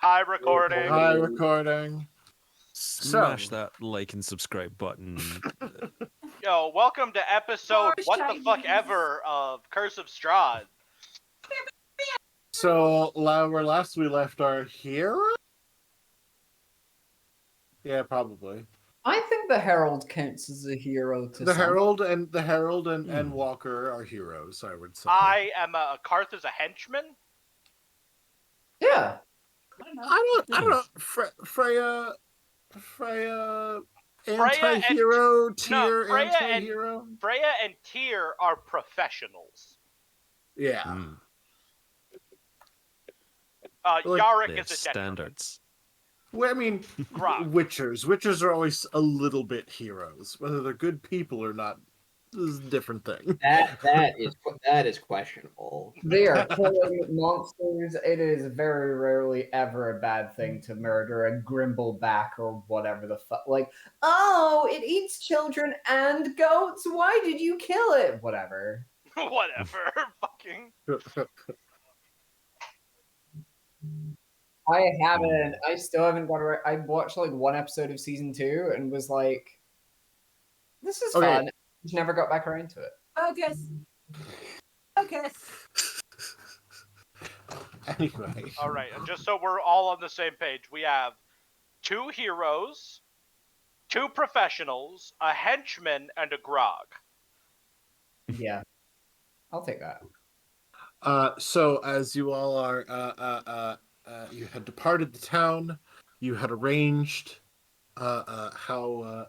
Hi, recording. Hi, recording. Smash that like and subscribe button. Yo, welcome to episode what the fuck ever of Curse of Strahd. So, where last we left our hero? Yeah, probably. I think the Herald counts as a hero to The some. Herald and Walker are heroes, I would say. I am a Karth is a henchman. Yeah. I don't know. Freya anti-hero, Tyr anti-hero. Freya and Tyr are professionals. Yeah. Yarick is a standards. Well, I mean, Grog. Witchers are always a little bit heroes. Whether they're good people or not is a different thing. That is questionable. They are killing monsters. It is very rarely ever a bad thing to murder a Grimbleback or whatever the fuck. Like, oh, it eats children and goats. Why did you kill it? Whatever. Whatever. Fucking. I still haven't got it. I watched like one episode of season 2 and was like, this is fun. Just never got back around to it. Focus. Anyway. All right, and just so we're all on the same page, we have 2 heroes, 2 professionals, a henchman, and a grog. Yeah. I'll take that. So as you all are, you had departed the town, you had arranged how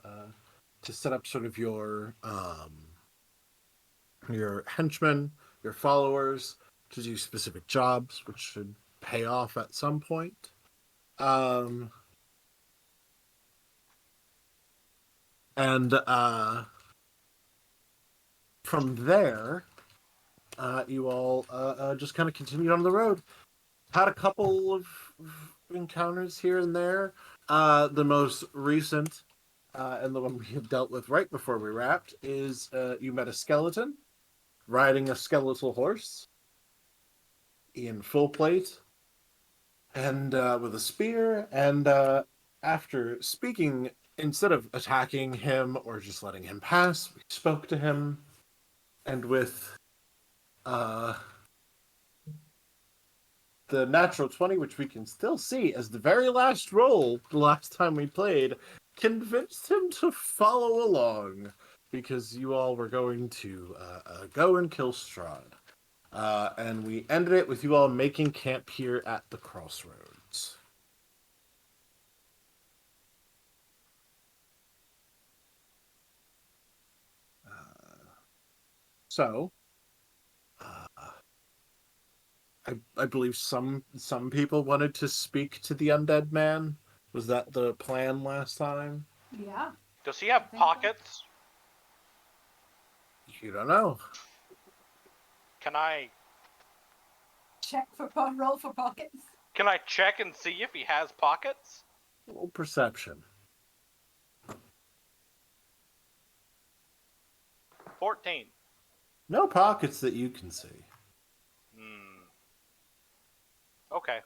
to set up sort of your henchmen, your followers, to do specific jobs, which should pay off at some point. And from there, you all just kind of continued on the road. Had a couple of encounters here and there. The most recent, and the one we have dealt with right before we wrapped, is you met a skeleton riding a skeletal horse in full plate and with a spear. And after speaking, instead of attacking him or just letting him pass, we spoke to him, and with the natural 20, which we can still see as the very last roll the last time we played, convinced him to follow along because you all were going to go and kill Strahd. And we ended it with you all making camp here at the crossroads. I believe some people wanted to speak to the undead man. Was that the plan last time? Yeah. Does he have pockets? You don't know. Can I Roll for pockets? Can I check and see if he has pockets? Roll perception. 14. No pockets that you can see. Okay.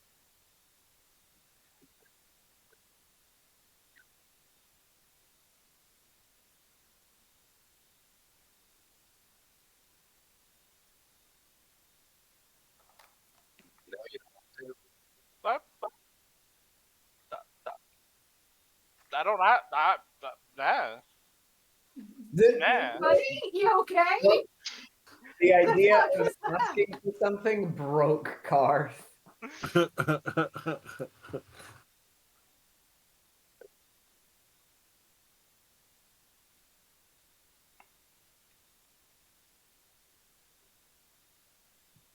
I don't have that. Nah. Buddy, you okay? The idea of asking for something broke Karth.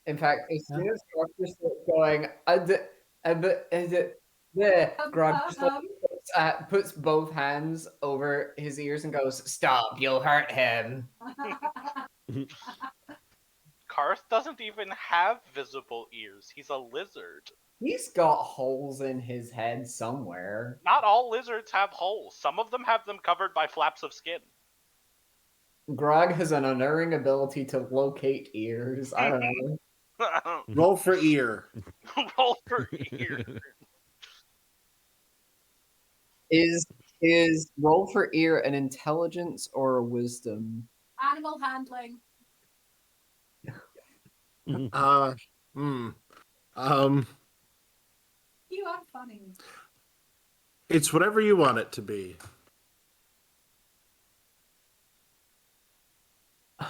In fact, as soon as Grog just starts going, Grog just puts both hands over his ears and goes, "Stop! You'll hurt him." Karth doesn't even have visible ears. He's a lizard. He's got holes in his head somewhere. Not all lizards have holes. Some of them have them covered by flaps of skin. Grog has an unerring ability to locate ears. I don't know. Roll for ear. Roll for ear. Is roll for ear an intelligence or a wisdom? Animal handling. Hmm. You are funny. It's whatever you want it to be. I'm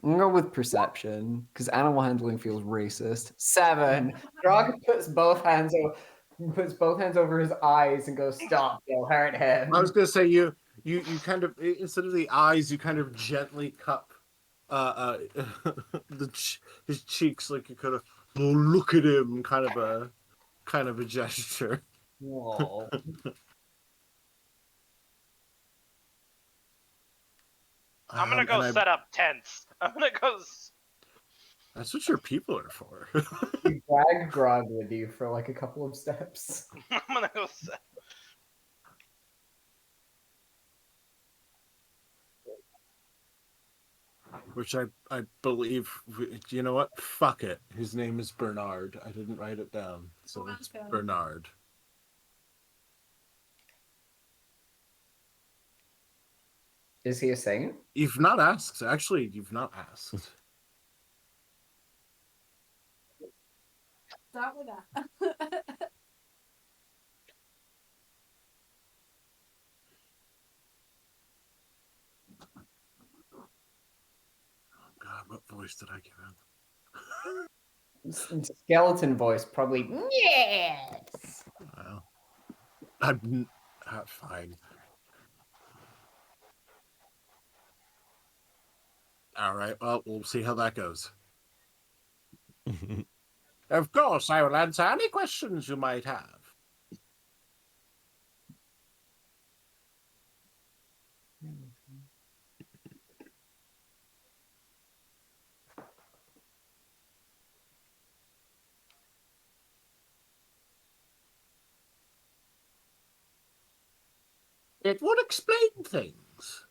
gonna go with perception because animal handling feels racist. 7. Grog puts both hands over his eyes and goes, "Stop! You'll hurt him." I was gonna say you kind of, instead of the eyes, you kind of gently cup his cheeks, like you could have, oh, look at him, kind of a gesture. Whoa. I'm gonna go set up tents. I'm gonna go. That's what your people are for. You drag Grog with you for like a couple of steps. I'm gonna go set. Which I believe, you know what? Fuck it. His name is Bernard. I didn't write it down, so it's Bernard. Is he a saint? You've not asked. Actually, you've not asked. Start with that. God, what voice did I give him? Skeleton voice, probably. Yes. Well, I'm fine. All right. Well, we'll see how that goes. Of course, I will answer any questions you might have. It would explain things.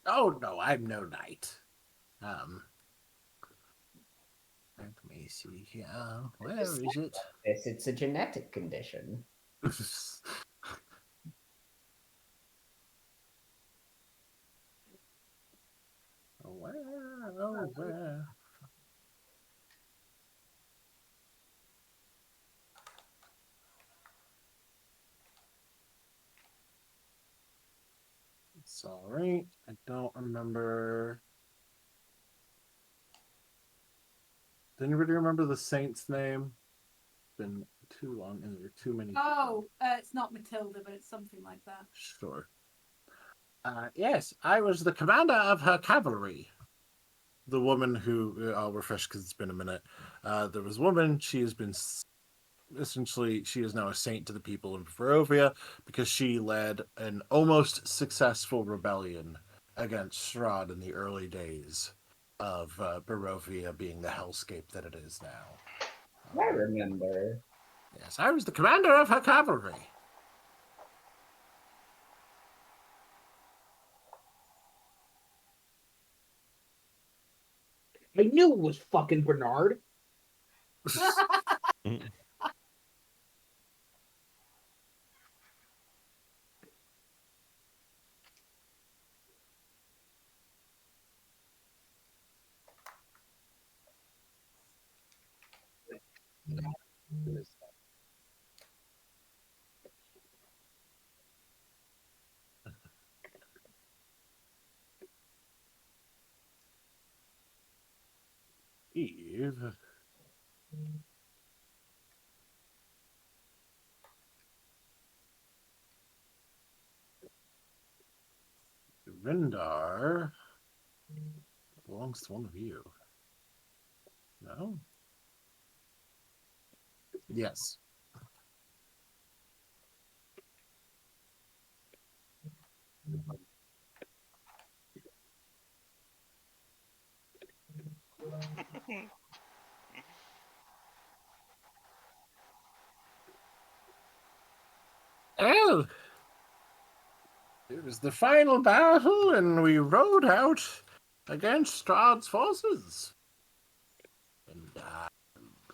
Oh no, I'm no knight. Let me see here. Where is it? It's a genetic condition. Where? Oh, where? It's all right. I don't remember. Does anybody remember the saint's name? It's been too long, and there are too many. Oh, it's not Matilda, but it's something like that. Sure. Yes, I was the commander of her cavalry. The woman who, I'll refresh because it's been a minute. There was a woman. She has been essentially, she is now a saint to the people of Barovia because she led an almost successful rebellion against Strahd in the early days of Barovia being the hellscape that it is now. I remember. Yes, I was the commander of her cavalry. I knew it was fucking Bernard. Eve. Vindar belongs to one of you. No? Yes. was the final battle, and we rode out against Strahd's forces. And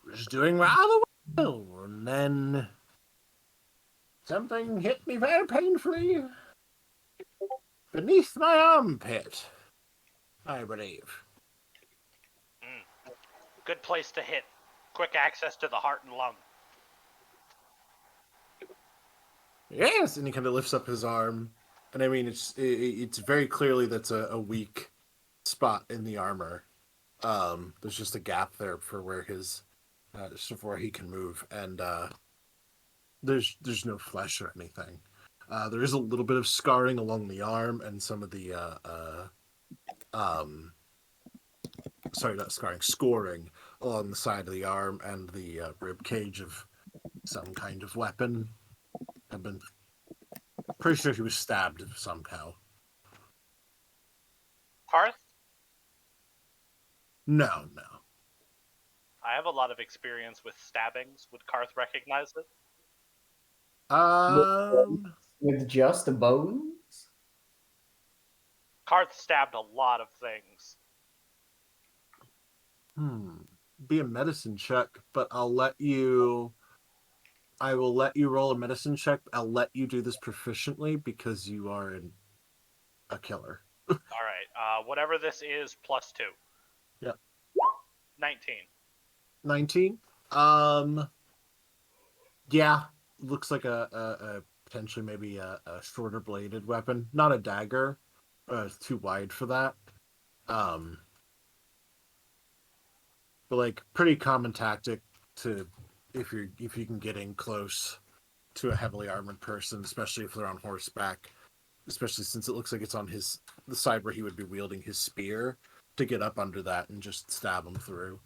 was doing rather well, and then something hit me very painfully beneath my armpit, I believe. Good place to hit. Quick access to the heart and lung. Yes, and he kind of lifts up his arm, and I mean it's very clearly that's a weak spot in the armor. There's just a gap there for where his just before he can move, and there's no flesh or anything. There is a little bit of scarring along the arm and some of the sorry, not scarring, scoring along the side of the arm and the rib cage of some kind of weapon. I've been pretty sure he was stabbed somehow. Karth? No. I have a lot of experience with stabbings. Would Karth recognize it? With just bones? Karth stabbed a lot of things. Be a medicine check, but I will let you roll a medicine check. I'll let you do this proficiently because you are a killer. Alright, whatever this is, +2. Yep. 19. 19? Yeah, looks like a potentially maybe a shorter bladed weapon. Not a dagger. It's too wide for that. But like pretty common tactic to if you can get in close to a heavily armored person, especially if they're on horseback, especially since it looks like it's on the side where he would be wielding his spear, to get up under that and just stab him through.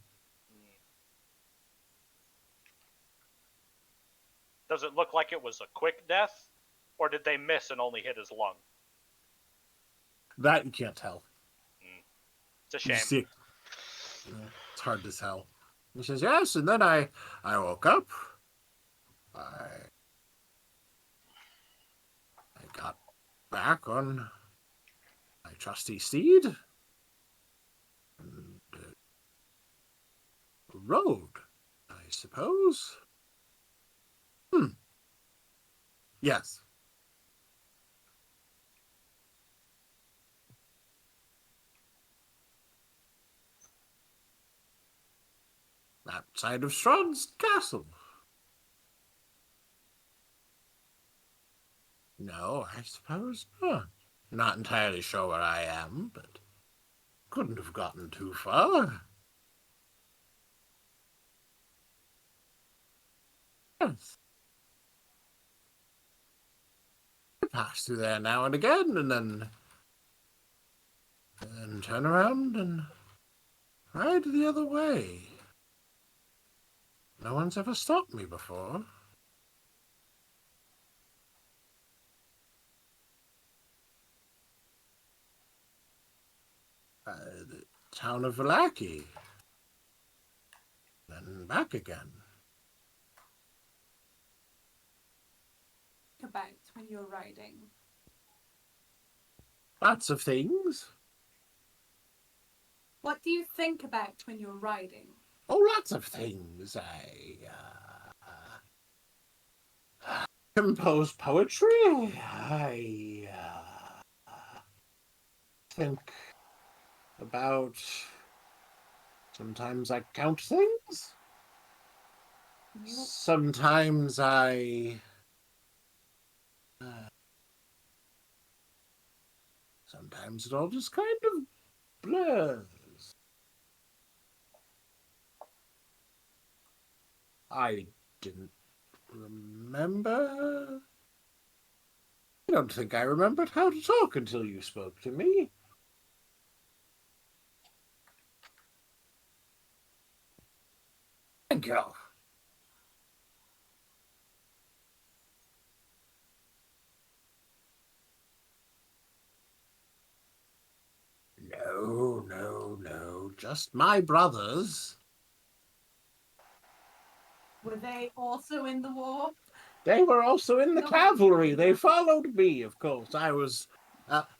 Does it look like it was a quick death? Or did they miss and only hit his lung? That you can't tell. It's a You shame. see, it's hard to tell. He says, yes, and then I woke up. I got back on my trusty steed and rode, I suppose. Yes. Outside of Strahd's castle. No, I suppose not. Not entirely sure where I am, but couldn't have gotten too far. Yes. I pass through there now and again, and then turn around and ride the other way. No one's ever stopped me before. The town of Vallaki. Then back again. About when you're riding. Lots of things. What do you think about when you're riding? Oh, lots of things. I compose poetry. I think about. Sometimes I count things. Sometimes I. Sometimes it all just kind of blurs. I didn't remember. I don't think I remembered how to talk until you spoke to me. Thank you. No. Just my brothers. Were they also in the war? They were also in the No. cavalry. They followed me, of course. I was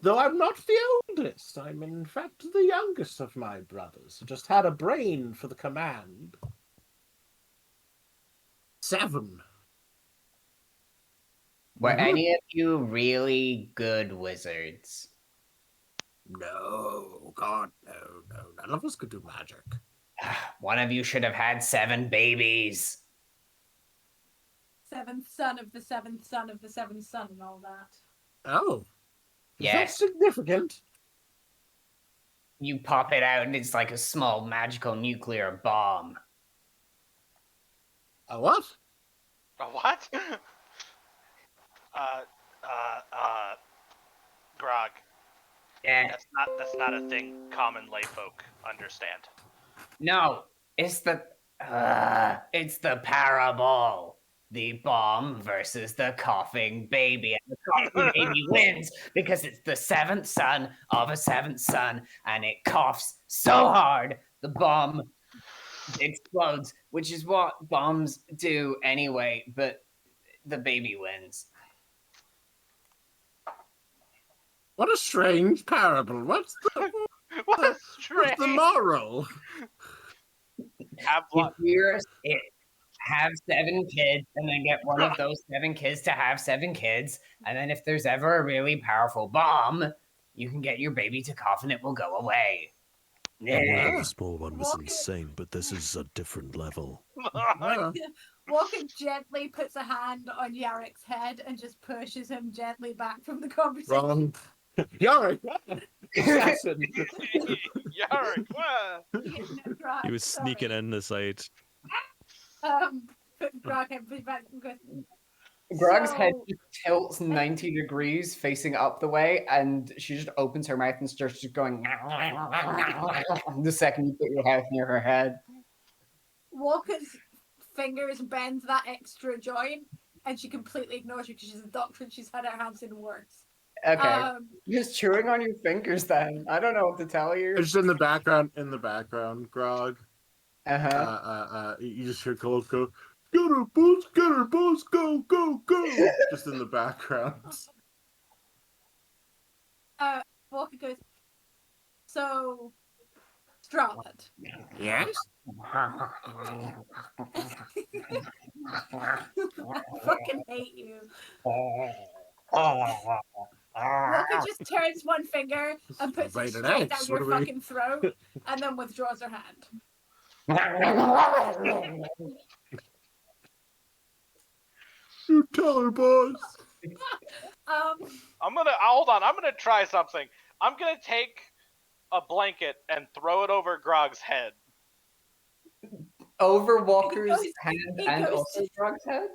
Though I'm not the oldest, I'm in fact the youngest of my brothers. Just had a brain for the command. 7. Were Mhm. any of you really good wizards? No, God, no. None of us could do magic. One of you should have had 7 babies. Seventh son of the seventh son of the seventh son and all that. Oh. Is that Yes. significant? You pop it out and it's like a small magical nuclear bomb. A what? A what? Grog. Yeah. That's not a thing common layfolk understand. No, it's the parable. The bomb versus the coughing baby. And the coughing baby wins because it's the 7th son of a 7th son, and it coughs so hard the bomb explodes, which is what bombs do anyway, but the baby wins. What a strange parable. What's What strange. the moral? Have luck. Have 7 kids and then get one of those 7 kids to have 7 kids, and then if there's ever a really powerful bomb, you can get your baby to cough and it will go away. The small one was Walker- insane, but this is a different level. Walker gently puts a hand on Yarek's head and just pushes him gently back from the conversation. Wrong. Yorick! Assassin! Yarrick, what? He was sneaking in the side. But Grog and back and goes, Grog's So- head just tilts 90 degrees facing up the way, and she just opens her mouth and starts just going the second you put your head near her head. Walker's fingers bend that extra joint, and she completely ignores you because she's a doctor and she's had her hands in worse. Okay. Just chewing on your fingers then. I don't know what to tell you. Just in the background, Grog. Uh-huh. You just hear Cold go, get her, boss, go, go, go. Just in the background. Walker goes, so, Strahd. Yes? I fucking hate you. Walker just turns one finger and puts it Rated straight X, down your what do we- fucking throat, and then withdraws her hand. You tell her, boss. I'm gonna try something. I'm gonna take a blanket and throw it over Grog's head. Over Walker's goes- hand he and goes also to- Grog's head?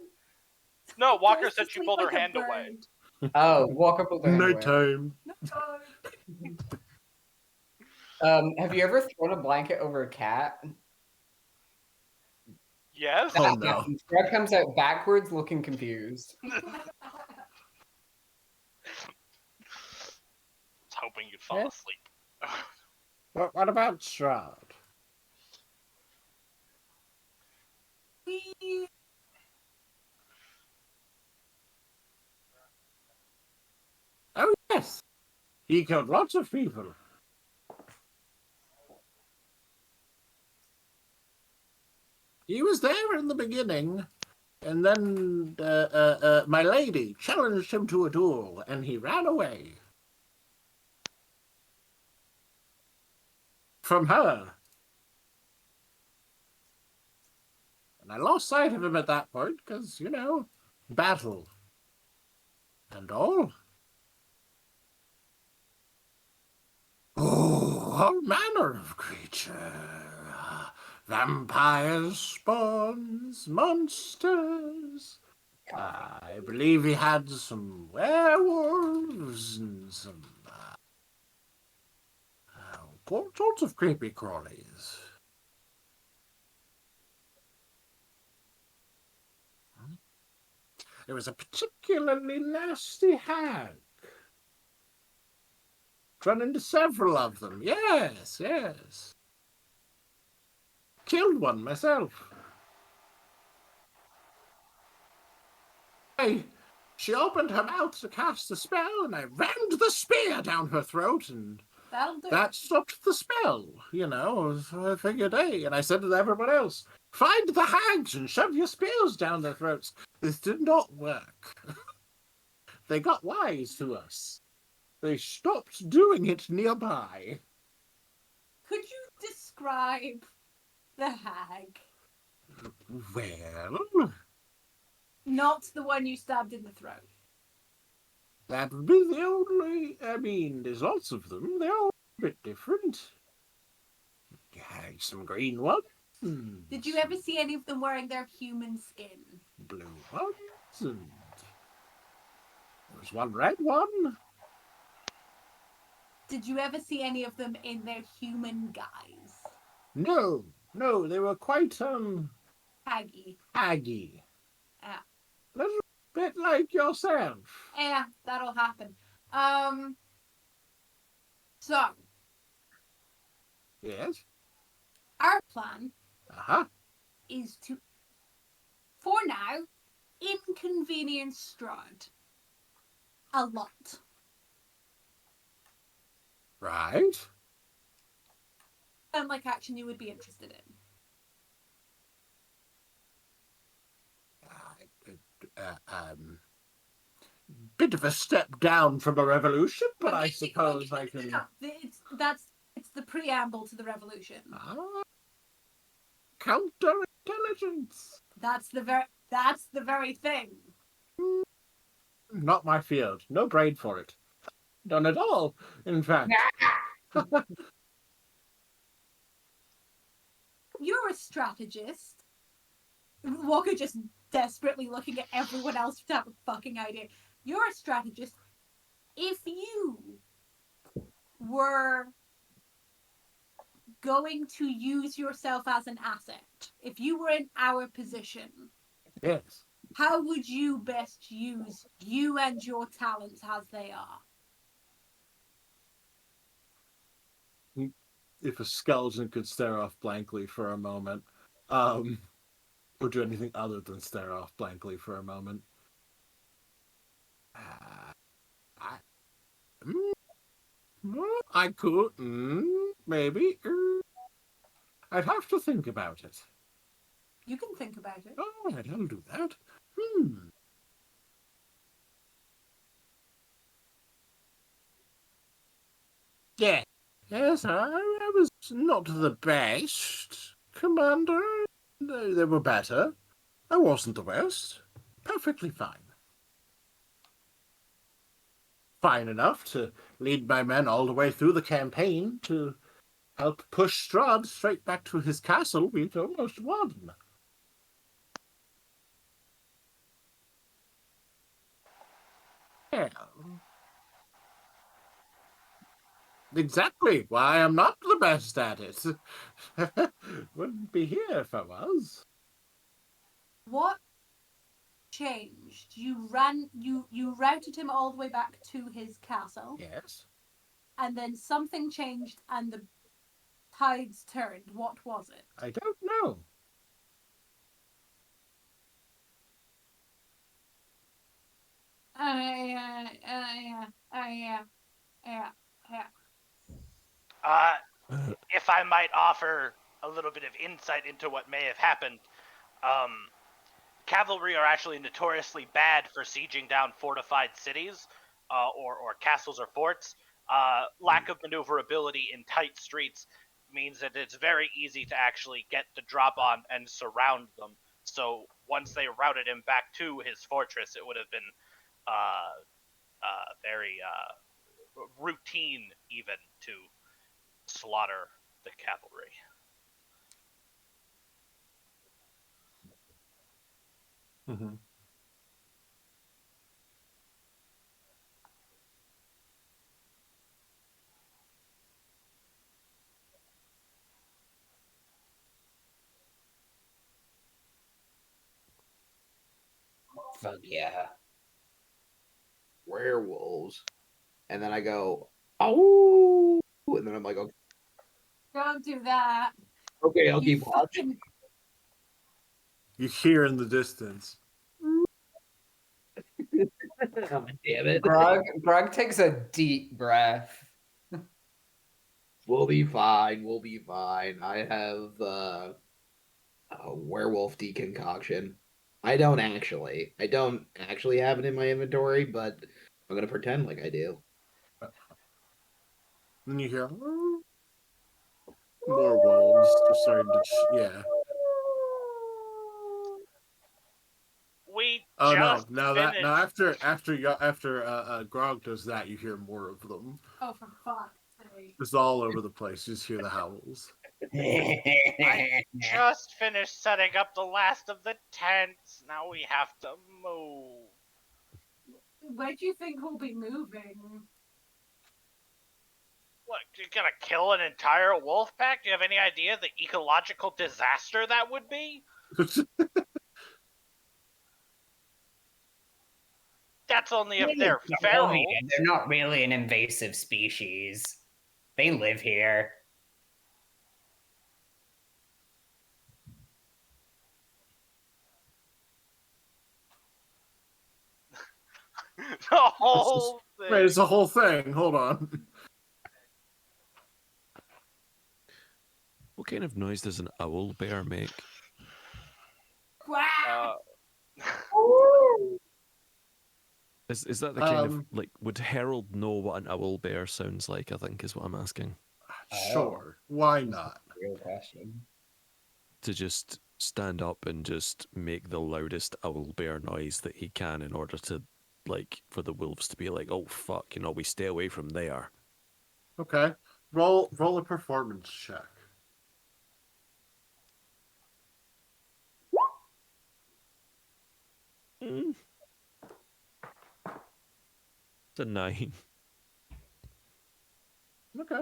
No, Walker Goes to said she sleep pulled her like a hand away. bird. Oh, Walker pulled her hand away. Nighttime. Have you ever thrown a blanket over a cat? Yes. Oh, no. Grog comes out backwards looking confused. I was hoping you'd fall Yeah. asleep. What about Strahd? Oh, yes. He killed lots of people. He was there in the beginning, and then my lady challenged him to a duel, and he ran away. From her. And I lost sight of him at that point, because, battle. And all. Oh, all manner of creature. Vampires, spawns, monsters. I believe he had some werewolves and some all sorts of creepy crawlies. It was a particularly nasty hag. Run into several of them. Yes. Killed one myself. She opened her mouth to cast a spell, and I rammed the spear down her throat, and That'll do. that stopped the spell. So I figured, hey, and I said to everyone else, find the hags and shove your spears down their throats. This did not work. They got wise to us. They stopped doing it nearby. Could you describe the hag? Well, Not the one you stabbed in the throat. that would be the only... there's lots of them. They're all a bit different. Some green ones. Did you ever see any of them wearing their human skin? Blue ones, and there was one red one. Did you ever see any of them in their human guise? No, they were quite, Haggy. aggy. Ah. Little bit like yourself. Yeah, that'll happen. So, Yes? our plan Uh-huh. is to, for now, inconvenience Strahd. A lot. Right. Sound like action you would be interested in. Bit of a step down from a revolution, but I Okay, suppose okay, I can... no. It's the preamble to the revolution. Ah, counterintelligence. That's the very thing. Not my field. No brain for it. None at all, in fact. You're a strategist. Walker just desperately looking at everyone else to have a fucking idea. You're a strategist. If you were going to use yourself as an asset, if you were in our position, Yes. how would you best use you and your talents as they are? If a skeleton could stare off blankly for a moment, or do anything other than stare off blankly for a moment. I could, maybe. I'd have to think about it. You can think about it. All right, I'll do that. Yeah. Yes, I was not the best, Commander. They were better. I wasn't the worst. Perfectly fine. Fine enough to lead my men all the way through the campaign to help push Strahd straight back to his castle we'd almost won. Well, exactly why I'm not the best at it. Wouldn't be here if I was. What changed? You routed him all the way back to his castle. Yes. And then something changed and the tides turned. What was it? I don't know. If I might offer a little bit of insight into what may have happened, cavalry are actually notoriously bad for sieging down fortified cities, or castles or forts. Lack of maneuverability in tight streets means that it's very easy to actually get the drop on and surround them. So once they routed him back to his fortress, it would have been very routine even to slaughter the cavalry. Mm-hmm. Fuck yeah. Werewolves. And then I go, oh, and then I'm like, okay, Don't do that. I'll You keep watching. fucking- You hear in the distance. Oh, damn it. Grog takes a deep breath. We'll be fine. We'll be fine. I have a werewolf deconcoction. I don't actually. I don't actually have it in my inventory, but I'm gonna pretend like I do. Then you hear more wolves just starting to, yeah. We Oh no! just Now that finished. after Grog does that, you hear more of them. Oh, for fuck's sake. It's all over the place. You just hear the howls. I just finished setting up the last of the tents. Now we have to move. Where do you think we'll be moving? What, you're gonna kill an entire wolf pack? Do you have any idea the ecological disaster that would be? That's only if they're feral. They're not really an invasive species. They live here. The whole thing. Wait, it's a whole thing. Hold on. What kind of noise does an owl bear make? Uh, Is that the kind of Um, like would Harold know what an owl bear sounds like? I think is what I'm asking. Sure. Why not? Real question. To just stand up and just make the loudest owl bear noise that he can in order to, like, for the wolves to be like, oh fuck, we stay away from there. Okay. Roll a performance check. Mm. It's a 9. Okay.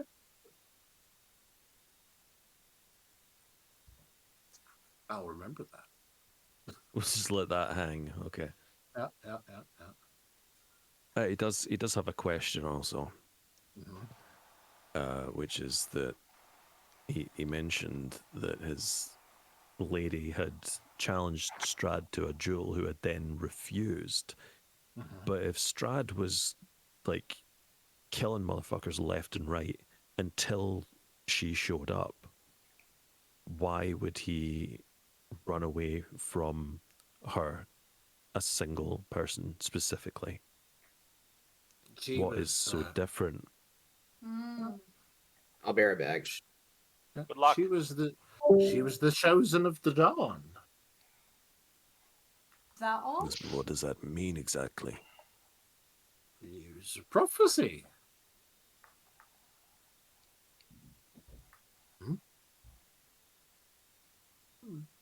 I'll remember that. We'll just let that hang. Okay. Yeah. He does have a question also, Mm-hmm. which is that he mentioned that his lady had challenged Strahd to a duel who had then refused. Mm-hmm. But if Strahd was like killing motherfuckers left and right until she showed up, why would he run away from her, a single person specifically? What is so different? I'll bear it back. Good luck. She was the chosen of the dawn. Is that all? What does that mean exactly? It's a prophecy.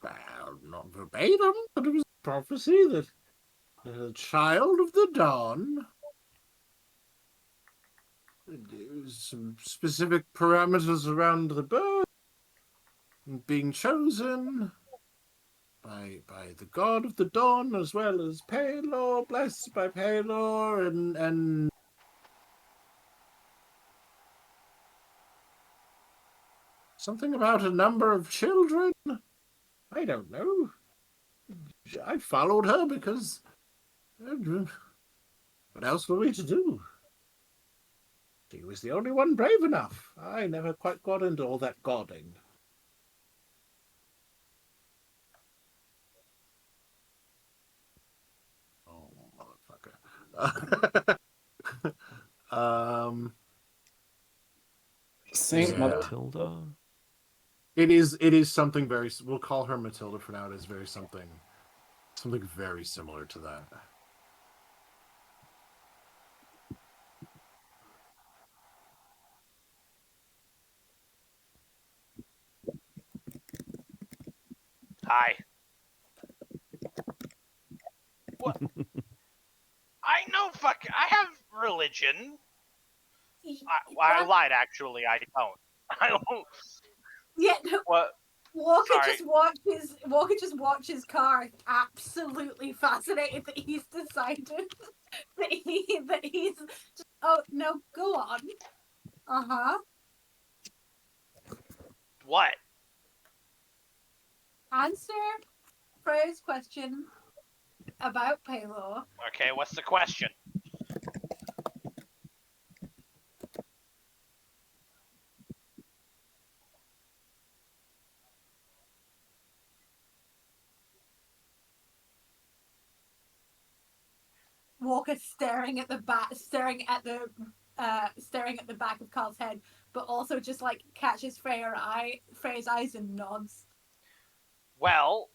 Well, not verbatim, but it was a prophecy that the child of the dawn. There's some specific parameters around the birth being chosen by the god of the dawn, as well as Palor, blessed by Palor, and something about a number of children. I don't know. I followed her because what else were we to do? She was the only one brave enough. I never quite got into all that godding. Oh, motherfucker. Saint Yeah. Matilda? It is something very. We'll call her Matilda for now. It is very something very similar to that. Hi. What? I know, fuck. I have religion. I lied, actually. I don't. I don't. Yeah, no, What? Walker Sorry. just watches Car, absolutely fascinated that he's decided that he's just, oh no, go on. Uh-huh. What? Answer Freya's question. about Paylor. Okay, what's the question? Walker staring at the back of Carl's head, but also just like catches Freya's eyes and nods. Well,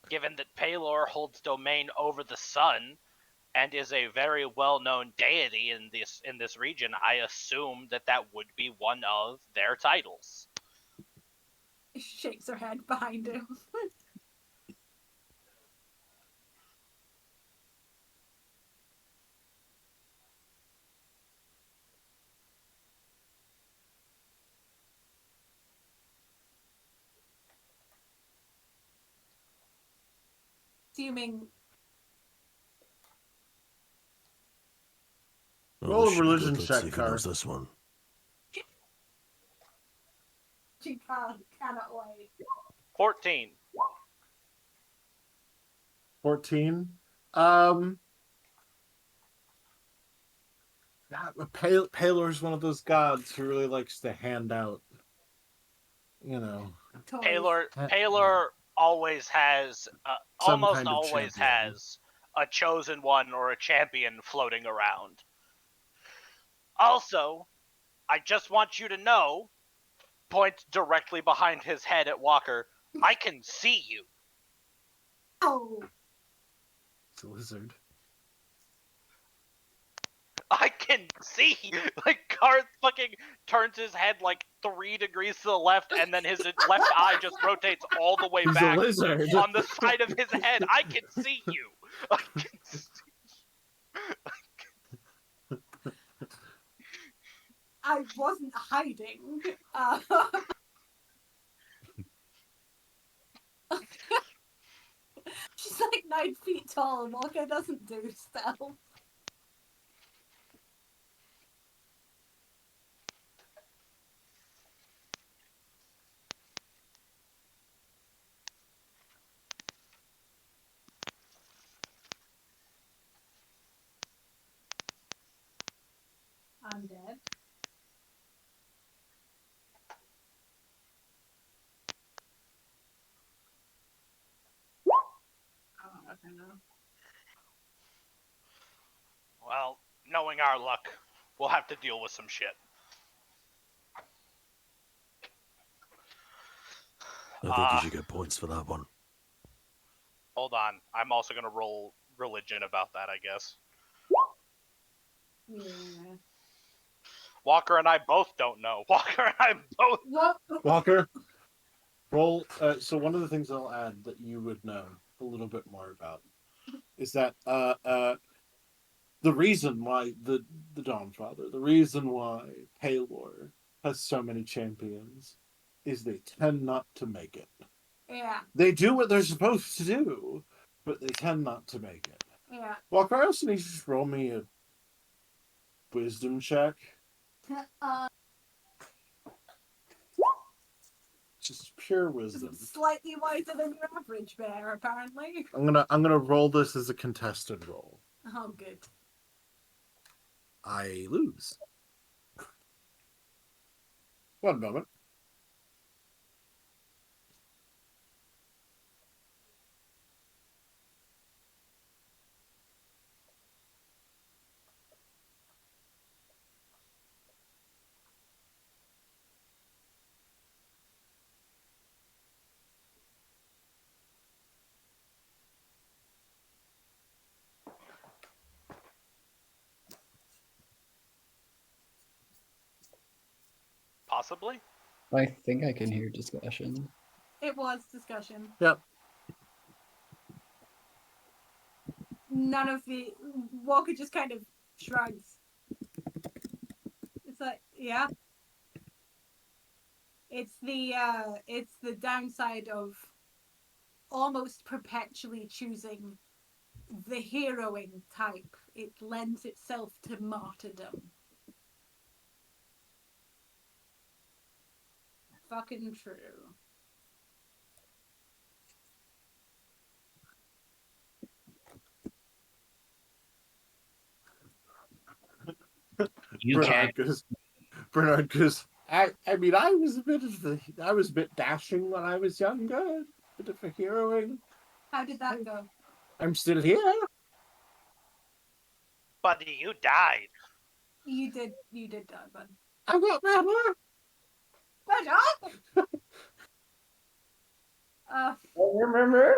given that Paylor holds domain over the sun and is a very well-known deity in this region, I assume that would be one of their titles. Shakes her head behind him. Assuming Roll this a should be religion good. Let's check, see if he Car. knows this one. she cannot wait. 14. 14. Palor's one of those gods who really likes to hand out, Toys. Paylor always has, some almost kind of always champion. has a chosen one or a champion floating around. Also, I just want you to know, point directly behind his head at Walker, I can see you. Oh, It's a lizard. I can see. Like, Garth fucking turns his head like 3 degrees to the left, and then his left eye just rotates all the way He's a back lizard. on the side of his head. I can see you. I can see. I wasn't hiding. She's like 9 feet tall, and Walker doesn't do stealth. I'm dead. Oh, okay, no. Well, knowing our luck, we'll have to deal with some shit. I think you should get points for that one. Hold on. I'm also going to roll religion about that, I guess. Yeah. Walker and I both don't know. Walker and I both. What? Walker, roll. So one of the things I'll add that you would know a little bit more about is that the reason why the Dawnfather, the reason why Paylor has so many champions, is they tend not to make it. Yeah. They do what they're supposed to do, but they tend not to make it. Yeah. Walker, I also need you to just roll me a wisdom check. Just pure wisdom. Slightly wiser than your average bear, apparently. I'm gonna roll this as a contested roll. Oh, good. I lose. One moment. Possibly? I think I can hear discussion. It was discussion. Yep. None of the Walker just kind of shrugs. It's like, yeah. It's the downside of almost perpetually choosing the heroing type. It lends itself to martyrdom. Fucking true. You can't. Bernard goes, I mean, I was a bit dashing when I was younger, a bit of a heroing. How did that go? I'm still here. Buddy, you died. You did die, bud. I got better. Better. Remember?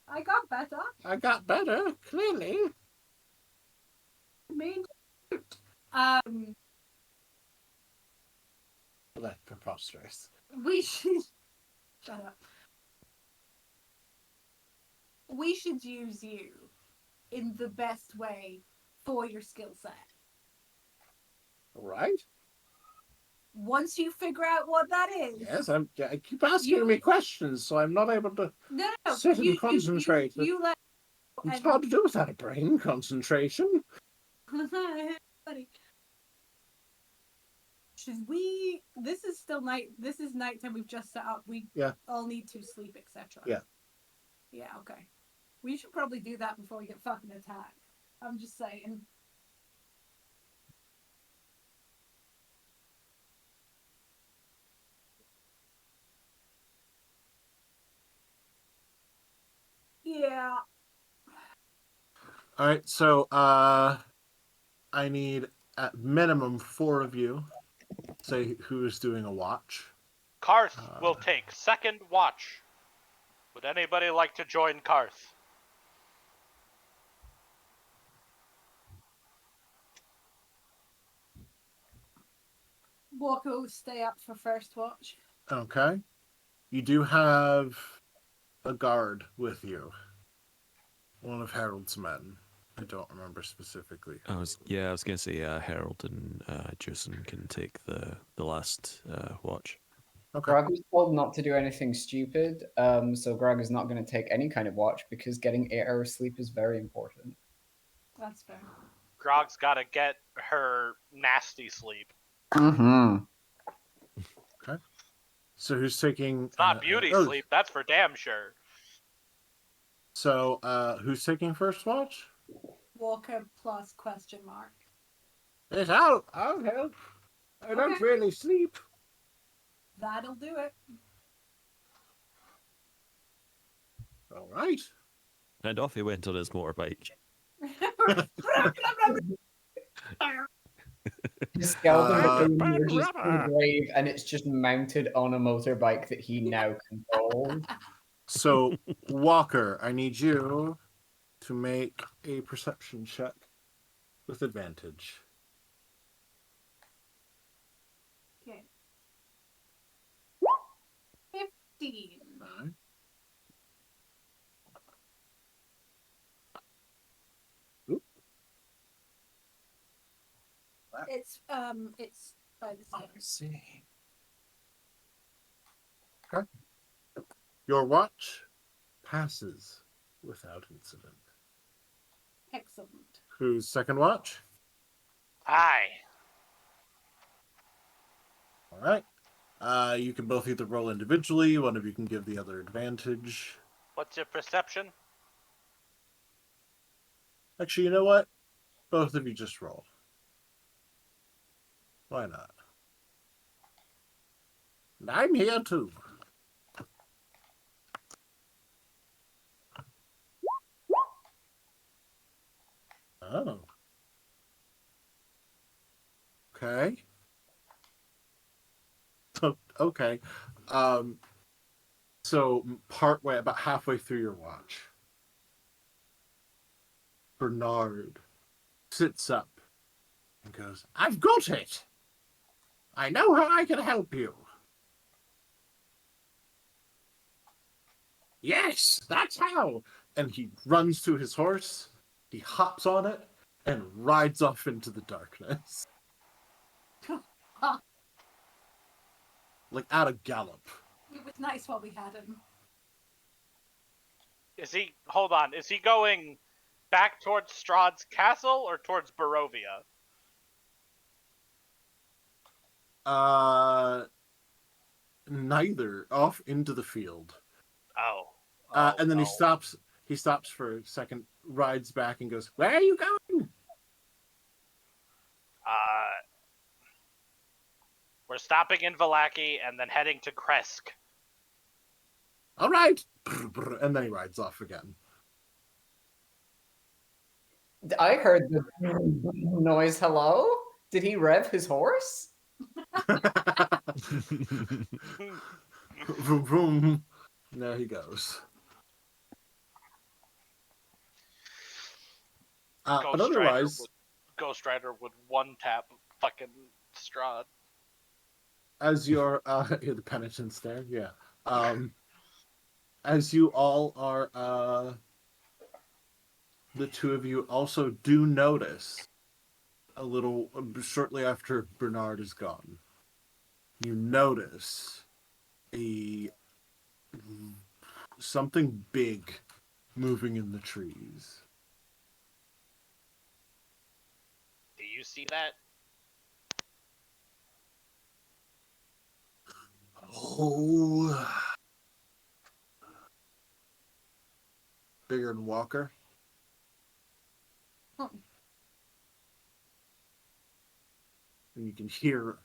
I got better. I got better, clearly. Mean. That's preposterous. We should shut up. We should use you in the best way for your skill set. All right. Once you figure out what that is. Yes, I keep asking me questions, so I'm not able to sit and concentrate. You let. It's hard to do without a brain concentration. Funny. Should we? This is still night. This is nighttime. We've just set up. We all need to sleep, etc. Yeah. Yeah. Okay. We should probably do that before we get fucking attacked. I'm just saying. Yeah. All right, so I need at minimum 4 of you. Say who is doing a watch. Karth will take second watch. Would anybody like to join Karth? Walker will stay up for first watch. Okay. You do have a guard with you. One of Harold's men. I don't remember specifically. I was gonna say Harold and Jason can take the last watch. Okay. Greg was told not to do anything stupid, so Greg is not going to take any kind of watch because getting 8 hours sleep is very important. That's fair. Grog's gotta get her nasty sleep. Mm-hmm. Okay. So who's taking? It's not beauty sleep, that's for damn sure. So who's taking first watch? Walker plus question mark. Yes, I'll help. I don't really sleep. That'll do it. All right. And off he went on his motorbike. His skeleton emerges from the grave, and it's just mounted on a motorbike that he now controls. So, Walker, I need you to make a perception check with advantage. Okay. 15. Right. Oop. It's by the same. See. Okay. Your watch passes without incident. Excellent. Who's second watch? Aye. All right. You can both either roll individually. One of you can give the other advantage. What's your perception? Actually, you know what? Both of you just roll. Why not? And I'm here too. Oh. Okay. Okay. So partway, about halfway through your watch, Bernard sits up and goes, "I've got it! I know how I can help you." "Yes, that's how!" And he runs to his horse, he hops on it, and rides off into the darkness. Like at a gallop. It was nice while we had him. Hold on, is he going back towards Strahd's castle or towards Barovia? Neither. Off into the field. Oh. And then no. he stops for a second, rides back and goes, "Where are you going?" We're stopping in Valaki and then heading to Kresk. All right. And then he rides off again. I heard the noise. Hello? Did he rev his horse? Vroom, vroom. There he goes. But otherwise, Ghost Rider would one tap fucking Strahd. as you're the penitence there, yeah. As you all are, the two of you also do notice a little shortly after Bernard is gone. You notice a something big moving in the trees. Do you see that? Oh, bigger than Walker. Oh. And you can hear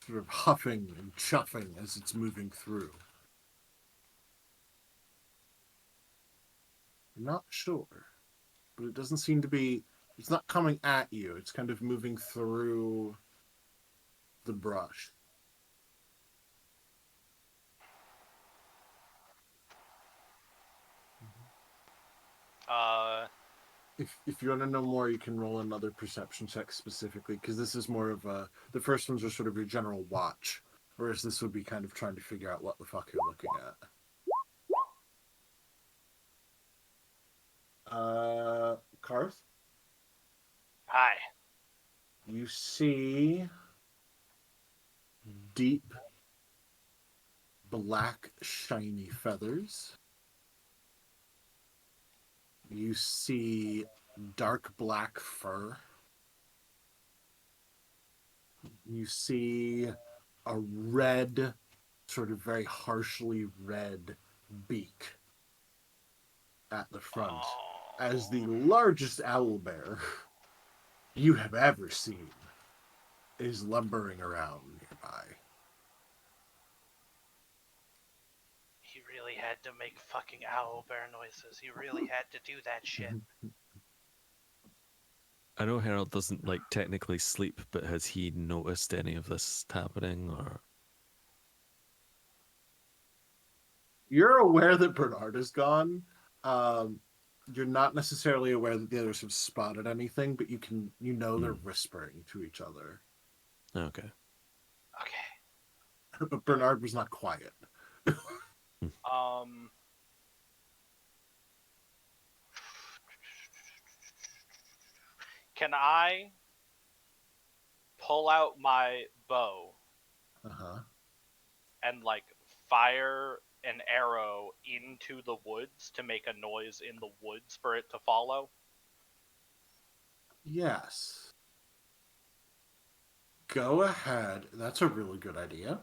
sort of huffing and chuffing as it's moving through. You're not sure, but it doesn't seem to be. It's not coming at you. It's kind of moving through the brush. If you want to know more, you can roll another perception check specifically, because this is more of a. The first ones are sort of your general watch, whereas this would be kind of trying to figure out what the fuck you're looking at. Karth, Hi. you see deep black shiny feathers. You see dark black fur. You see a red, sort of very harshly red beak at the front as the largest owl bear you have ever seen is lumbering around nearby. He really had to make fucking owl bear noises. He really had to do that shit. I know Harold doesn't like technically sleep, but has he noticed any of this happening or? You're aware that Bernard is gone. You're not necessarily aware that the others have spotted anything, but you know they're whispering to each other. Okay. Okay. But Bernard was not quiet. Can I pull out my bow and like fire an arrow into the woods to make a noise in the woods for it to follow? Yes. Go ahead. That's a really good idea.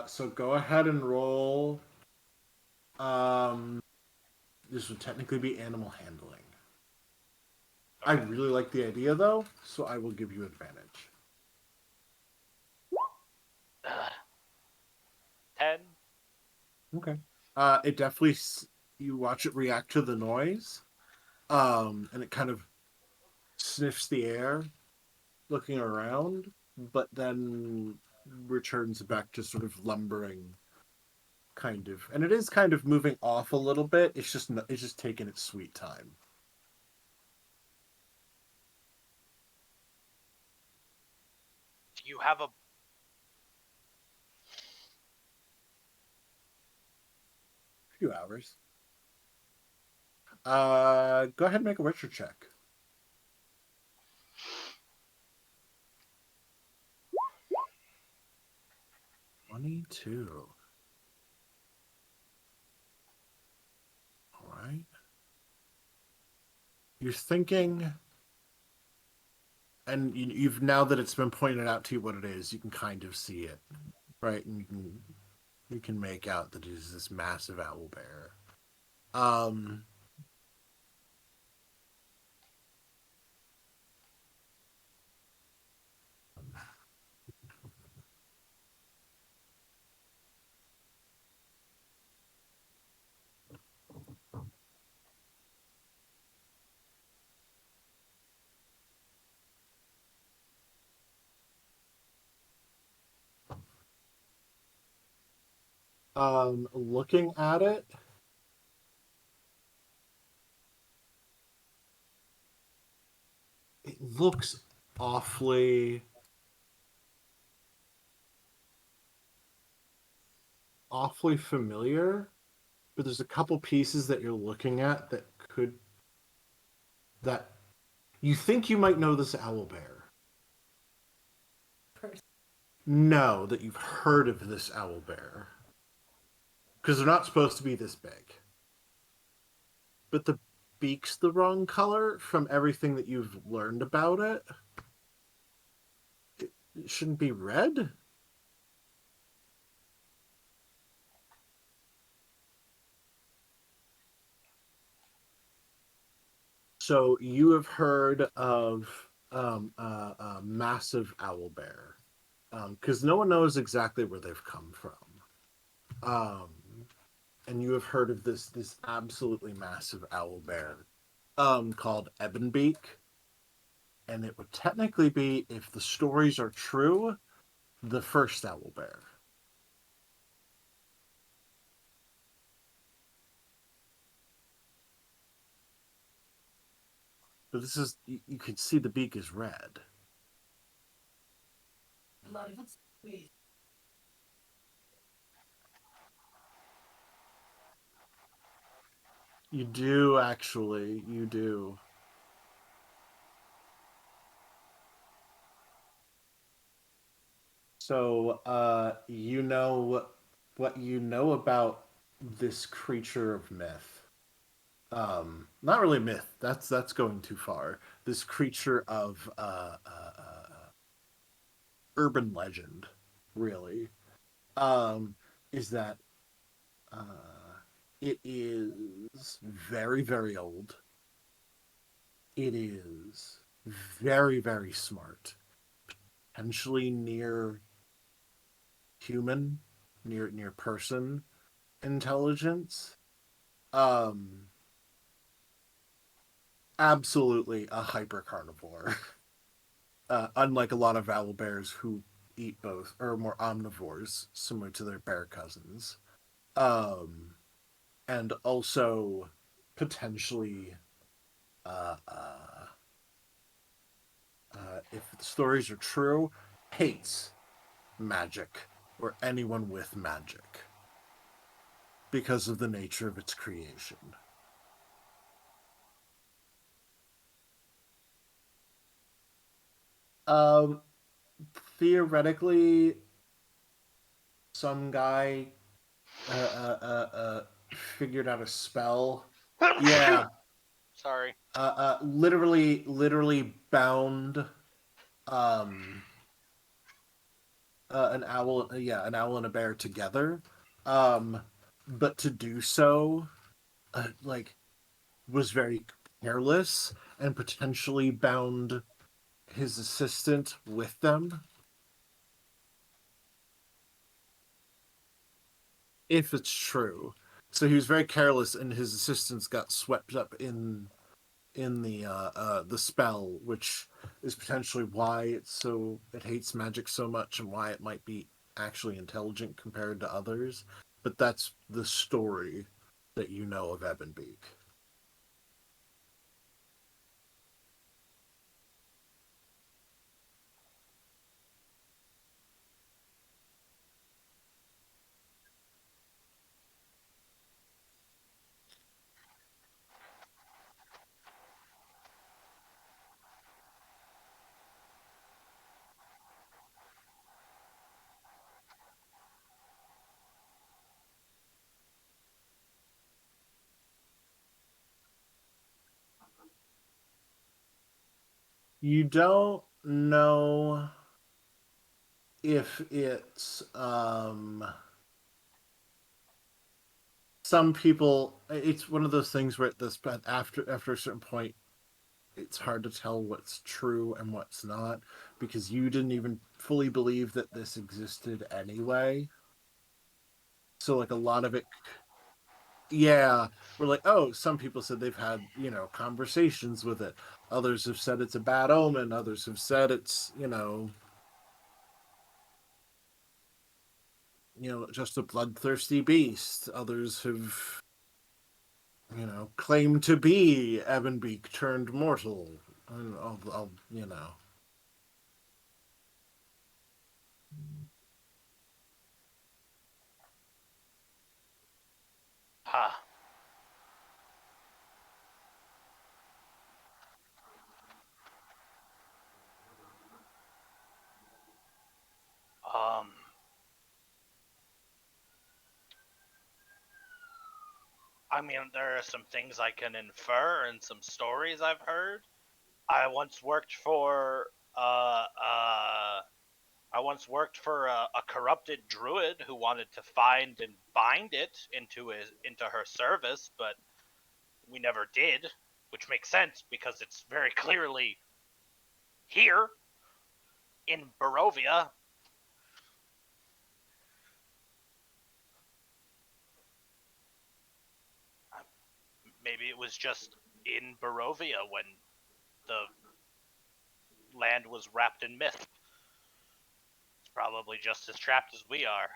So go ahead and roll. This would technically be animal handling. Okay. I really like the idea though, so I will give you advantage. 10. Okay. It definitely you watch it react to the noise, and it kind of sniffs the air, looking around, but then returns back to sort of lumbering, kind of, and it is kind of moving off a little bit. It's just taking its sweet time. Do you have a Few hours. Go ahead and make a Witcher check. 22. All right. You're thinking, and you've now that it's been pointed out to you what it is, you can kind of see it, right? And you can make out that it is this massive owl bear. Looking at it, it looks awfully familiar, but there's a couple pieces that you're looking at that you think you might know this owl bear. No, that you've heard of this owl bear. Because they're not supposed to be this big. But the beak's the wrong color from everything that you've learned about it. It shouldn't be red? So you have heard of a massive owl bear, because no one knows exactly where they've come from. Um, and you have heard of this absolutely massive owl bear, called Ebonbeak, and it would technically be, if the stories are true, the first owl bear. But this is, you can see the beak is red. You do, actually. You do. So, you know what you know about this creature of myth. Not really myth. That's going too far. This creature of urban legend, really, um, is that it is very, very old. It is very, very smart, potentially near human, near person intelligence. Um, Absolutely a hyper carnivore. Unlike a lot of owl bears who eat both, or more omnivores, similar to their bear cousins. Um, and also potentially, uh, uh, if the stories are true, hates magic or anyone with magic because of the nature of its creation. Um, Theoretically, some guy figured out a spell. Yeah, Sorry. literally bound um an owl, yeah, an owl and a bear together. Um, but to do so, like, was very careless and potentially bound his assistant with them. If it's true. So he was very careless, and his assistants got swept up in the spell, which is potentially why it hates magic so much, and why it might be actually intelligent compared to others. But that's the story that you know of Ebonbeak. You don't know if it's some people, it's one of those things where after a certain point, it's hard to tell what's true and what's not, because you didn't even fully believe that this existed anyway. So, like, a lot of it, yeah, we're like, oh, some people said they've had, conversations with it. Others have said it's a bad omen. Others have said it's, just a bloodthirsty beast. Others have, claimed to be Ebonbeak turned mortal. And I'll. Huh. Um, I mean, there are some things I can infer and some stories I've heard. I once worked for uh uh I once worked for a corrupted druid who wanted to find and bind it into her service, but we never did, which makes sense because it's very clearly here in Barovia. Maybe it was just in Barovia when the land was wrapped in myth. It's probably just as trapped as we are.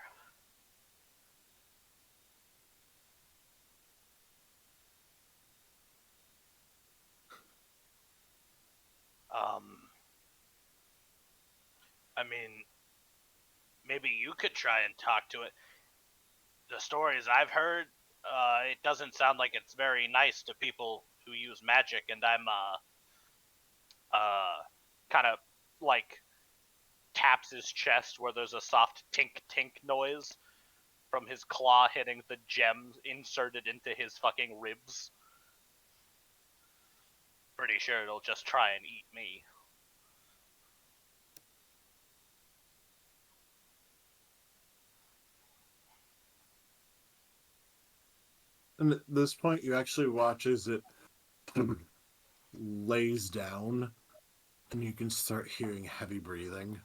Um, I mean, maybe you could try and talk to it. The stories I've heard, it doesn't sound like it's very nice to people who use magic, and I'm kind of like taps his chest where there's a soft tink tink noise from his claw hitting the gem inserted into his fucking ribs. Pretty sure it'll just try and eat me. And at this point, you actually watch as it lays down, and you can start hearing heavy breathing.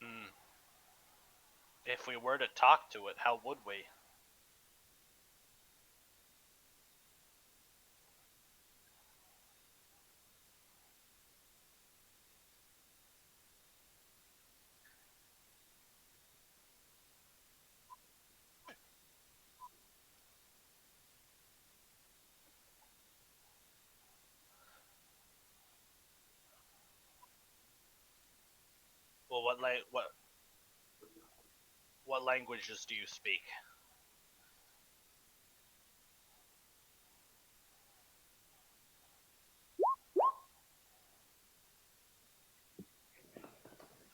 Hmm. If we were to talk to it, how would we? Well, what languages do you speak?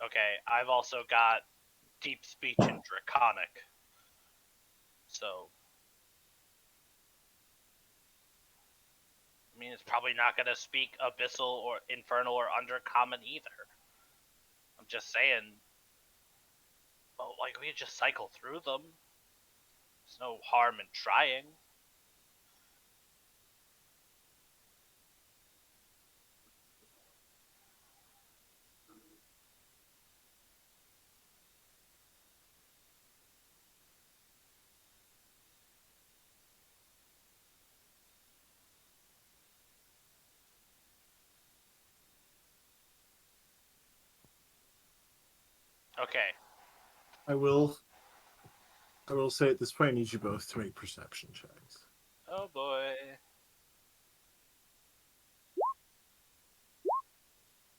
Okay, I've also got deep speech and draconic. So, I mean, it's probably not going to speak abyssal or infernal or undercommon either. I'm just saying, well, like, we just cycle through them. There's no harm in trying. Okay. I will say at this point, I need you both to make perception checks. Oh boy.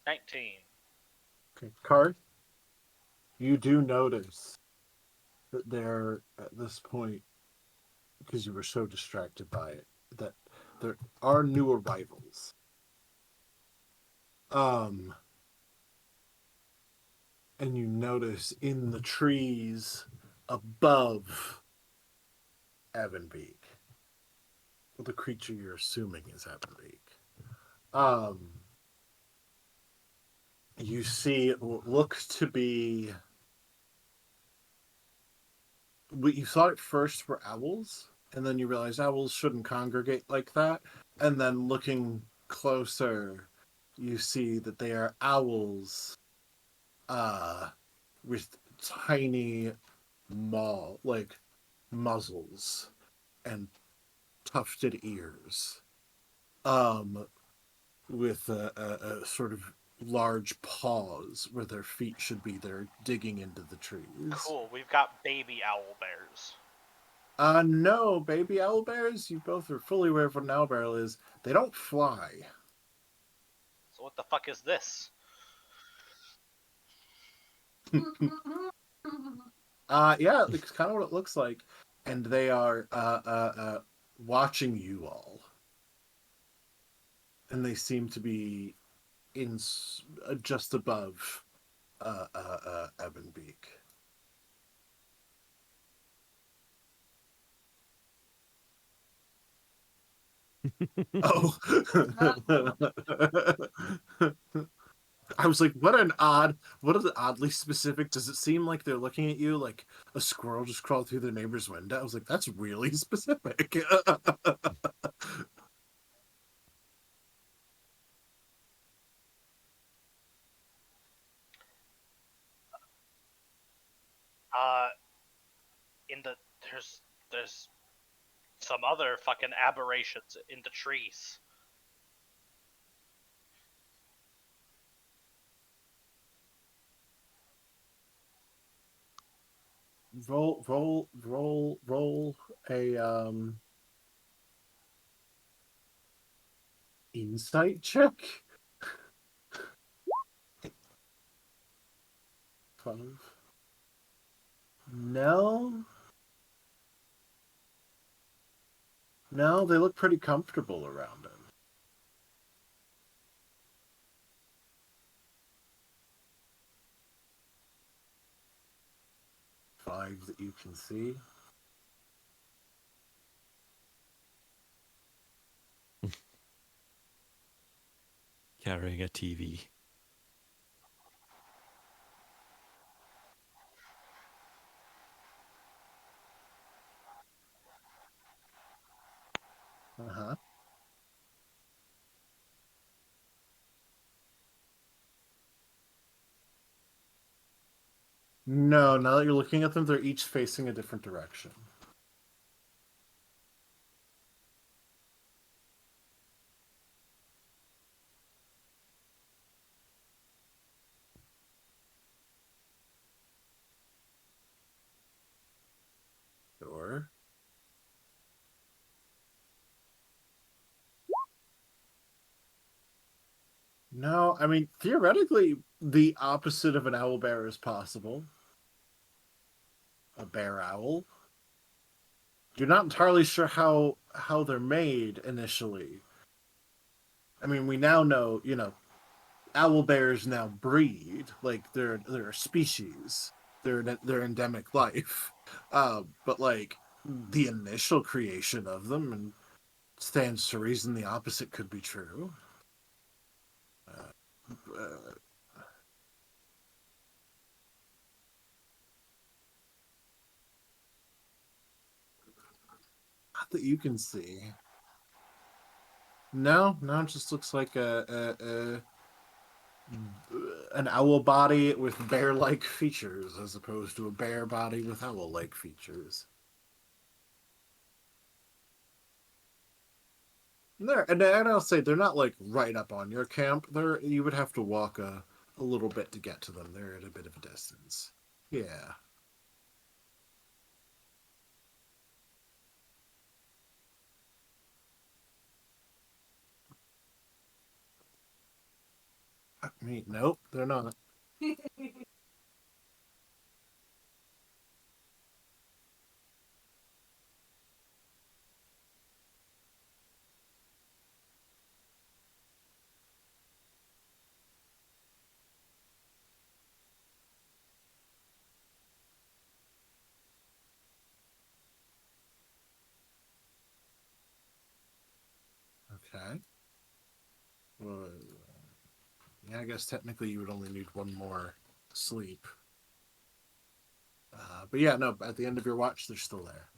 19. Okay, Card, you do notice that there, at this point, because you were so distracted by it, that there are new arrivals. Um, and you notice in the trees above Evanbeak, well, the creature you're assuming is Evanbeak. You see what looks to be what you thought at first were owls, and then you realize owls shouldn't congregate like that. And then looking closer, you see that they are owls, with tiny like muzzles and tufted ears, with a sort of large paws where their feet should be. They're digging into the trees. Cool. We've got baby owl bears. No, baby owlbears, you both are fully aware of what an owlbear is. They don't fly. So what the fuck is this? Yeah, it's kind of what it looks like. And they are watching you all. And they seem to be in just above Ebonbeak. Oh. I was like, what an oddly specific. Does it seem like they're looking at you like a squirrel just crawled through their neighbor's window? I was like, that's really specific. Uh, in the there's some other fucking aberrations in the trees. roll a insight check. 5. No. No, they look pretty comfortable around him. 5 that you can see. Carrying a TV. Uh-huh. No, now that you're looking at them, they're each facing a different direction. Sure. No, I mean, theoretically, the opposite of an owl bear is possible. A bear owl. You're not entirely sure how they're made initially. I mean, we now know, owl bears now breed, like they're a species. They're endemic life. But like the initial creation of them, and stands to reason the opposite could be true. Uh, not that you can see. No, no, it just looks like an owl body with bear-like features, as opposed to a bear body with owl-like features. And I'll say they're not like right up on your camp. You would have to walk a little bit to get to them. They're at a bit of a distance. Yeah. I mean, nope, they're not. Okay. Well, yeah, I guess technically you would only need one more sleep. But yeah, no. At the end of your watch, they're still there.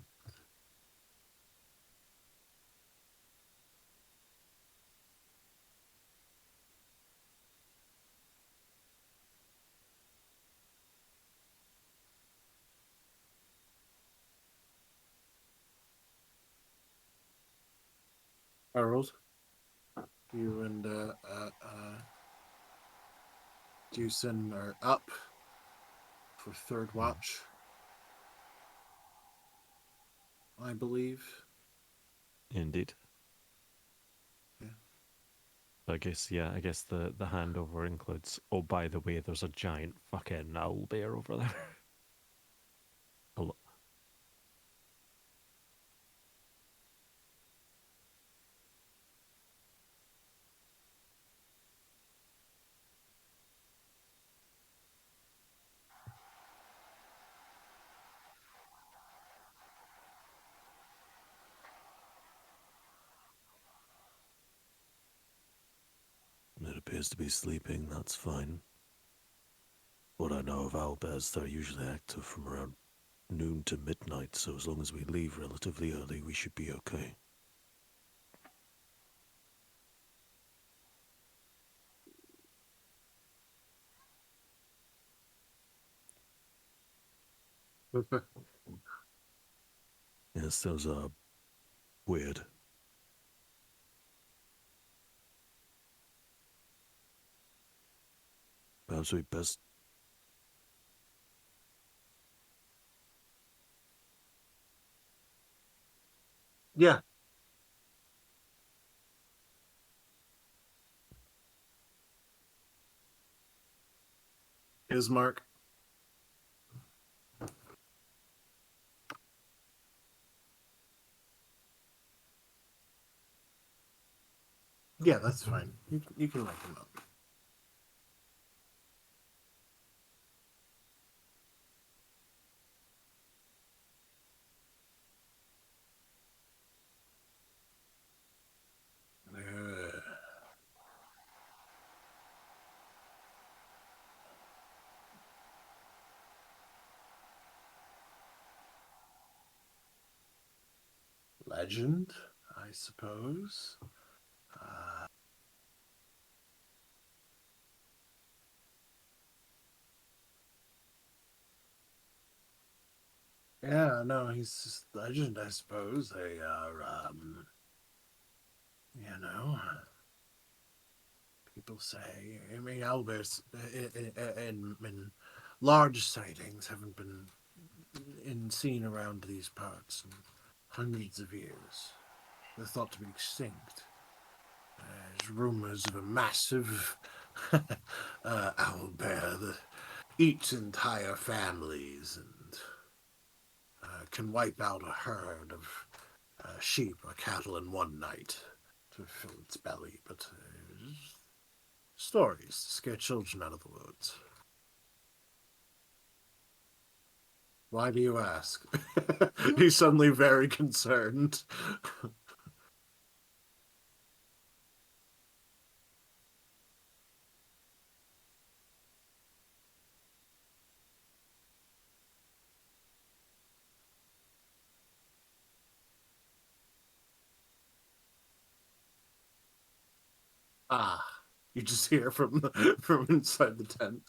Harold, you and Dewson are up for third watch, I believe. Indeed. Yeah. I guess the handover includes. Oh, by the way, there's a giant fucking owl bear over there. Hello. It appears to be sleeping. That's fine. What I know of owlbears, they're usually active from around noon to midnight, so as long as we leave relatively early, we should be okay. Yes, those are weird. Perhaps we best. Yeah. Ismark. Yeah, that's fine. You can wake him up. Legend, I suppose. Yeah, no, he's just legend, I suppose. They are, you know, people say. I mean, owlbears in large sightings haven't been seen around these parts in hundreds of years. They're thought to be extinct. There's rumors of a massive owlbear that eats entire families and can wipe out a herd of sheep or cattle in one night to fill its belly. But stories to scare children out of the woods. Why do you ask? He's suddenly very concerned. Ah, you just hear from inside the tent.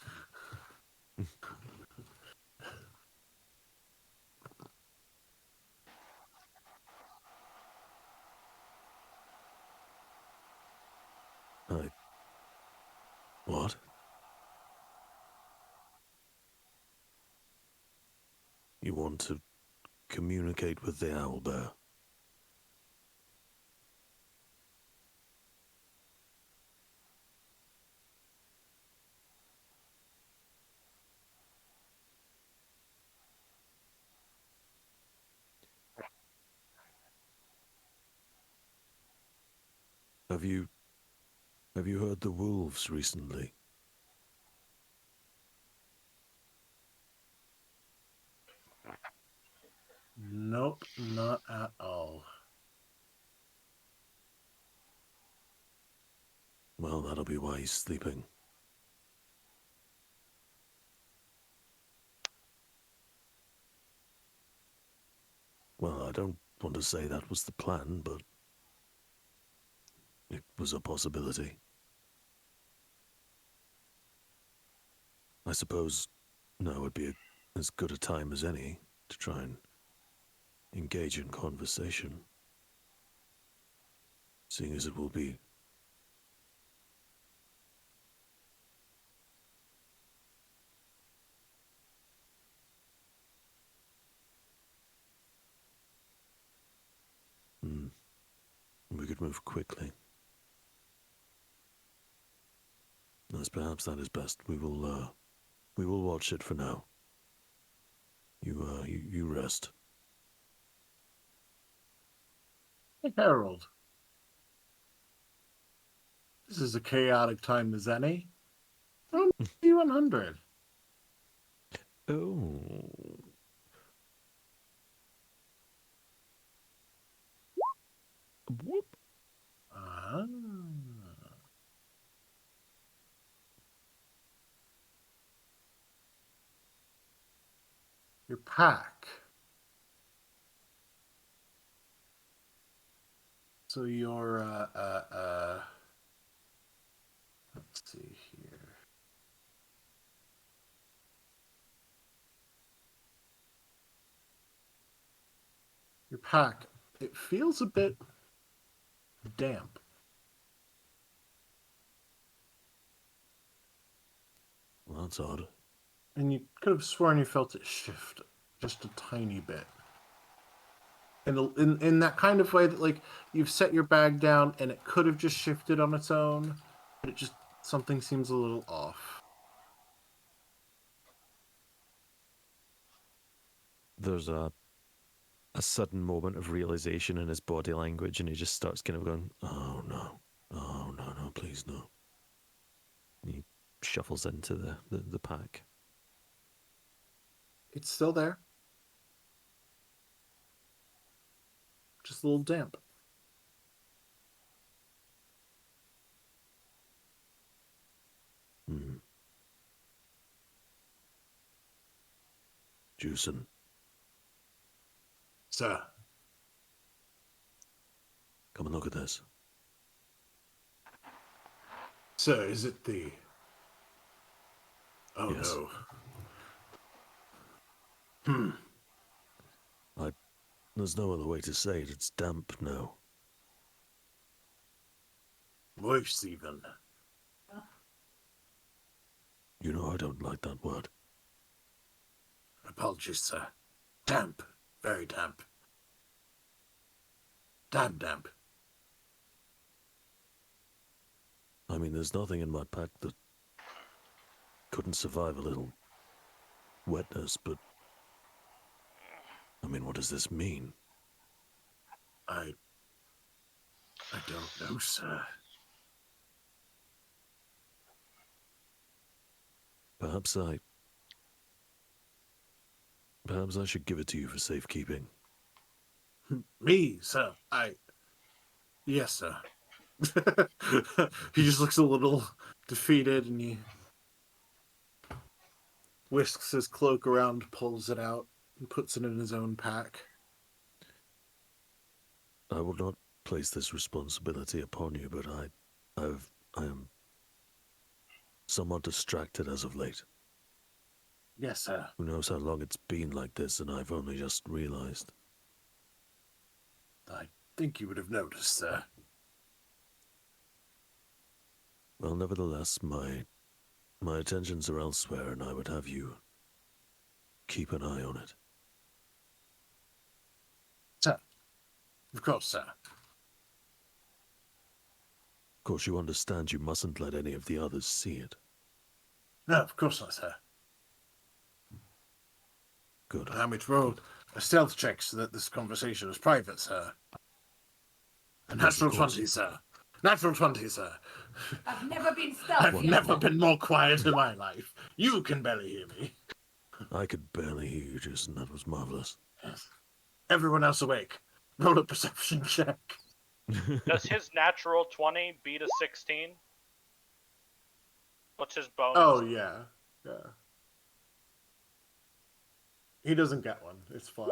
What? You want to communicate with the owlbear? Have you heard the wolves recently? Nope, not at all. Well, that'll be why he's sleeping. Well, I don't want to say that was the plan, but it was a possibility. I suppose now would be as good a time as any to try and engage in conversation, seeing as it will be. We could move quickly. As perhaps that is best. We will watch it for now. You rest. Hey, Harold. This is a chaotic time as any. Roll me 100. Oh. Whoop. Ah. Your pack. So your let's see here. Your pack. It feels a bit damp. Well, that's odd. And you could have sworn you felt it shift just a tiny bit. In that kind of way that, like, you've set your bag down and it could have just shifted on its own, but it just, something seems a little off. There's a sudden moment of realization in his body language, and he just starts kind of going, "Oh no, oh no, no, please no." And he shuffles into the pack. It's still there. Just a little damp. Juicin'. Sir. Come and look at this. Sir, is it the... Oh, Yes. no. There's no other way to say it. It's damp now. Worse, even. You know I don't like that word. Apologies, sir. Damp. Very damp. Damn damp. I mean, there's nothing in my pack that couldn't survive a little wetness, but... I mean, what does this mean? I don't know, sir. Perhaps I should give it to you for safekeeping. Me, sir? Yes, sir. He just looks a little defeated, and he whisks his cloak around, pulls it out, and puts it in his own pack. I will not place this responsibility upon you, but I am somewhat distracted as of late. Yes, sir. Who knows how long it's been like this, and I've only just realized. I think you would have noticed, sir. Well, nevertheless, my attentions are elsewhere, and I would have you keep an eye on it. Sir. Of course, sir. Of course, you understand you mustn't let any of the others see it. No, of course not, sir. Good. Allow me to roll a stealth check so that this conversation is private, sir. A Yes, natural of course. 20, sir. Natural 20, sir. I've never been stealthy. I've never been more quiet in my life. You can barely hear me. I could barely hear you, Jason. That was marvelous. Yes. Everyone else awake. Roll a perception check. Does his natural 20 beat a 16? What's his bonus? Oh, yeah. Yeah. He doesn't get one. It's flat.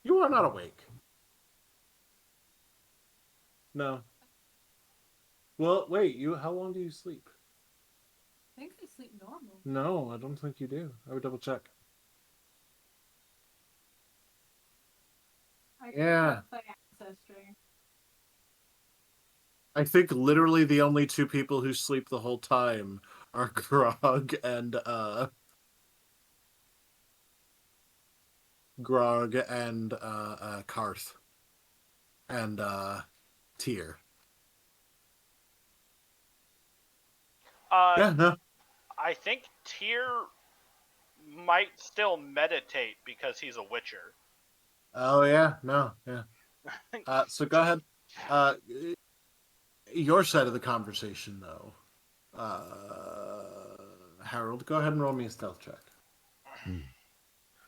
You are not awake. No. Well, wait. You. How long do you sleep? I think I sleep normal. No, I don't think you do. I would double check. I Yeah. by ancestry. I think literally the only two people who sleep the whole time are Grog and Karth and Tyr. Uh, Yeah, no. I think Tyr might still meditate because he's a witcher. Oh yeah, no, yeah. So go ahead. Uh, your side of the conversation, though. Harold, go ahead and roll me a stealth check. Hmm.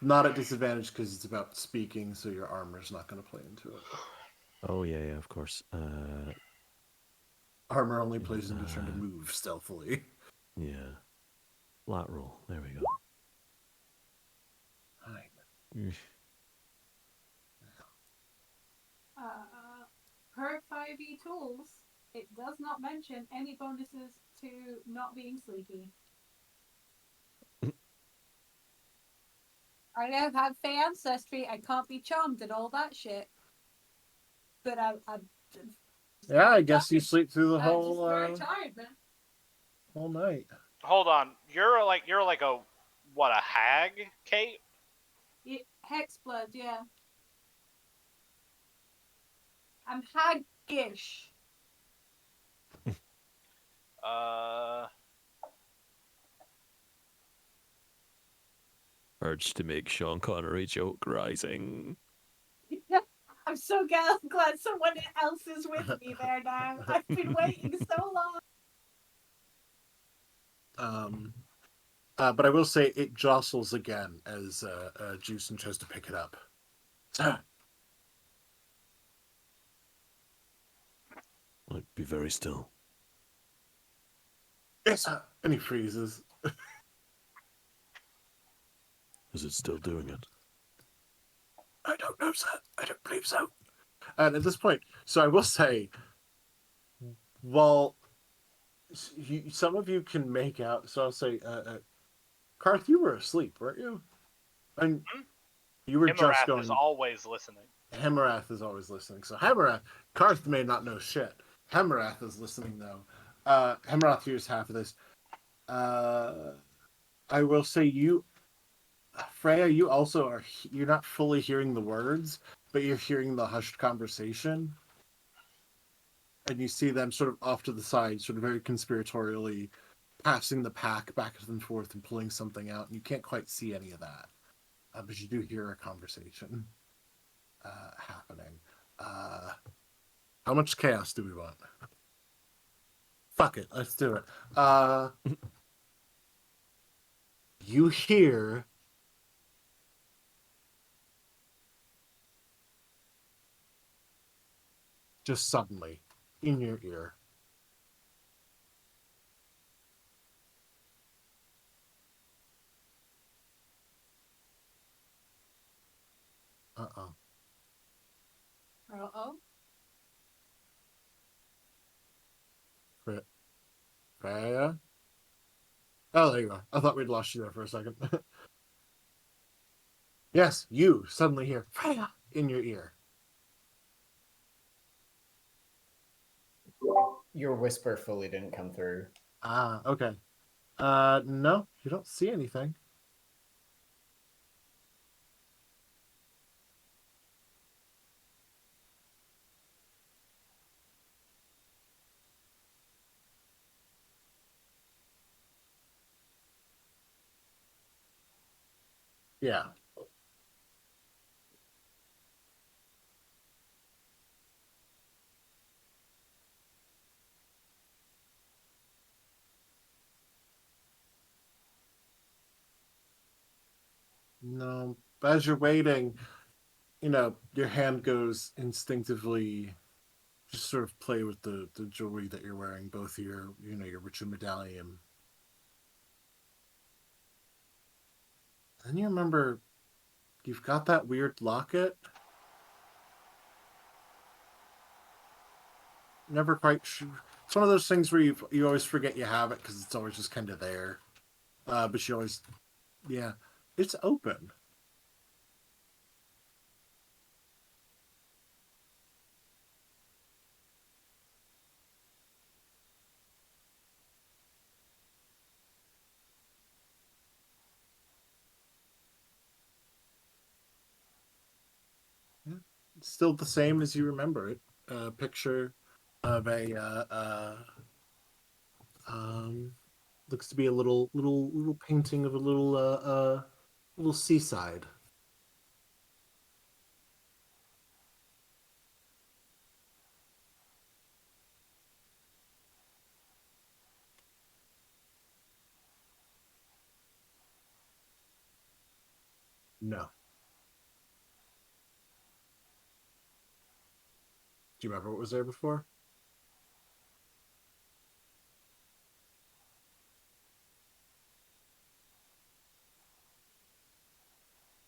Not at disadvantage because it's about speaking, so your armor's not going to play into it. Oh yeah, yeah, of course. Armor only plays into trying to move stealthily. Yeah. Flat roll. There we go. 9. Per 5e tools, it does not mention any bonuses to not being sleepy. I don't have Fey ancestry. I can't be charmed and all that shit. But I'm Yeah, I guess you sleep through the I'm whole just very tired, man. whole night. Hold on, you're like a what, a hag, Kate? Hexblood, yeah. I'm haggish. Urge to make Sean Connery joke rising. I'm so glad someone else is with me there now. I've been waiting so long. But I will say it jostles again as Juicen tries to pick it up. Like, be very still. Yes, and he freezes. Is it still doing it? I don't know, sir. I don't believe so. And at this point, so I will say, while some of you can make out, so I'll say, Karth, you were asleep, weren't you? And you were just Imarath going. is always listening. Hemerath is always listening. So Karth may not know shit. Hemerath is listening though. Hemerath hears half of this. I will say you, Freya, you also are. You're not fully hearing the words, but you're hearing the hushed conversation, and you see them sort of off to the side, sort of very conspiratorially passing the pack back and forth and pulling something out. And you can't quite see any of that, but you do hear a conversation happening. How much chaos do we want? Fuck it, let's do it. You hear just suddenly in your ear. Uh-oh. Uh-oh. Freya? Oh, there you are. I thought we'd lost you there for a second. Yes, you suddenly hear Freya in your ear. Your whisper fully didn't come through. Ah, okay. No, you don't see anything. Yeah. No, but as you're waiting, your hand goes instinctively just sort of play with the jewelry that you're wearing, both your ritual medallion. Then you remember you've got that weird locket. never quite sure. It's one of those things where you always forget you have it because it's always just kind of there. But you always, yeah, it's open. Yeah. It's still the same as you remember it. Picture of a um, looks to be a little painting of a little seaside. No. Do you remember what was there before?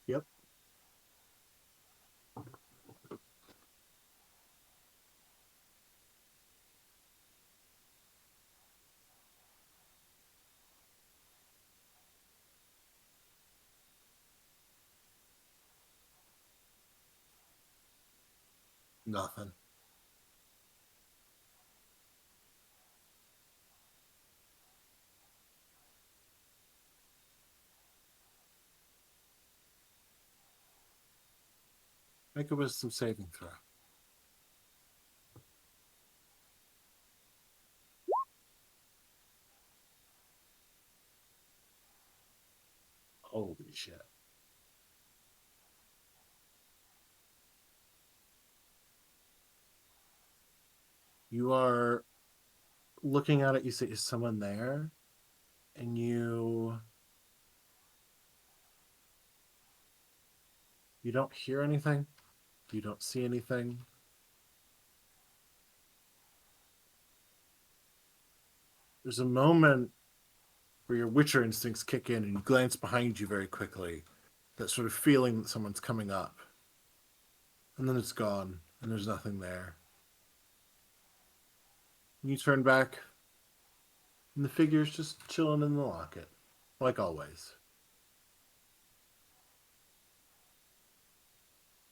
Yep. Nothing. Make a wisdom saving throw. Holy shit. You are looking at it, you see, is someone there? And you don't hear anything. You don't see anything. There's a moment where your Witcher instincts kick in and you glance behind you very quickly. That sort of feeling that someone's coming up. And then it's gone, and there's nothing there. And you turn back, and the figure's just chilling in the locket, like always.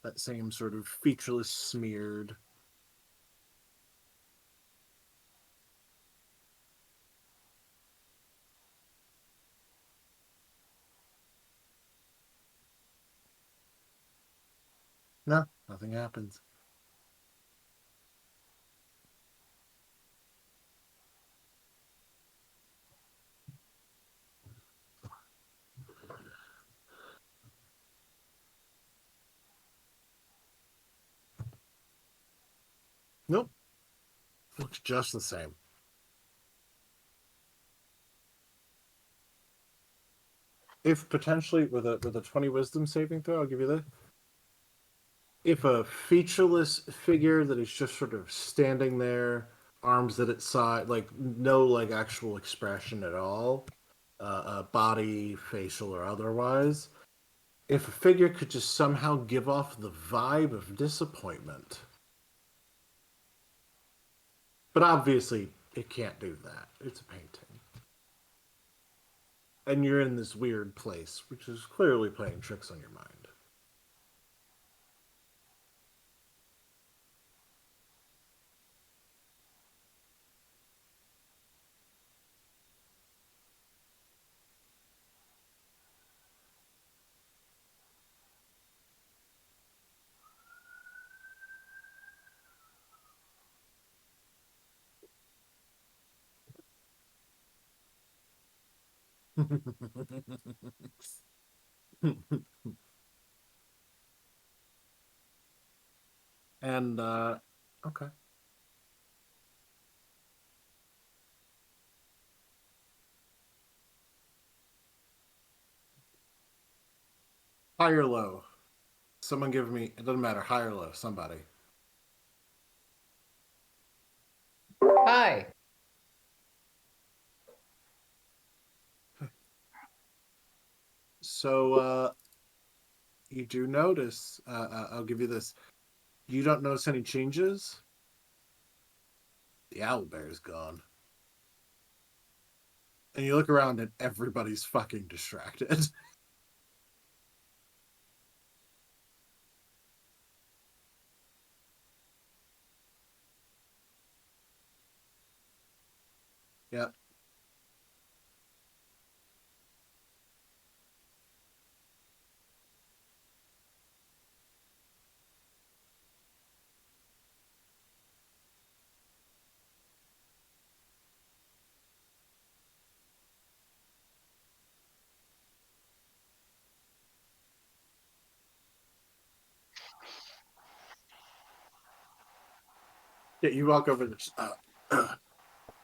That same sort of featureless, smeared. No, nothing happens. Nope. Looks just the same. If potentially with a 20 wisdom saving throw, I'll give you that. If a featureless figure that is just sort of standing there, arms at its side, like no like actual expression at all, body, facial or otherwise, if a figure could just somehow give off the vibe of disappointment, but obviously it can't do that. It's a painting, and you're in this weird place, which is clearly playing tricks on your mind. And okay. High or low? Someone give me, it doesn't matter, high or low, somebody. Hi. So you do notice, I'll give you this. You don't notice any changes, The owlbear's gone. And you look around and everybody's fucking distracted. Yep. Yeah, you walk over this.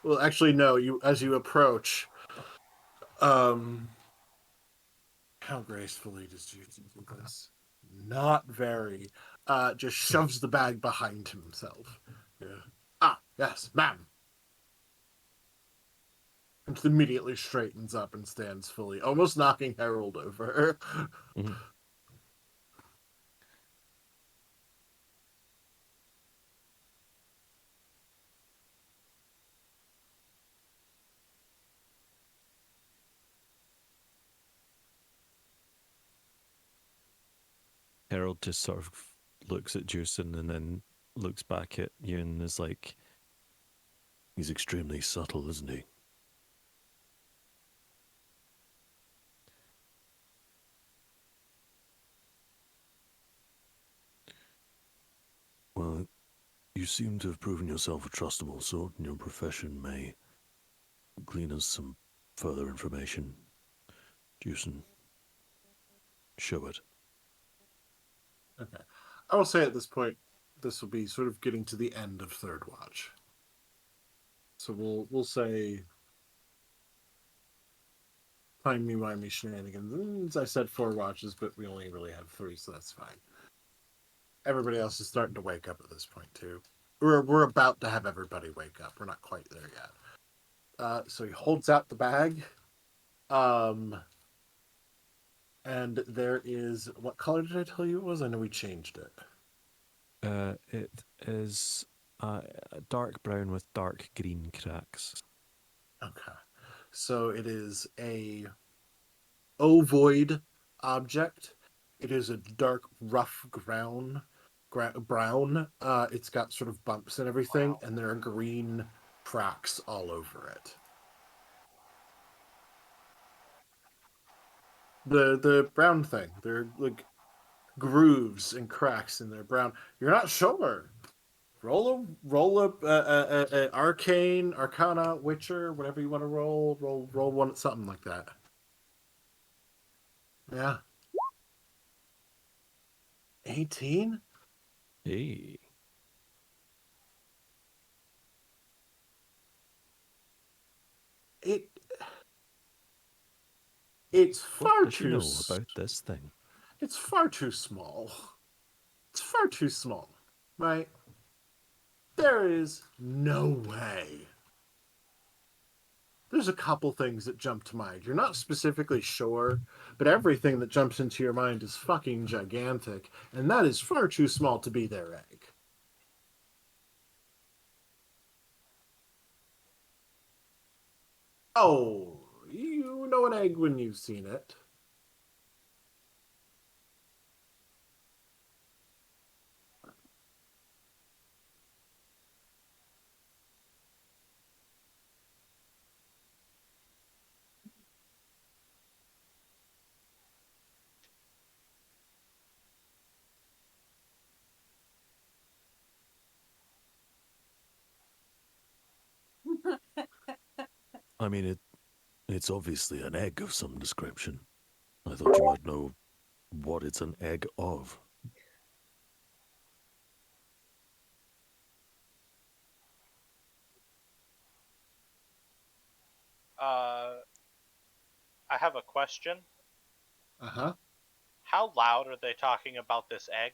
Well, actually, no. You as you approach. How gracefully does Juicy do this? Not very. Just shoves the bag behind himself. Yeah. Ah, yes, ma'am. And immediately straightens up and stands fully, almost knocking Harold over. Mhm. Harold just sort of looks at Juicin and then looks back at you and is like, he's extremely subtle, isn't he? Well, you seem to have proven yourself a trustable sort, and your profession may glean us some further information. Juicin, show it. Okay. I will say at this point, this will be sort of getting to the end of third watch. So we'll say timey wimey shenanigans. I said 4 watches, but we only really have 3, so that's fine. Everybody else is starting to wake up at this point too. We're about to have everybody wake up. We're not quite there yet. So he holds out the bag. And there is, what color did I tell you it was? I know we changed it. It is dark brown with dark green cracks. Okay. So it is a ovoid object. It is a dark, rough brown. It's got sort of bumps and everything, and there are green cracks all over it. The brown thing. They're like grooves and cracks in their brown. You're not sure. Roll a arcane, arcana, witcher, whatever you want to roll. Roll one, something like that. Yeah. 18? Hey. It it's What far does you too know about this thing? it's far too small. It's far too small, right? There is no way. There's a couple things that jump to mind. You're not specifically sure, but everything that jumps into your mind is fucking gigantic, and that is far too small to be their egg. Oh, you know an egg when you've seen it. I mean, it's obviously an egg of some description. I thought you might know what it's an egg of. I have a question. Uh-huh. How loud are they talking about this egg?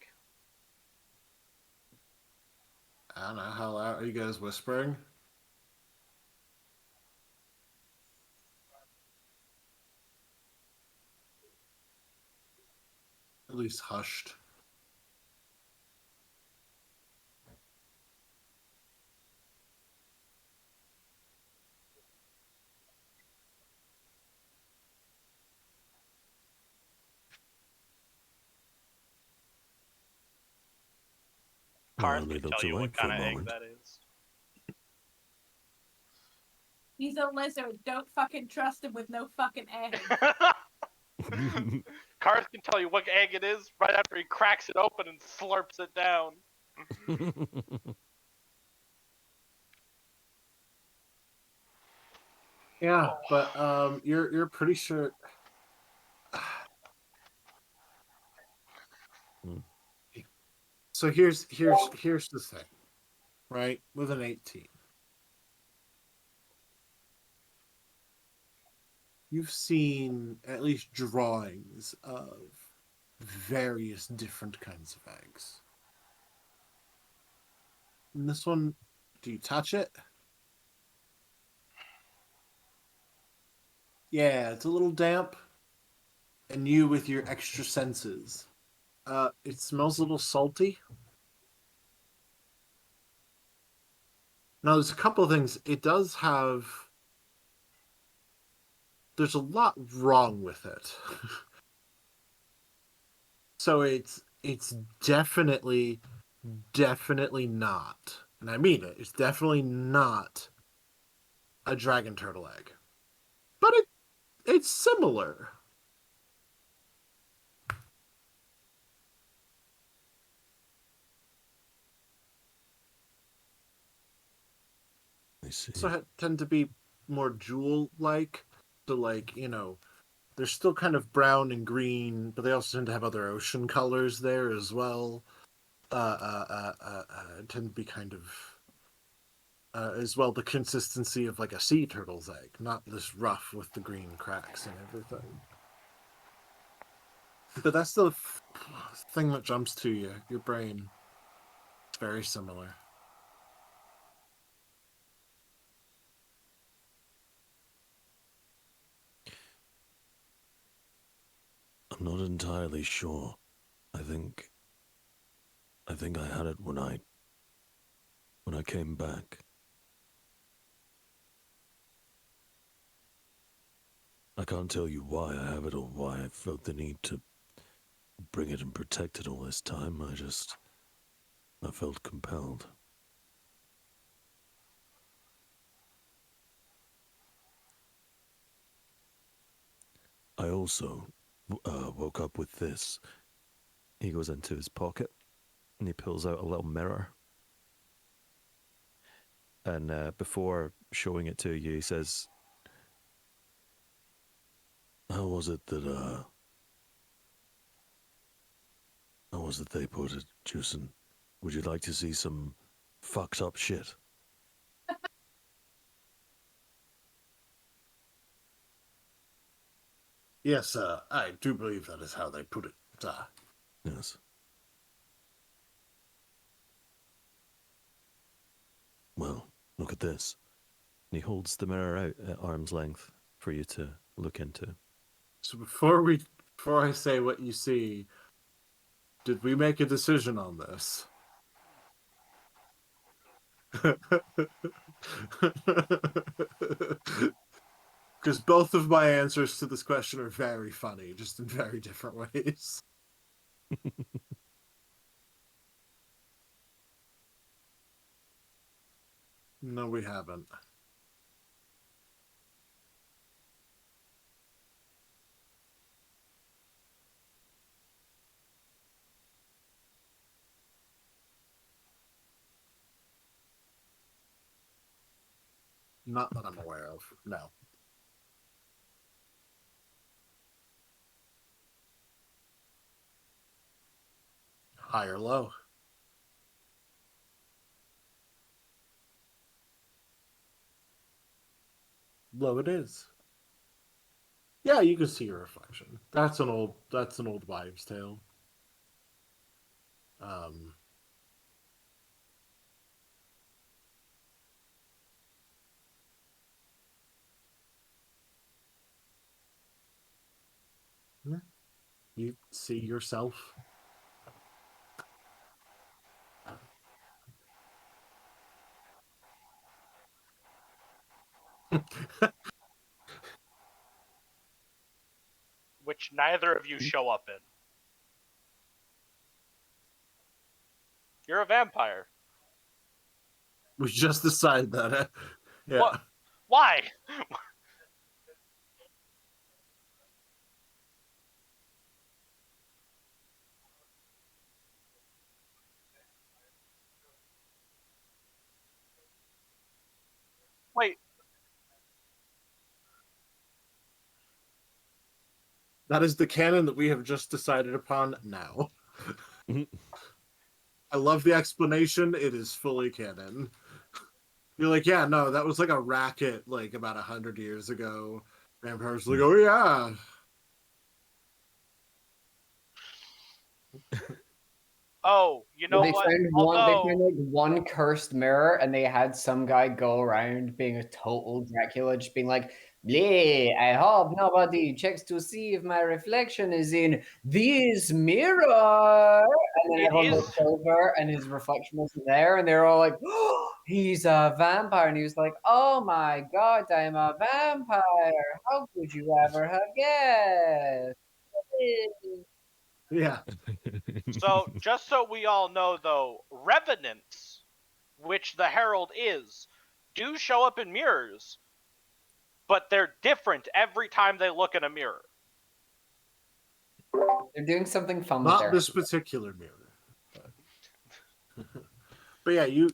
I don't know. How loud are you guys whispering? At least hushed. Karth I'll can leave it tell to you Wayne what for kind a of egg moment. that is. He's a lizard. Don't fucking trust him with no fucking egg. Karth can tell you what egg it is right after he cracks it open and slurps it down. Yeah, but you're pretty sure. So here's the thing, right? With an 18, you've seen at least drawings of various different kinds of eggs. And this one, do you touch it? Yeah, it's a little damp. And you, with your extra senses, it smells a little salty. Now, there's a couple of things. It does have. There's a lot wrong with it. So it's definitely not, and I mean it. It's definitely not a dragon turtle egg, but it's similar. I see. So tend to be more jewel like. So they're still kind of brown and green, but they also tend to have other ocean colors there as well. Tend to be kind of as well the consistency of like a sea turtle's egg, not this rough with the green cracks and everything. But that's the thing that jumps to you, your brain. It's very similar. I'm not entirely sure. I think I had it when I came back. I can't tell you why I have it or why I felt the need to bring it and protect it all this time. I felt compelled. I also woke up with this. He goes into his pocket and he pulls out a little mirror. And before showing it to you, he says, how was it they put it, Juicin? Would you like to see some fucked up shit? Yes, I do believe that is how they put it. Yes. Well, look at this. And he holds the mirror out at arm's length for you to look into. So before I say what you see, did we make a decision on this? Because both of my answers to this question are very funny, just in very different ways. No, we haven't. Not that I'm aware of. No. High or low? Low it is. Yeah, you can see your reflection. That's an old wives' tale. Um, you see yourself. Which neither of you show up in. You're a vampire. We just decided that. Yeah. What? Why? Wait, That is the canon that we have just decided upon now. I love the explanation. It is fully canon. You're like, yeah, no, that was like a racket like about 100 years ago. Vampires like, oh yeah. oh, you know They what? found one. They Although, found like one cursed mirror, and they had some guy go around being a total Dracula, just being like, "Bleh, I hope nobody checks to see if my reflection is in this mirror." And then it everyone is. looked over, and his reflection wasn't there, and they were all like, "Oh, he's a vampire!" And he was like, "Oh my god, I'm a vampire! How could you ever have guessed?" Yeah. So, just so we all know, though, revenants, which the Herald is, do show up in mirrors, but they're different every time they look in a mirror. They're doing something fun with Not their this particular mirror. But yeah, you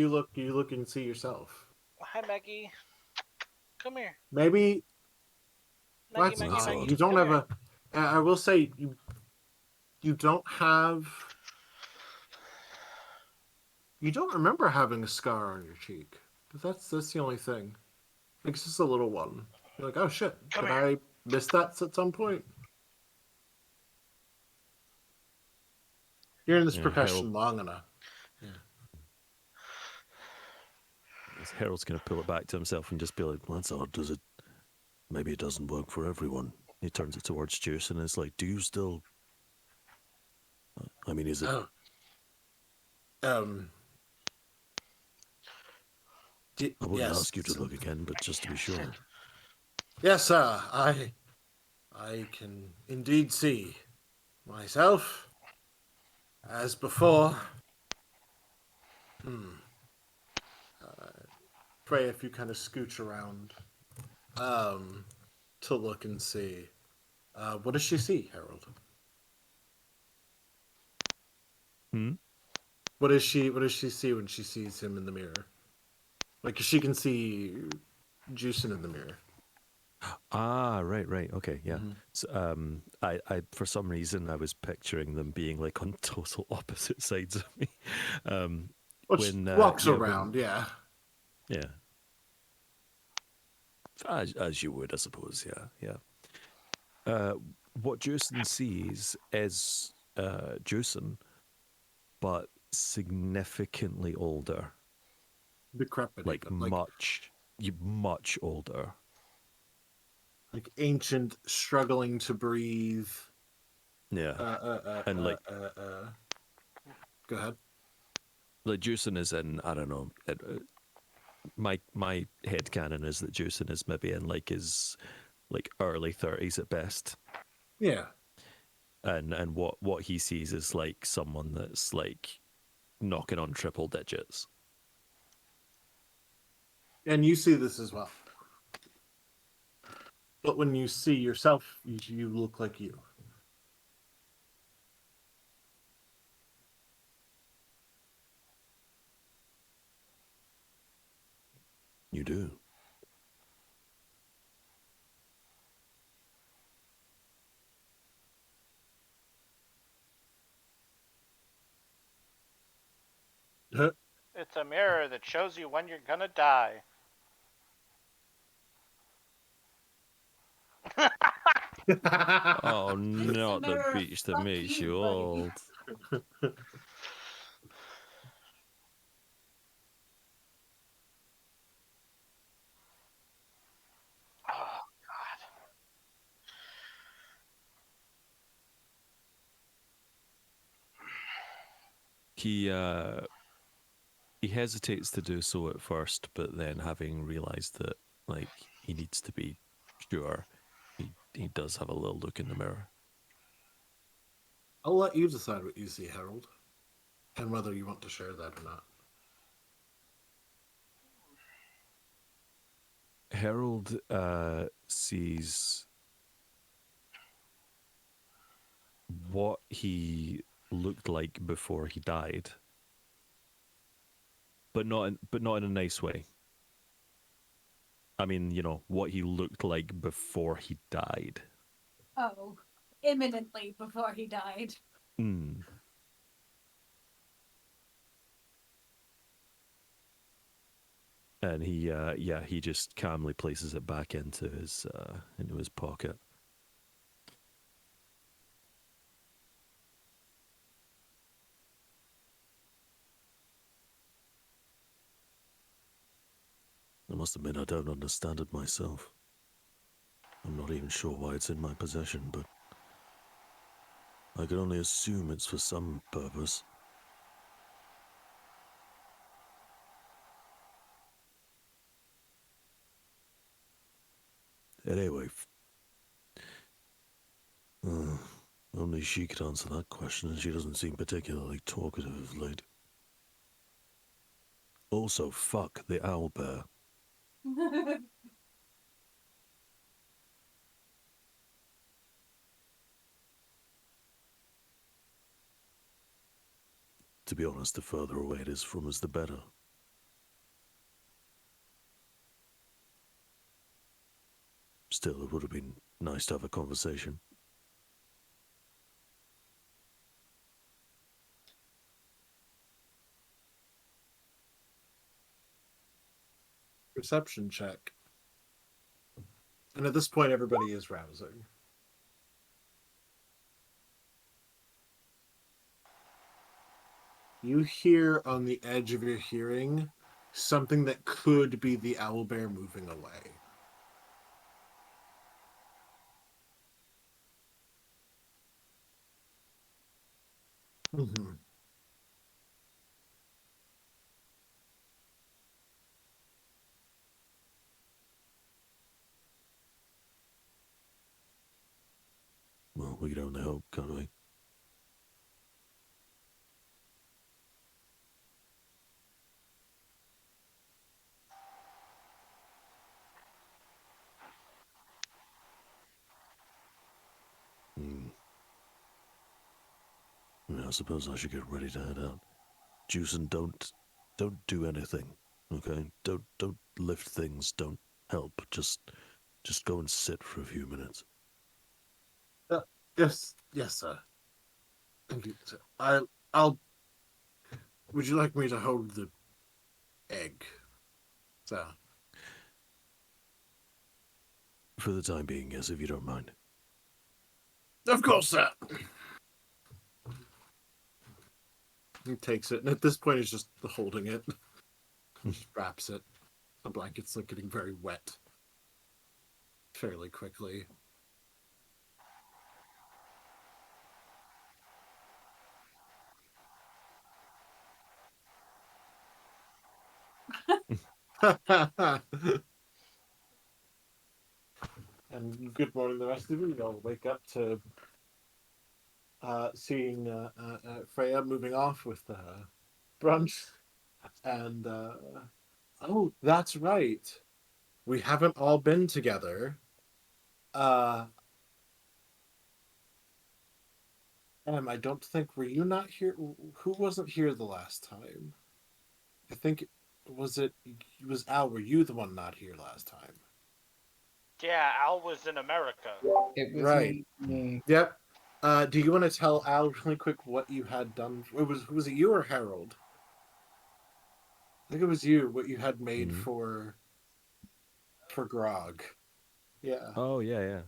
look and see yourself. Hi, Maggie. Come here. Maybe Maggie, that's Maggie, That's Maggie. odd. you don't Come have here. I will say you don't have you don't remember having a scar on your cheek. But that's the only thing. Like, it's just a little one. You're like, oh shit, Come did here. I miss that at some point? You're in this Yeah, profession Harold, long enough. Harold's going to pull it back to himself and just be like, well, that's odd, does it? Maybe it doesn't work for everyone. He turns it towards Juice and is like, do you still... I mean, is it... Oh. I wouldn't Yes. ask you to look again, but just to be sure. Yes, sir. I can indeed see myself as before. Pray if you kind of scooch around to look and see. What does she see, Harold? Hmm? What does she see when she sees him in the mirror? Like, she can see Juicin in the mirror. Ah, right, okay, yeah. Mhm. So, I for some reason I was picturing them being like on total opposite sides of me. Which walks around, yeah. yeah, as you would, I suppose, yeah. What Juicin sees is Juicin, but significantly older, Decrepit, like even. much older. Like ancient, struggling to breathe. Yeah, and like go ahead. like Juicin is in, I don't know. My headcanon is that Juicin is maybe in like his like early 30s at best. Yeah. And what he sees is like someone that's like knocking on triple digits. And you see this as well. But when you see yourself, you look like you. You do. It's a mirror that shows you when you're gonna die. Oh, It's a not the mirror of beach that fuck makes you, you buddy. old. Oh, God. He hesitates to do so at first, but then having realized that like he needs to be sure, he does have a little look in the mirror. I'll let you decide what you see, Harold. and whether you want to share that or not. Harold sees what he looked like before he died, but not in a nice way. I mean, what he looked like before he died. Oh, imminently before he died. Mm. And he just calmly places it back into his pocket. I must admit, I don't understand it myself. I'm not even sure why it's in my possession, but I can only assume it's for some purpose. Anyway, only she could answer that question, and she doesn't seem particularly talkative of late. Also, fuck the owlbear. To be honest, the further away it is from us, the better. Still, it would have been nice to have a conversation. Perception check. And at this point, everybody is rousing. You hear on the edge of your hearing something that could be the owlbear moving away. Mm-hmm. Well, we can only hope, can't we? Yeah, I suppose I should get ready to head out. Juice, and don't do anything, okay? Don't lift things. Don't help. Just go and sit for a few minutes. Yes, sir. Thank you, sir. I'll. Would you like me to hold the egg, sir? For the time being, yes, if you don't mind. Of course, sir. He takes it, and at this point, he's just holding it. Just wraps it. The blanket's like getting very wet fairly quickly. And good morning, the rest of you. You'll wake up to seeing Freya moving off with brunch. And, oh, that's right. We haven't all been together. Uh, I don't think, were you not here? Who wasn't here the last time? I think, it was Al, were you the one not here last time? Yeah, Al was in America. It was Right. me. Yep. Do you want to tell Al really quick what you had done? Was it you or Harold? I think it was you. What you had made for Grog. Yeah. Oh, yeah.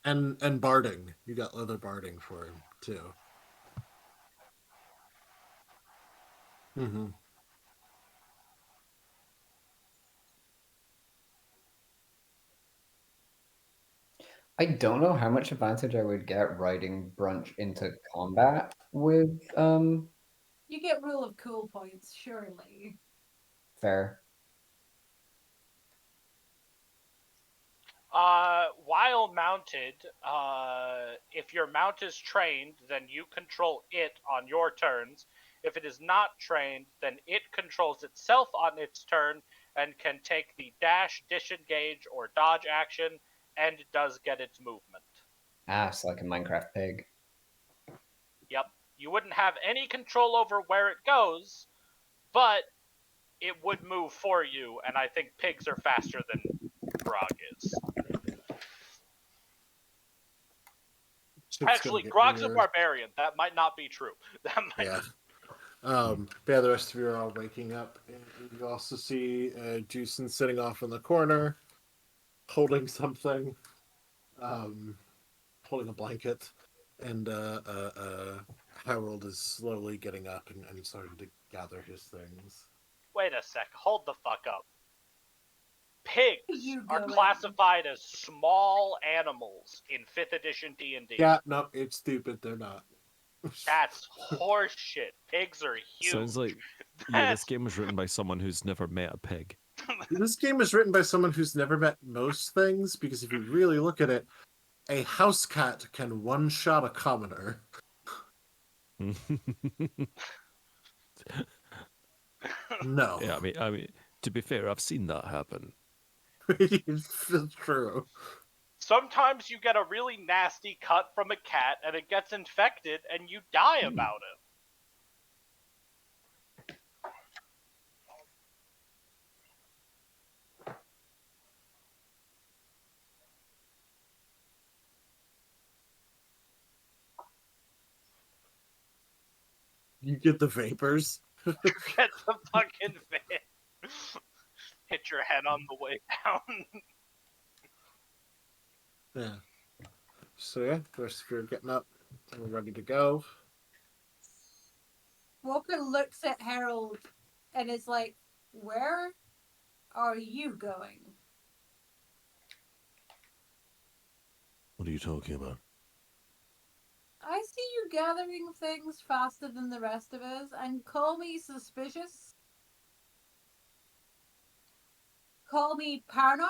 And barding. You got leather barding for him too. Mm-hmm. I don't know how much advantage I would get riding Brunch into combat with You get rule of cool points, surely. Fair. While mounted, if your mount is trained, then you control it on your turns. If it is not trained, then it controls itself on its turn and can take the dash, disengage, or dodge action, and it does get its movement. Ass like a Minecraft pig. Yep. You wouldn't have any control over where it goes, but it would move for you, and I think pigs are faster than Grog is. Shit's gonna Actually, get Grog's a weird. barbarian. That might not be true. That might. Yeah. But yeah, the rest of you are all waking up. And you also see Juicin sitting off in the corner, holding something, um, holding a blanket, and Harold is slowly getting up and starting to gather his things. Wait a sec. Hold the fuck up. Pigs You are go in. classified as small animals in 5th edition D&D. Yeah, no, it's stupid. They're not. That's horseshit. Pigs are huge. Sounds like this game was written by someone who's never met a pig. This game is written by someone who's never met most things, because if you really look at it, a house cat can one-shot a commoner. No. Yeah, I mean, to be fair, I've seen that happen. It's true. Sometimes you get a really nasty cut from a cat and it gets infected and you die about it. You get the vapors. Get the fucking van. Hit your head on the way down. Yeah. So yeah, the rest of you are getting up and we're ready to go. Walker looks at Harold and is like, "Where are you going?" What are you talking about? I see you gathering things faster than the rest of us, and call me suspicious. Call me paranoid.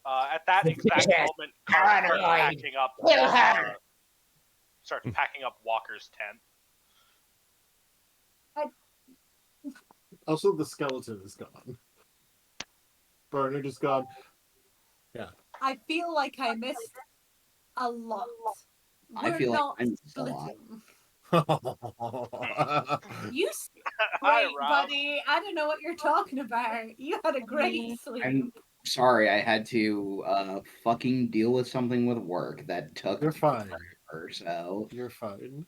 At that exact Yes, moment, Carl starts paranoid. packing up. Kill her. Starts packing up Walker's tent. Also, the skeleton is gone. Bernard is gone. Yeah. I feel like I missed a lot. I We're feel like not I missed a lot. splitting. You Hi, great, Rob. buddy. I don't know what you're talking about. You had a great sleep. I'm sorry, I had to fucking deal with something with work that took You're fine. forever, so You're fine.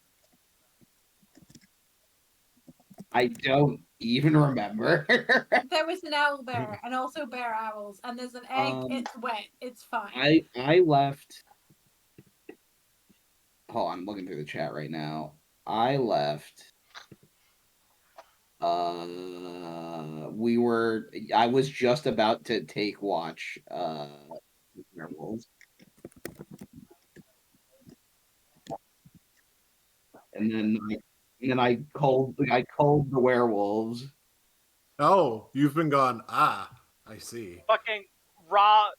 I don't even remember. There was an owl bear and also bear owls, and there's an egg. It's wet. It's fine. I left. Hold on, I'm looking through the chat right now. I left. I was just about to take watch. Werewolves, and then I called the werewolves. Oh, you've been gone. Ah, I see. Fucking Rob.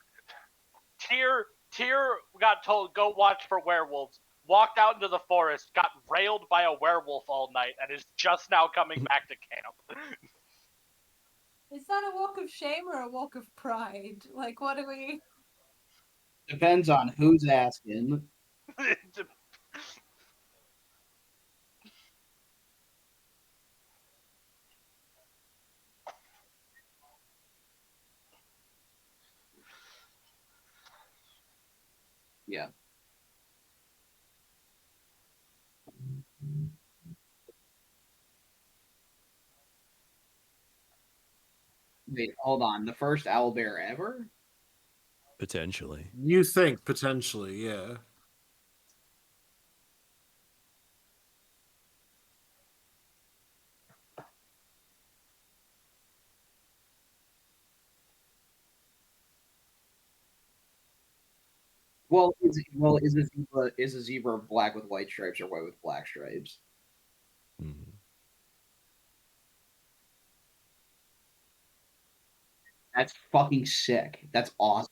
Tyr got told go watch for werewolves. Walked out into the forest, got railed by a werewolf all night, and is just now coming back to camp. Is that a walk of shame or a walk of pride? Like, what do we? Depends on who's asking. Yeah. Wait, hold on. The first owlbear ever? Potentially. You think potentially, yeah. Well, is a zebra black with white stripes or white with black stripes? Mhm. That's fucking sick. That's awesome.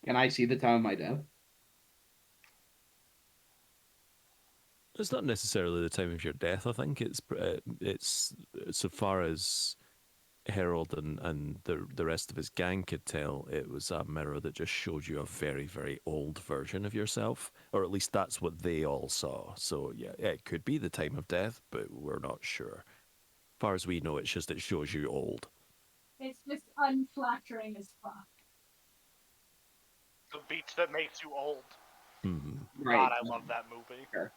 Can I see the time of my death? It's not necessarily the time of your death. I think it's so far as Harold and the rest of his gang could tell, it was a mirror that just showed you a very, very old version of yourself, or at least that's what they all saw. So yeah, it could be the time of death, but we're not sure. As far as we know, it's just it shows you old. It's just unflattering as fuck. The beach that makes you old. Hmm. God, Right. I love that movie. Sure.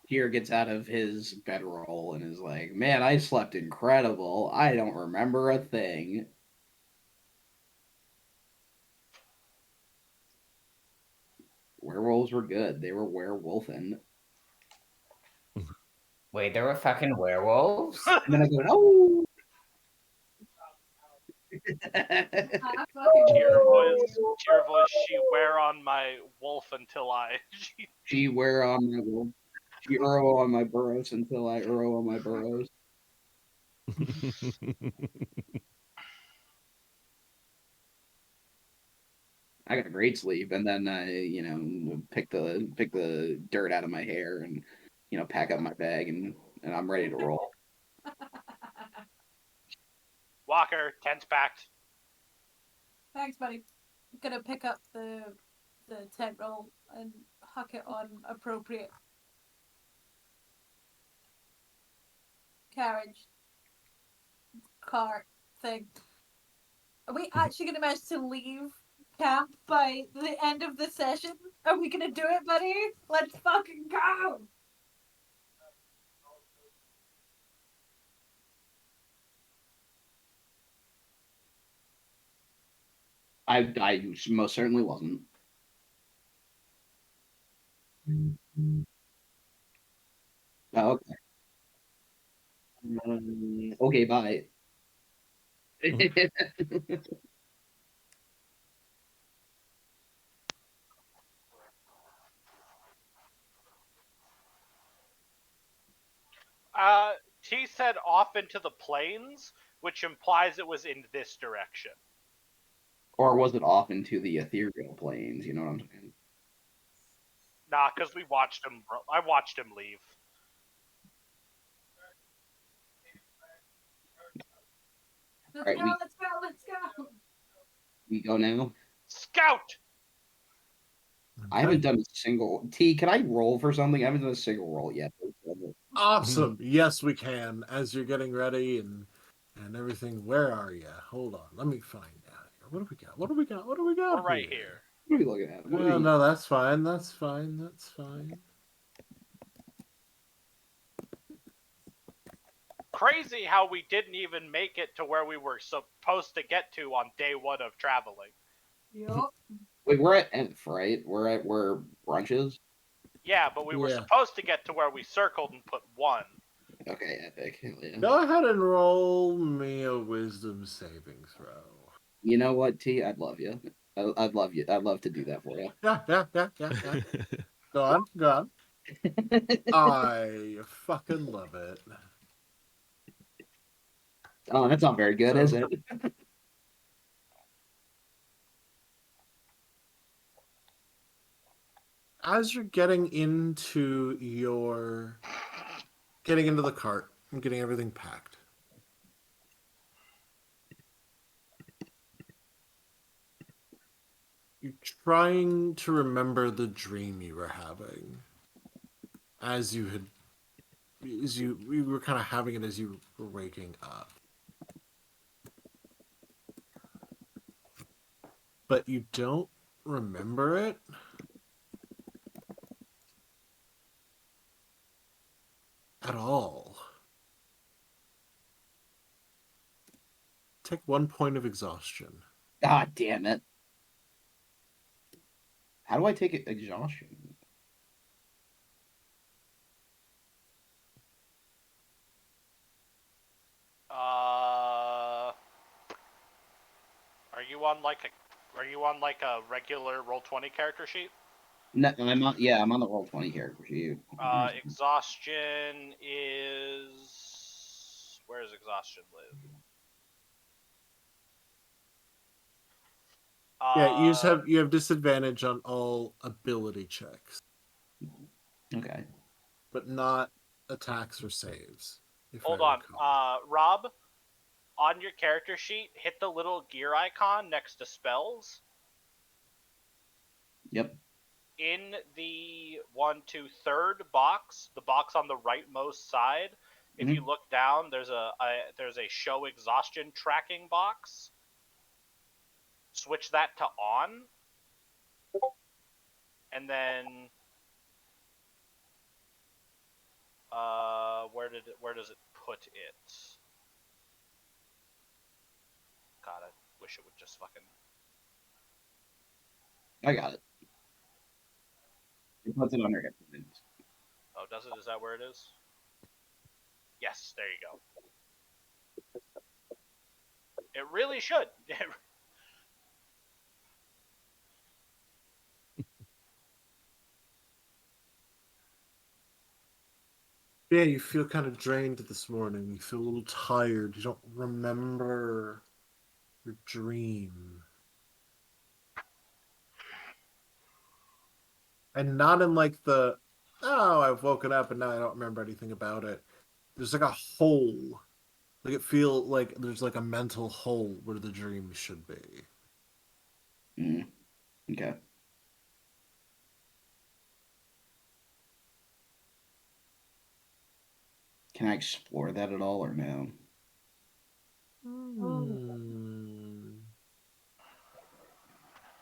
Tyr gets out of his bedroll and is like, "Man, I slept incredible. I don't remember a thing." Werewolves were good. They were werewolfing. Wait, there were fucking werewolves? And then I go, "Oh." I fucking Tear voice, she wear on my wolf until I. She wear on my wolf. She Uro on my burrows until I Uro on my burrows. I got a great sleep, and then I, pick the dirt out of my hair, and pack up my bag, and I'm ready to roll. Walker, tent's packed. Thanks, buddy. I'm gonna pick up the tent roll and huck it on appropriate carriage cart thing. Are we actually gonna manage to leave camp by the end of the session? Are we gonna do it, buddy? Let's fucking go! I most certainly wasn't. Oh, okay. Okay, bye. T said off into the plains, which implies it was in this direction. Or was it off into the ethereal planes? You know what I'm saying? Nah, because we watched him. I watched him leave. All right, Let's go! we go now. Scout. I haven't done a single T. Can I roll for something? I haven't done a single roll yet. Awesome. Yes, we can. As you're getting ready and everything, where are you? Hold on. Let me find out here. What do we got? What do we got? What do we got We're right here? here. What are we looking at? What are No, we... no, that's fine. That's fine. That's fine. Crazy how we didn't even make it to where we were supposed to get to on day one of traveling. Yup. Wait, we're at Enf, right? We're at where brunch is? Yeah, but we were Yeah. supposed to get to where we circled and put one. Okay, epic. Hell yeah. Go ahead and roll me a wisdom saving throw. You know what, T? I'd love you. I'd love you. I'd love to do that for you. Yeah. Go on, go on. I fucking love it. Oh, that's not very good, is it? As you're getting into the cart and getting everything packed, you're trying to remember the dream you were having as you were kind of having it as you were waking up, but you don't remember it. at all. Take 1 point of exhaustion. Ah, damn it. How do I take exhaustion? Are you on like a regular Roll20 character sheet? No, I'm on the Roll20 character sheet. Exhaustion is where does exhaustion live? Yeah, you have disadvantage on all ability checks, Okay. but not attacks or saves. Hold on. Rob, on your character sheet, hit the little gear icon next to spells. Yep. In the 1, 2, 3rd box, the box on the rightmost side, if you look down, there's a show exhaustion tracking box. Switch that to on, and then where does it put it? God, I wish it would just fucking. I got it. It puts it under hit points. Oh, does it? Is that where it is? Yes, there you go. It really should. Yeah, you feel kind of drained this morning. You feel a little tired. You don't remember your dream. And not in like the, oh, I've woken up and now I don't remember anything about it. There's like a hole. Like it feel like there's like a mental hole where the dream should be. Okay. Can I explore that at all or no?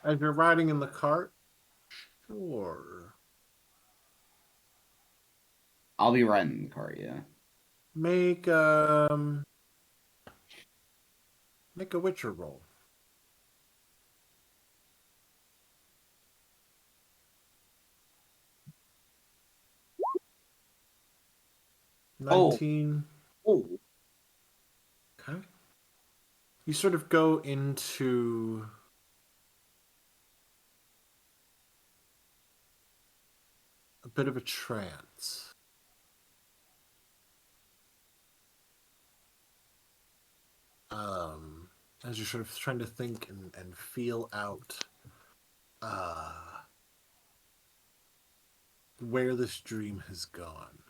As you're riding in the cart, sure. I'll be riding in the car, yeah. Make make a Witcher roll. Oh. 19. Oh. Okay. You sort of go into a bit of a trance. As you're sort of trying to think and feel out where this dream has gone.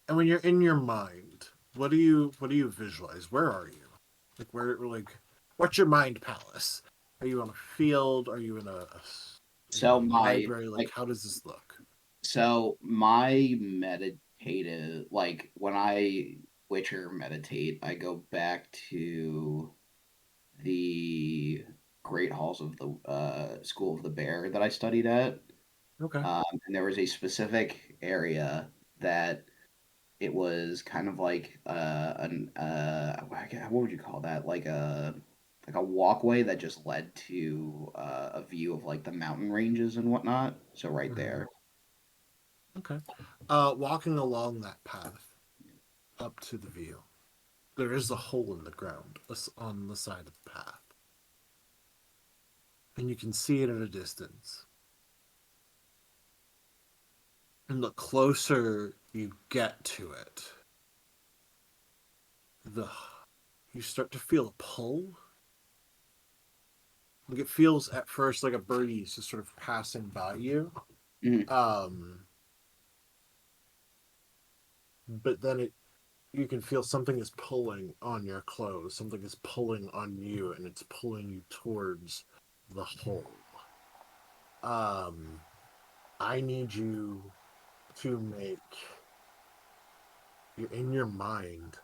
And when you're in your mind, what do you visualize? Where are you? What's your mind palace? Are you on a field? Are you in a So library? Like how does this look? So my meditative, like when I Witcher meditate, I go back to the Great Halls of the School of the Bear that I studied at. Okay. And there was a specific area that it was kind of like what would you call that? Like a walkway that just led to a view of like the mountain ranges and whatnot. So right there. Okay. Walking along that path up to the view, there is a hole in the ground on the side of the path. And you can see it at a distance. And the closer you get to it, you start to feel a pull. Like it feels at first like a breeze just sort of passing by you. But then you can feel something is pulling on your clothes, something is pulling on you, and it's pulling you towards the hole. I need you to make you're in your mind.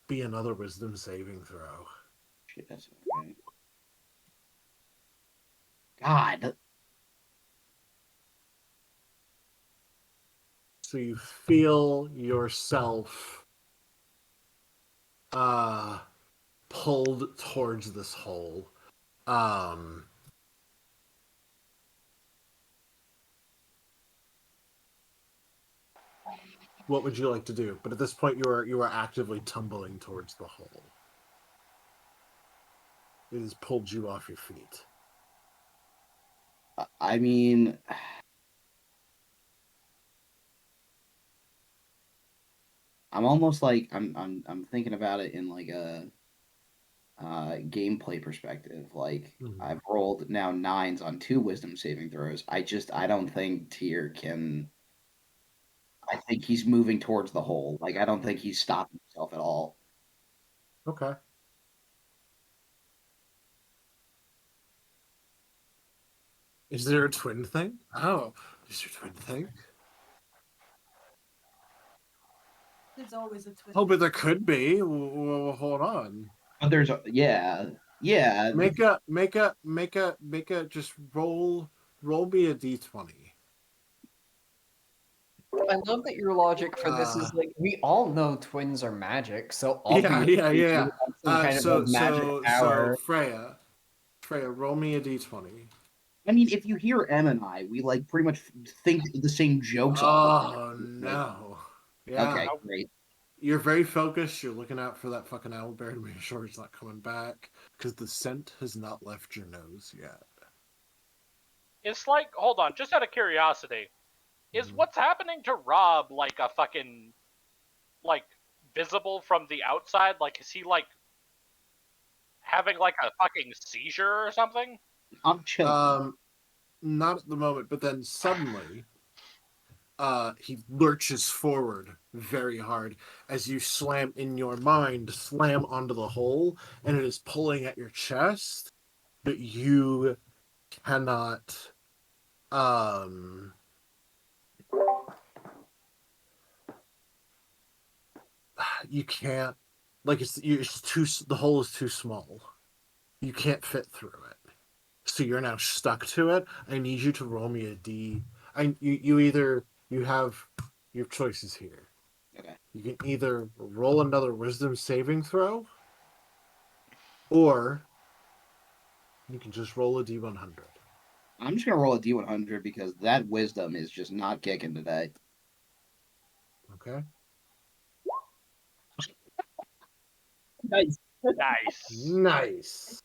Be another wisdom saving throw. Shit, that's okay. God. So you feel yourself pulled towards this hole. What would you like to do? But at this point, you are actively tumbling towards the hole. It has pulled you off your feet. I mean, I'm almost like I'm thinking about it in like a gameplay perspective. Like I've rolled now 9s on 2 wisdom saving throws. I don't think Tyr can. I think he's moving towards the hole. Like I don't think he's stopping himself at all. Okay. Is there a twin thing? Oh, is there a twin thing? There's always a twist. Oh, but there could be. Well, hold on. But there's yeah. Make a just roll me a d20. I love that your logic for this is like we all know twins are magic, so Yeah. obviously you have some kind of a magic power. Freya, roll me a d20. I mean, if you hear M and I, we like pretty much think the same jokes all the Oh time. no. Yeah. Okay, great. You're very focused. You're looking out for that fucking owlbear to make sure it's not coming back because the scent has not left your nose yet. It's like, hold on, just out of curiosity, is what's happening to Rob like a fucking, like, visible from the outside? Like, is he, like, having, like, a fucking seizure or something? I'm chilling. Not at the moment, but then suddenly, he lurches forward very hard as you slam onto the hole, and it is pulling at your chest, but you cannot, you can't, like it's too, the hole is too small. You can't fit through it. So you're now stuck to it. I need you to roll me a D. You have your choices here. Okay. You can either roll another wisdom saving throw, or you can just roll a D100. I'm just gonna roll a D100 because that wisdom is just not kicking today. Okay. Nice. Nice. Nice.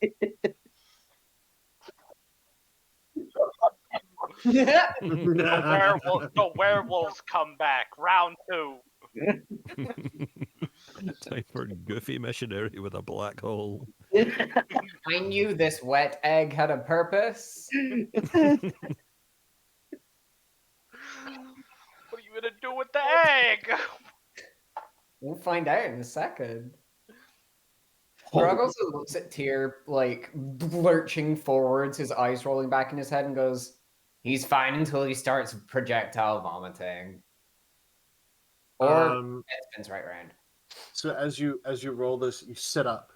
The werewolves come back. Round 2. Time for Goofy Missionary with a black hole. I knew this wet egg had a purpose. What are you gonna do with the egg? We'll find out in a second. Holy- Grog also looks at Tyr, like, lurching forwards, his eyes rolling back in his head, and goes, he's fine until he starts projectile vomiting. Or it spins right around. So as you roll this, you sit up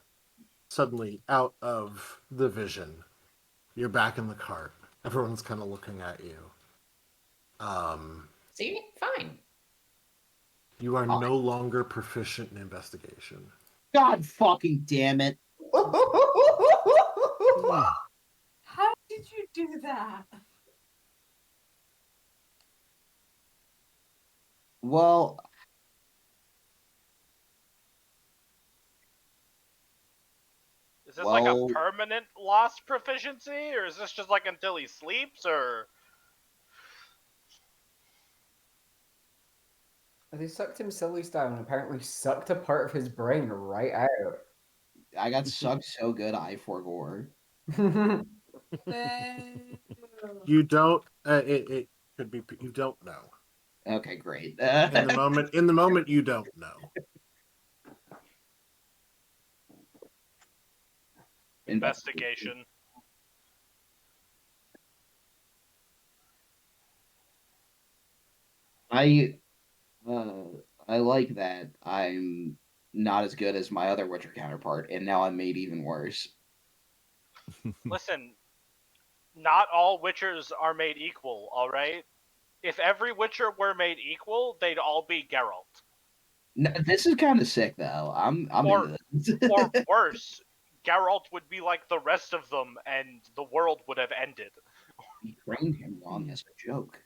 suddenly out of the vision. You're back in the cart. Everyone's kind of looking at you. See? Fine. You are no longer proficient in investigation. God fucking damn it. How did you do that? Well, Is this like a permanent lost proficiency, or is this just like until he sleeps, or? They sucked him silly style and apparently sucked a part of his brain right out. I got sucked so good I forgore. You don't. It could be. You don't know. Okay, great. In the moment, you don't know. Investigation. I like that I'm not as good as my other Witcher counterpart, and now I'm made even worse. Listen, not all Witchers are made equal, alright? If every Witcher were made equal, they'd all be Geralt. No, this is kind of sick though. I'm Or- into this. Or worse, Geralt would be like the rest of them and the world would have ended. He trained him wrong as a joke.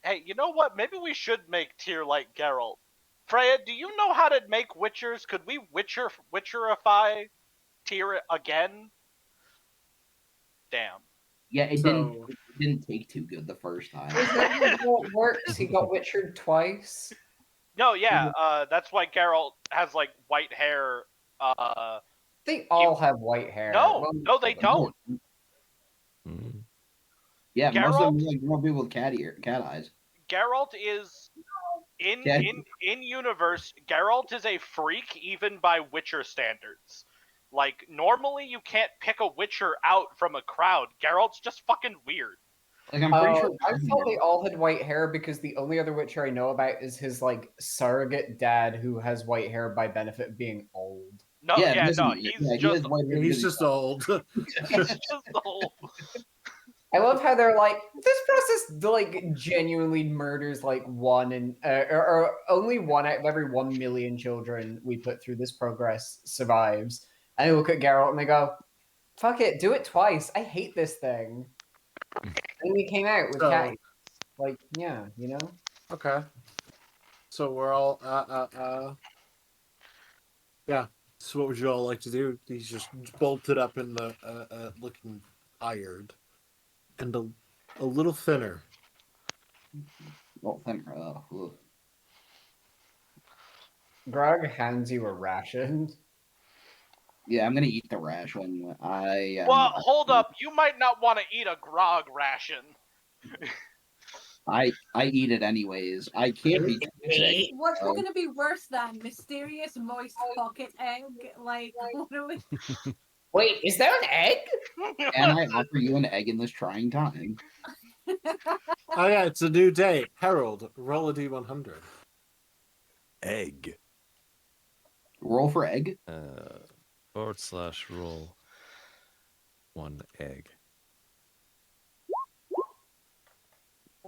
Hey, you know what? Maybe we should make Tyr like Geralt. Freya, do you know how to make Witchers? Could we Witcherify Tyr again? Damn. Yeah, it So- didn't take too good the first time. Is that how it works? He got Witchered twice. No, yeah, that's why Geralt has like white hair. They all have white hair. No, Well, no, they don't. Mm. Yeah, most of them Geralt- are like more people with cat eyes. Geralt is in Yeah. in universe. Geralt is a freak even by Witcher standards. Like normally you can't pick a Witcher out from a crowd. Geralt's just fucking weird. Like I'm pretty sure. I thought they all had white hair because the only other Witcher I know about is his like surrogate dad who has white hair by benefit of being old. No, yeah, listen, no, yeah, he's he just has white hair He's because just old. he's just old. I love how they're like, this process like genuinely murders like one and or only one out of every 1 million children we put through this progress survives. And they look at Geralt and they go, fuck it, do it twice. I hate this thing. And we came out with So- cat. Like, yeah, you know? Okay. So we're all yeah. So what would you all like to do? He's just bolted up in the looking tired and a little thinner. well, thinner. Ugh. Grog hands you a ration. Yeah, I'm gonna eat the rash when I. Well, hold up. You might not want to eat a grog ration. I eat it anyways. I can't be too sick. What's Oh. going to be worse than mysterious moist pocket egg? Like, what are we? Wait, is there an egg? Can I offer you an egg in this trying time? Oh yeah, it's a new day. Harold, roll a d100. Egg. Roll for egg. /roll 1 egg.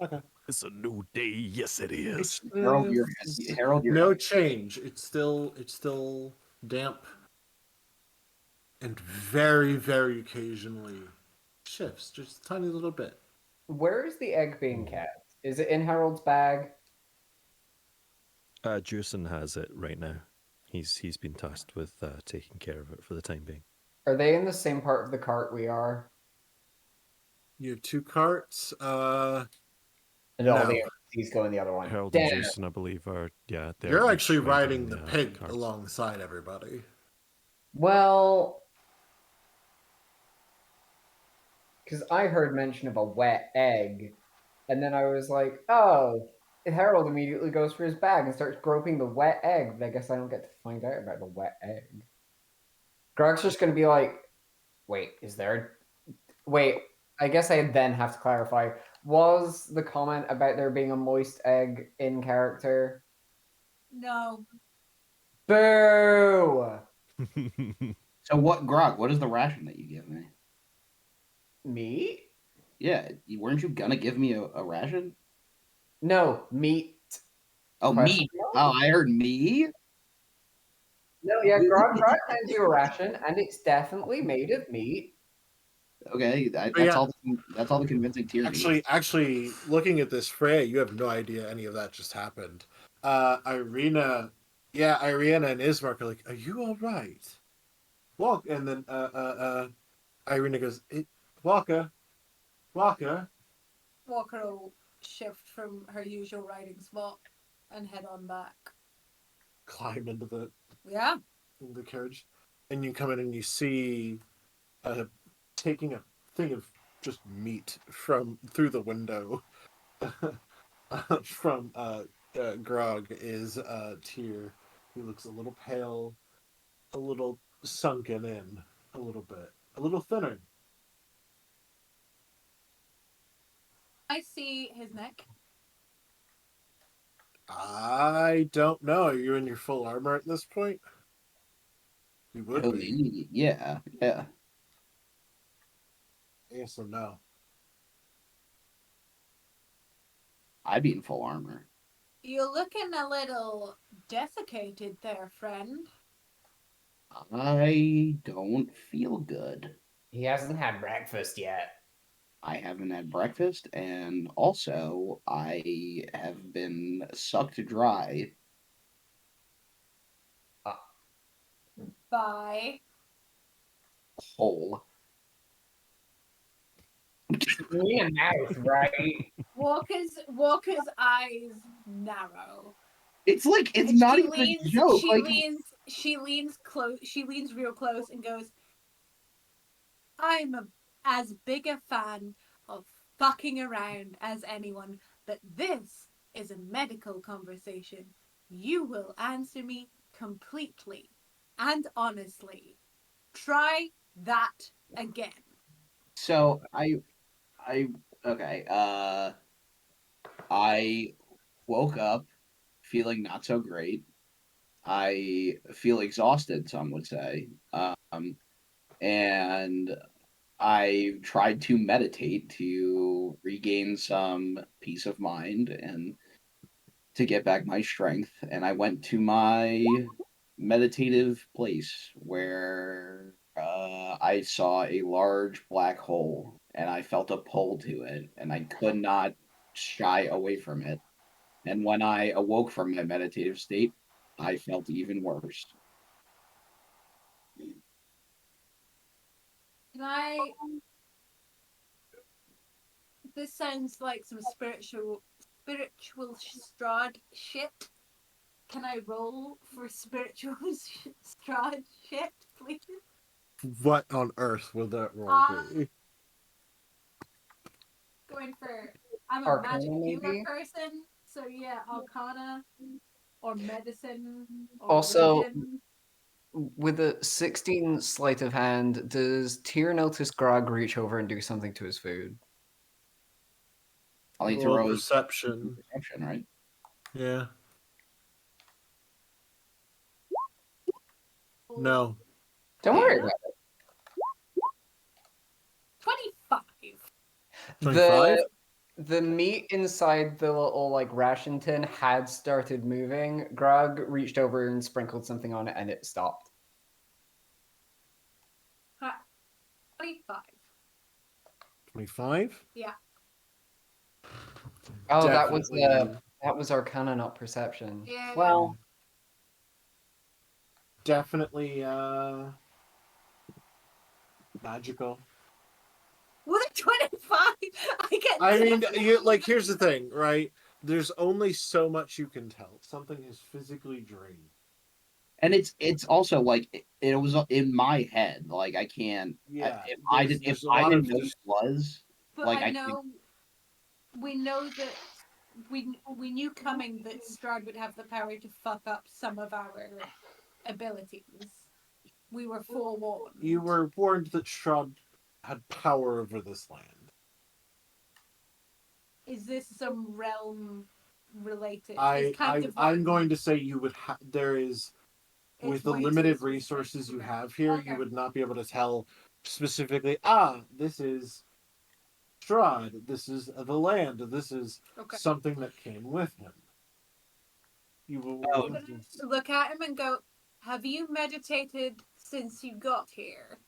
Okay. It's a new day. Yes, it is. Harold, you're No change. It's still damp and very, very occasionally shifts, just a tiny little bit. Where is the egg being kept? Is it in Harold's bag? Jewson has it right now. He's been tasked with taking care of it for the time being. Are they in the same part of the cart we are? You have 2 carts. No, No. he's going the other one. Harold Damn. and Jewson, I believe, are they're You're each actually riding riding, the pig carts. alongside everybody. Well, because I heard mention of a wet egg, and then I was like, oh, Harold immediately goes for his bag and starts groping the wet egg, but I guess I don't get to find out about the wet egg. Grog's just going to be like, wait, is there... Wait, I guess I then have to clarify. Was the comment about there being a moist egg in character? No. Boo! So what, Grog? What is the ration that you give me? Meat? Yeah, weren't you gonna give me a ration? No, meat. Oh, Question me. mark? Oh, I heard me. No, yeah, Grog hands you a ration, and it's definitely made of meat. Okay, that's yeah. all. That's all the convincing tier. Actually, looking at this fray, you have no idea any of that just happened. Irina and Ismark are like, "Are you all right?" Walk, and then Irina goes, Walker. Walker will shift from her usual riding spot and head on back. Climb into Yeah. the carriage, and you come in and you see taking a thing of just meat from through the window from Grog is Tyr. He looks a little pale, a little sunken in, a little bit, a little thinner. I see his neck. I don't know. Are you in your full armor at this point? You would be. Yeah. Yes or no? I'd be in full armor. You're looking a little desiccated there, friend. I don't feel good. He hasn't had breakfast yet. I haven't had breakfast, and also I have been sucked dry. Bye. Whole. You need a mouth, right? Walker's eyes narrow. It's like it's And not she even leans, a joke. she Like leans close. She leans real close and goes, as big a fan of fucking around as anyone, but this is a medical conversation. You will answer me completely and honestly. Try that again. so I okay. I woke up feeling not so great. I feel exhausted, some would say. And I tried to meditate to regain some peace of mind and to get back my strength. And I went to my meditative place where I saw a large black hole and I felt a pull to it and I could not shy away from it. And when I awoke from my meditative state, I felt even worse. Can I? This sounds like some spiritual Strahd shit. Can I roll for spiritual Strahd shit, please? What on earth would that roll be? Going for. I'm a Arcana, magic healer maybe? person, so yeah, Arcana or medicine or Also, religion. with a 16 sleight of hand, does Tyr notice Grog reach over and do something to his food? I'll need to Roll roll perception. perception, right? Yeah. No. Don't worry Yeah. about 25. it. 25? The meat inside the little like ration tin had started moving. Grog reached over and sprinkled something on it and it stopped. 25. 25? Yeah. Oh, Definitely. that was Arcana, not perception. Yeah. Well, Definitely magical. With a 25, I get. I mean, here's the thing, right? There's only so much you can tell. Something is physically drained. And it's also like it was in my head. Like I can't. Yeah, If there's a I lot didn't of know just it was But like I I can't. know we know that we knew coming that Strahd would have the power to fuck up some of our abilities. We were forewarned. you were warned that Strahd had power over this land. Is this some realm related? I'm going to say you would there is, with It's the way too limited specific resources for you me. have here, Okay. you would not be able to tell specifically, this is Strahd, this is the land, this is Okay. something that came with him. You will Oh. I'm gonna look at him and go, have you meditated since you got here?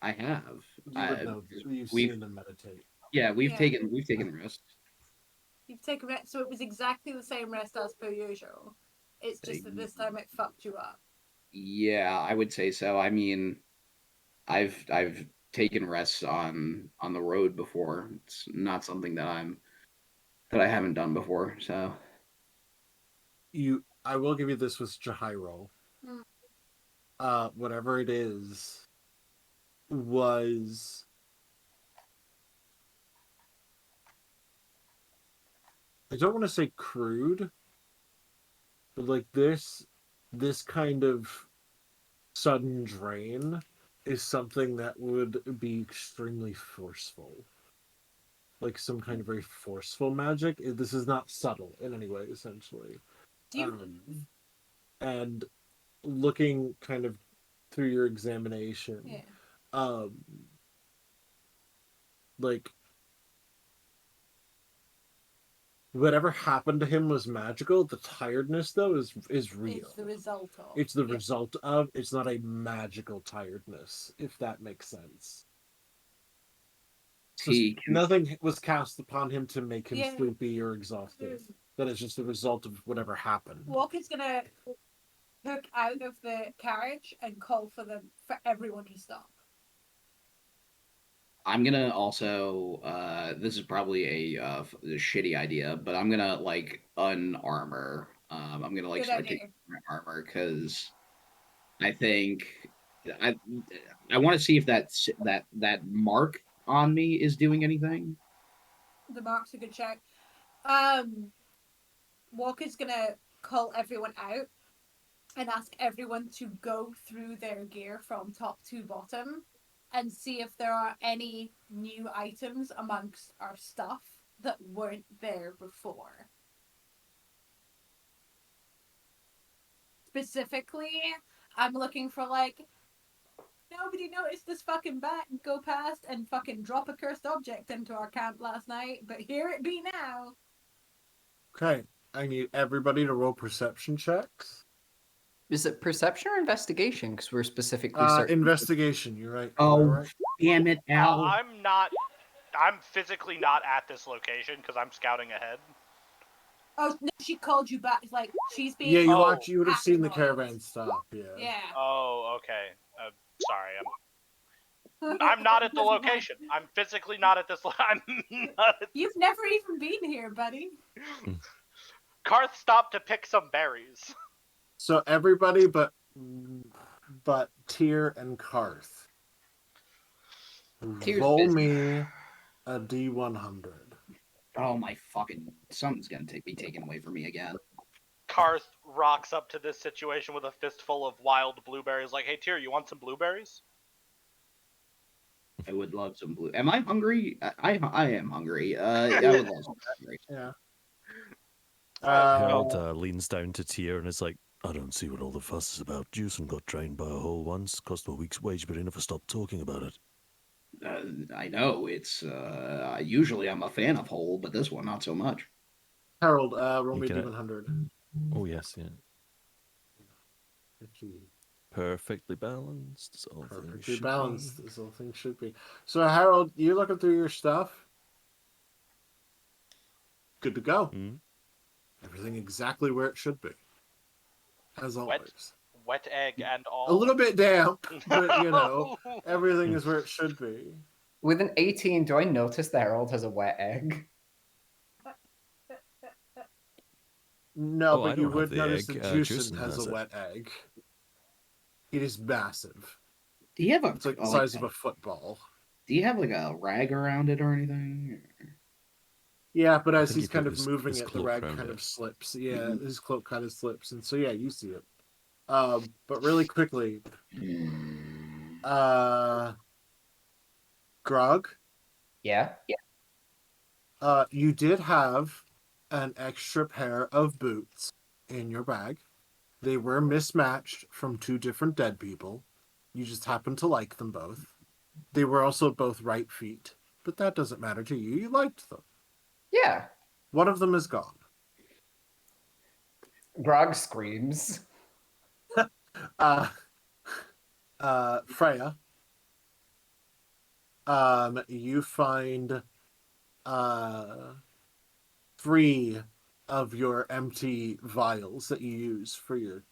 I have. You would know. You've We've seen them meditate. yeah we've Yeah. taken risks. You've taken rest, so it was exactly the same rest as per usual. It's just that this time it fucked you up. Yeah, I would say so. I mean, I've taken rests on the road before. It's not something that I haven't done before. So I will give you this with Jahairo. Hmm. Whatever it is was, I don't want to say crude, but like this kind of sudden drain is something that would be extremely forceful. Like some kind of very forceful magic. This is not subtle in any way, essentially. Do you And looking kind of through your examination, Yeah. um, like whatever happened to him was magical. The tiredness though is real. It's the result of. It's the result of. It's not a magical tiredness, if that makes sense. So nothing was cast upon him to make him sleepy or exhausted. That is just the result of whatever happened. Walker's gonna hook out of the carriage and call for everyone to stop. I'm gonna also. This is probably a shitty idea, but I'm gonna like unarmor. I'm gonna like Good start idea. taking my armor because I think I I want to see if that mark on me is doing anything. The mark's a good check. Walker's gonna call everyone out and ask everyone to go through their gear from top to bottom and see if there are any new items amongst our stuff that weren't there before. Specifically, I'm looking for like nobody noticed this fucking bat go past and fucking drop a cursed object into our camp last night, but here it be now. Okay, I need everybody to roll perception checks. Is it perception or investigation? Because we're specifically certain. Investigation. You're right. Oh, right. damn it, Al! I'm physically not at this location because I'm scouting ahead. Oh no, she called you back. Like she's being. Yeah, you Oh. watch. You would have seen the annoyed. caravan stop. Yeah. Yeah. Oh, okay. Sorry, I'm not at the location. I'm physically not at this. I'm not. You've never even been here, buddy. Karth stopped to pick some berries. So everybody but Tyr and Karth. Tyr's Roll busy. me a D100. Oh my fucking! Something's gonna be taken away from me again. Karth rocks up to this situation with a fistful of wild blueberries. Like, hey Tyr, you want some blueberries? I would love some blue. Am I hungry? I am hungry. I would love some blueberries. Yeah. Harold leans down to Tyr and is like, I don't see what all the fuss is about. Juicin got drained by a hole once, cost a week's wage, but he never stopped talking about it. I know it's. Usually I'm a fan of whole, but this one not so much. Harold, roll You me a can- D100. Oh, yes, yeah. Perfectly balanced. As all things Perfectly should balanced, be. as all things should be. So, Harold, you're looking through your stuff. Good to go. Mm. Everything exactly where it should be. As always. Wet egg and all. A little bit damp, but you know, everything is where it should be. With an 18, do I notice that Harold has a wet egg? No, Oh, I but you don't have would the notice egg. that Juicin Juicin has has a it. wet egg. It is massive. Do you have a? It's like the size of a football. Do you have like a rag around it or anything? Yeah, but as think he's he put kind of his- moving his it, the cloak rag around kind it. of slips. Yeah, his cloak kind of slips, and so yeah, you see it. But really quickly, Grog, Yeah. you did have an extra pair of boots in your bag. They were mismatched from two different dead people. You just happened to like them both. They were also both right feet, but that doesn't matter to you. You liked them. Yeah. One of them is gone. Grog screams. Freya, you find 3 of your empty vials that you use for your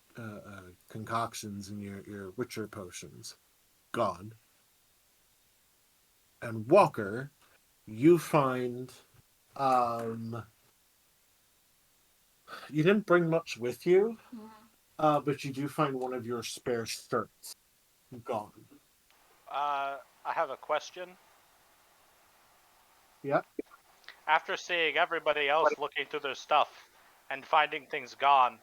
concoctions and your witcher potions gone. And Walker, you find you didn't bring much with you, but you do find one of your spare shirts gone. I have a question. Yeah. After seeing everybody else looking through their stuff and finding things gone,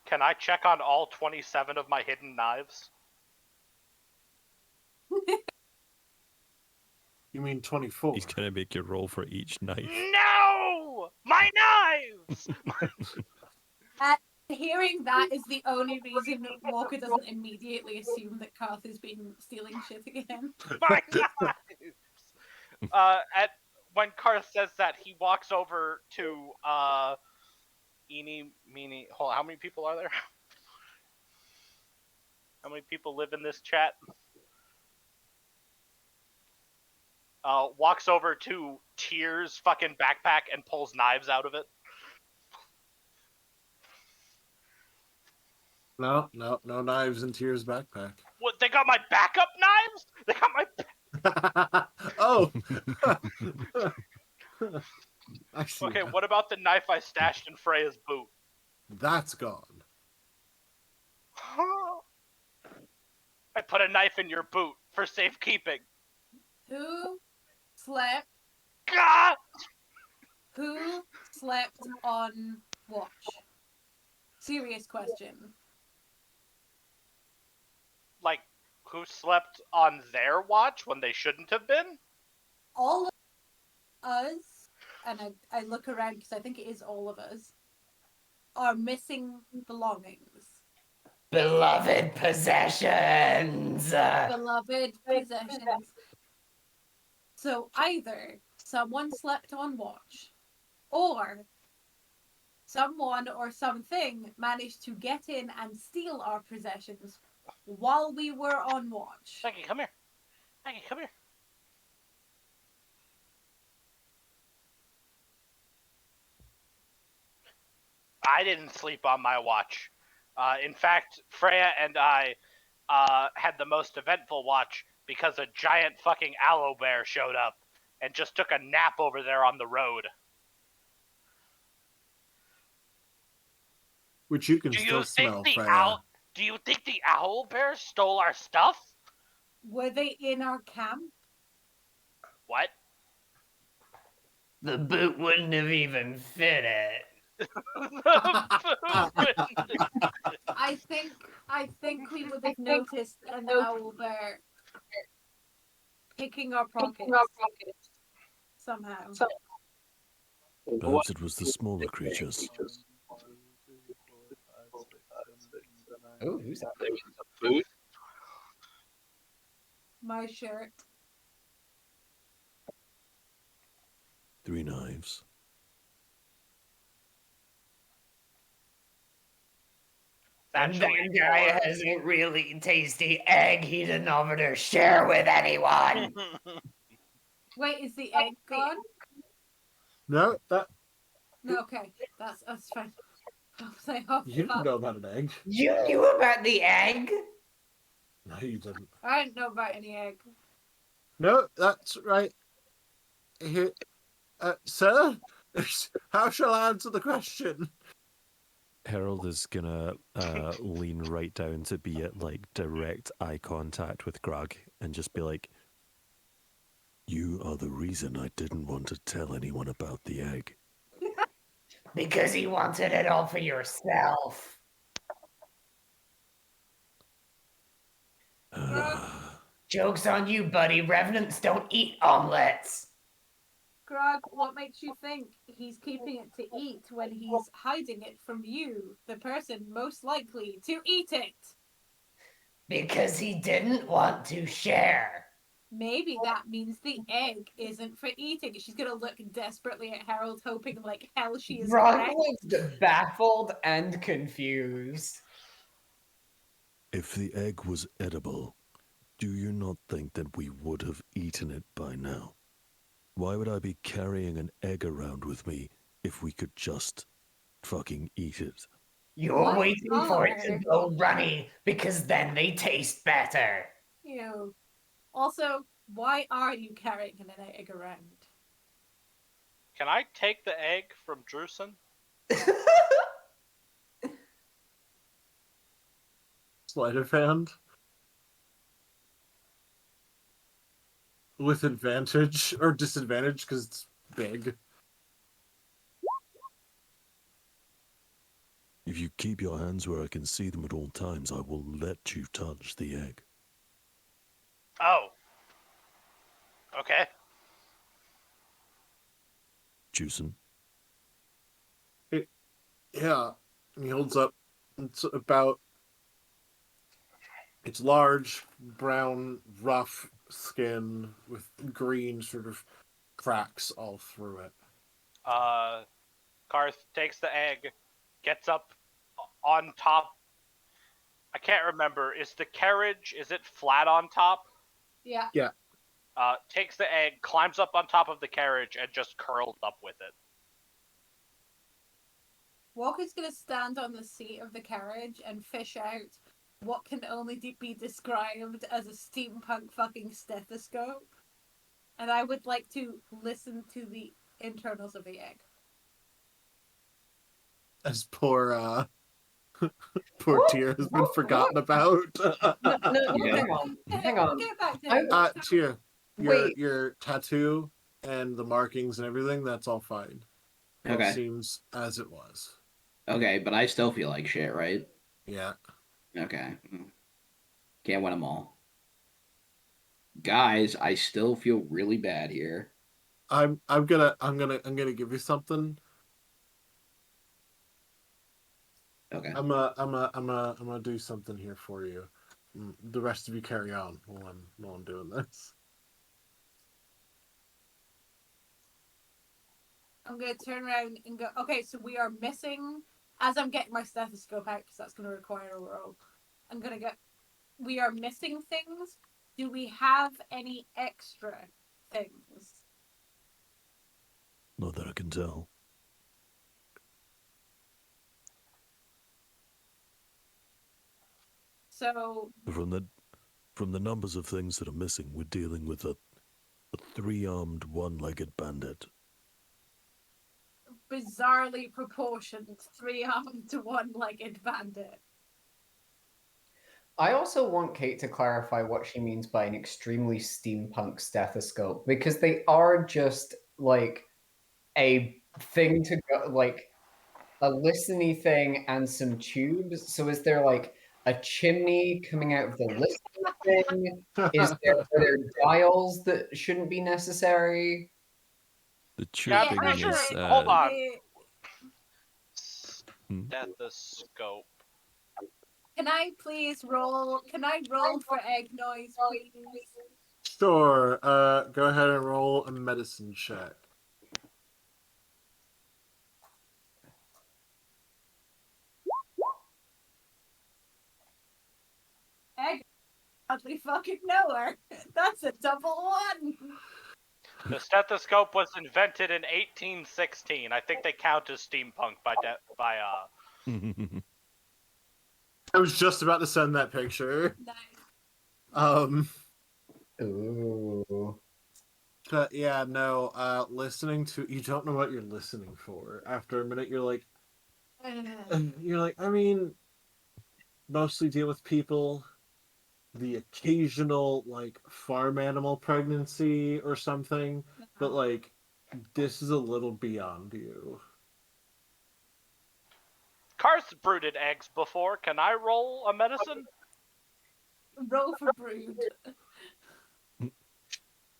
can I check on all 27 of my hidden knives? You mean 24? He's going to make you roll for each knife. No! My knives! Hearing that is the only reason Walker doesn't immediately assume that Karth has been stealing shit again. My knives! At when Karth says that, he walks over to Eeny, Meeny. Hold on, how many people are there? How many people live in this chat? Walks over to Tyr's fucking backpack and pulls knives out of it. No knives in Tyr's backpack. What? They got my backup knives? They got my. Oh. I see. Okay, now. what about the knife I stashed in Freya's boot? That's gone. I put a knife in your boot for safekeeping. Who slept? Gah! Who slept on watch? Serious question. Like, who slept on their watch when they shouldn't have been? All of us, and I look around because I think it is all of us, are missing belongings. Beloved possessions. Beloved possessions. So either someone slept on watch, or someone or something managed to get in and steal our possessions while we were on watch. Maggie, come here. Maggie, come here. I didn't sleep on my watch. In fact, Freya and I had the most eventful watch because a giant fucking aloe bear showed up and just took a nap over there on the road. Which you can Do still you think smell, the Freya. Do you think the owl bear stole our stuff? Were they in our camp? What? The boot wouldn't have even fit it. I think we would have noticed an owl bear picking our pockets somehow. Perhaps it was the smaller creatures. Oh, who's that? My shirt. 3 knives. And that guy has a really tasty egg he didn't offer to share with anyone. Wait, is the egg gone? No, that No, okay, that's fine. I was like, oh, you didn't fuck. know about an egg. You knew about the egg? No, you didn't. I didn't know about any egg. No, that's right. Here, sir, how shall I answer the question? Harold is gonna lean right down to be at like direct eye contact with Grug and just be like, "You are the reason I didn't want to tell anyone about the egg." Because he wanted it all for yourself. Joke's on you, buddy. Revenants don't eat omelets. Grog, what makes you think he's keeping it to eat when he's hiding it from you, the person most likely to eat it? Because he didn't want to share. Maybe that means the egg isn't for eating. She's gonna look desperately at Harold, hoping like hell she is Grog correct. looks baffled and confused. If the egg was edible, do you not think that we would have eaten it by now? Why would I be carrying an egg around with me if we could just fucking eat it? You're waiting for it to color? go runny because then they taste better. Ew. Also, why are you carrying an egg around? Can I take the egg from Drusen? Sleight of hand. With advantage or disadvantage because it's big. If you keep your hands where I can see them at all times, I will let you touch the egg. Oh. Okay. Juicin'? Yeah. And he holds up. It's large, brown, rough, skin with green sort of cracks all through it. Karth takes the egg, gets up on top. I can't remember. Is the carriage, is it flat on top? Yeah. Yeah. Takes the egg, climbs up on top of the carriage, and just curls up with it. Walker's gonna stand on the seat of the carriage and fish out what can only be described as a steampunk fucking stethoscope. And I would like to listen to the internals of the egg. As poor Tyr has been forgotten about. No, Yeah. hang on. Hang We'll on. get back to him. Tyr, Wait. your tattoo and the markings and everything, that's all fine. It all Okay. seems as it was. Okay, but I still feel like shit, right? Yeah. Okay. Can't win them all. Guys, I still feel really bad here. I'm gonna give you something. Okay. I'm gonna do something here for you. The rest of you carry on while I'm doing this. I'm gonna turn around and go, okay, so we are missing, as I'm getting my stethoscope out, because that's gonna require a roll, I'm gonna go, we are missing things. Do we have any extra things? Not that I can tell. So From the numbers of things that are missing, we're dealing with a 3-armed, one-legged bandit. bizarrely proportioned 3-armed to 1-legged bandit. I also want Kate to clarify what she means by an extremely steampunk stethoscope, because they are just like a thing to go, like a listeny thing and some tubes. So is there like a chimney coming out of the listening thing? Are there dials that shouldn't be necessary? The Yeah, I'm tubing pretty sure. is. Hold on. Hmm? Stethoscope. Can I please roll? Can I roll for egg noise, please? Sure. Go ahead and roll a medicine check. Egg, hardly fucking know her. That's a double one. The stethoscope was invented in 1816. I think they count as steampunk by I was just about to send that picture. Nice. Ooh. But yeah, no, listening to, you don't know what you're listening for. After a minute, you're like, I mean, mostly deal with people, the occasional, like, farm animal pregnancy or something, but, like, this is a little beyond you. Karth brooded eggs before. Can I roll a medicine? Roll for brood.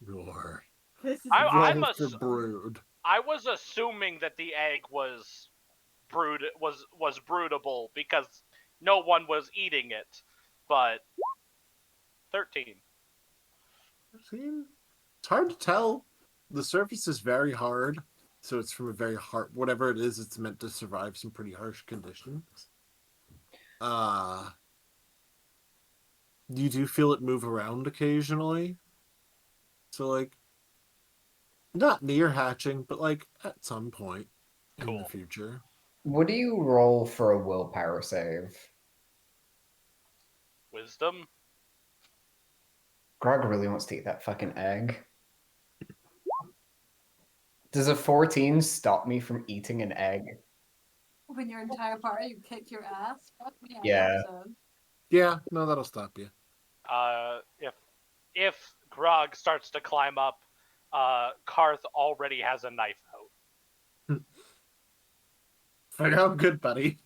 Roar. This is Roll for brood. I was assuming that the egg was broodable because no one was eating it, but 13. 13? It's hard to tell. The surface is very hard, so it's from a very hard, whatever it is, it's meant to survive some pretty harsh conditions. You do feel it move around occasionally. So, like, not near hatching, but, like, at some point in the future. What do you roll for a willpower save? Wisdom? Grog really wants to eat that fucking egg. Does a 14 stop me from eating an egg? when your entire party kicked your ass. Yeah. Yeah, no, that'll stop you. If Grog starts to climb up, Karth already has a knife out. For now, good buddy.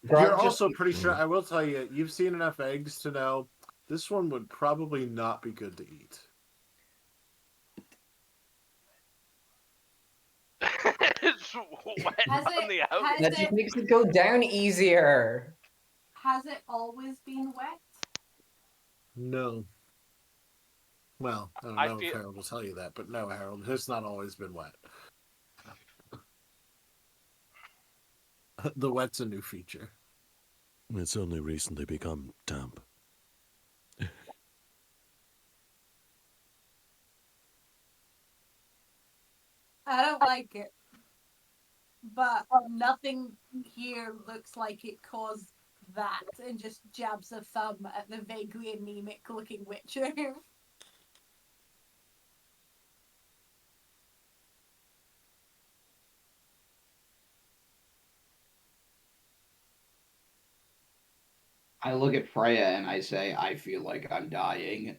You're also pretty sure, I will tell you, you've seen enough eggs to know this one would probably not be good to eat. It's wet on the outside. That just makes it go down easier. Has it always been wet? No. Well, I don't I know if feel- Harold will tell you that, but no, Harold, it's not always been wet. The wet's a new feature. It's only recently become damp. I don't like it. But nothing here looks like it caused that, and just jabs a thumb at the vaguely anemic looking Witcher. I look at Freya and I say, I feel like I'm dying.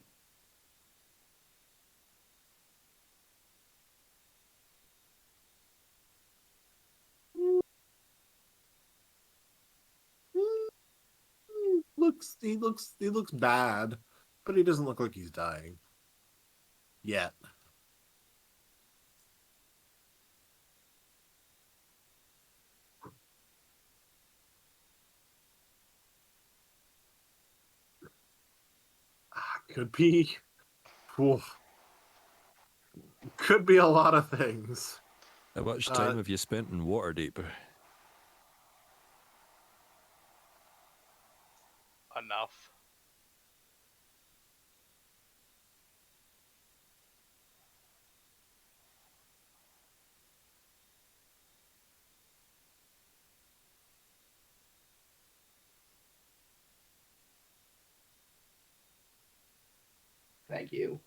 He looks bad, but he doesn't look like he's dying yet. Could be, could be a lot of things. How much time have you spent in Waterdeep? Enough. Thank you.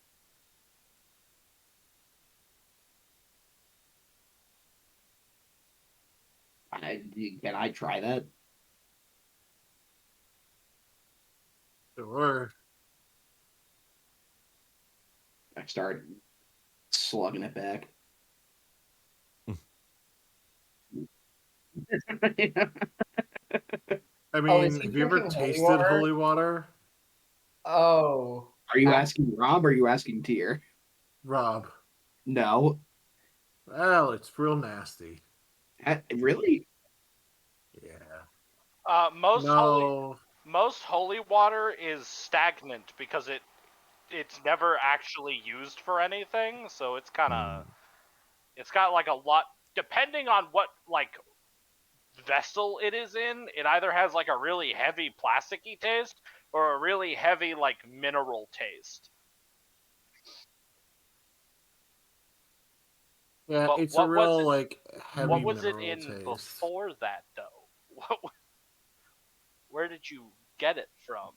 Can I try that? Sure. I start slugging it back. I is mean, he have you ever drinking holy tasted water? holy water, Oh. Are you asking Rob or are you asking Tyr? Rob? No. Well, it's real nasty. Really? Yeah. Most holy water is stagnant because it's never actually used for anything, so it's kind of it's got like a lot, depending on what like vessel it is in. It either has like a really heavy plasticky taste or a really heavy like mineral taste. Yeah, But it's a real like heavy what was it mineral in taste. before that though? Where did you get it from?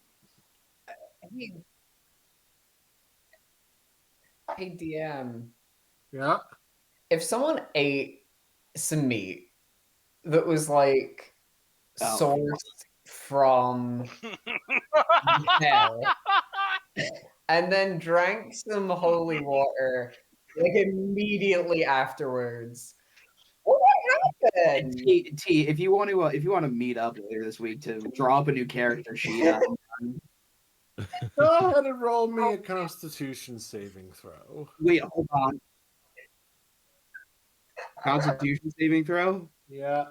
Hey DM, Yeah. if someone ate some meat that was like Oh, sourced from hell and then drank some holy water like immediately afterwards, what would happen? T, if you want to meet up later this week to draw up a new character sheet, Go ahead and roll me a Constitution saving throw. wait, hold on. Constitution saving throw. Yeah.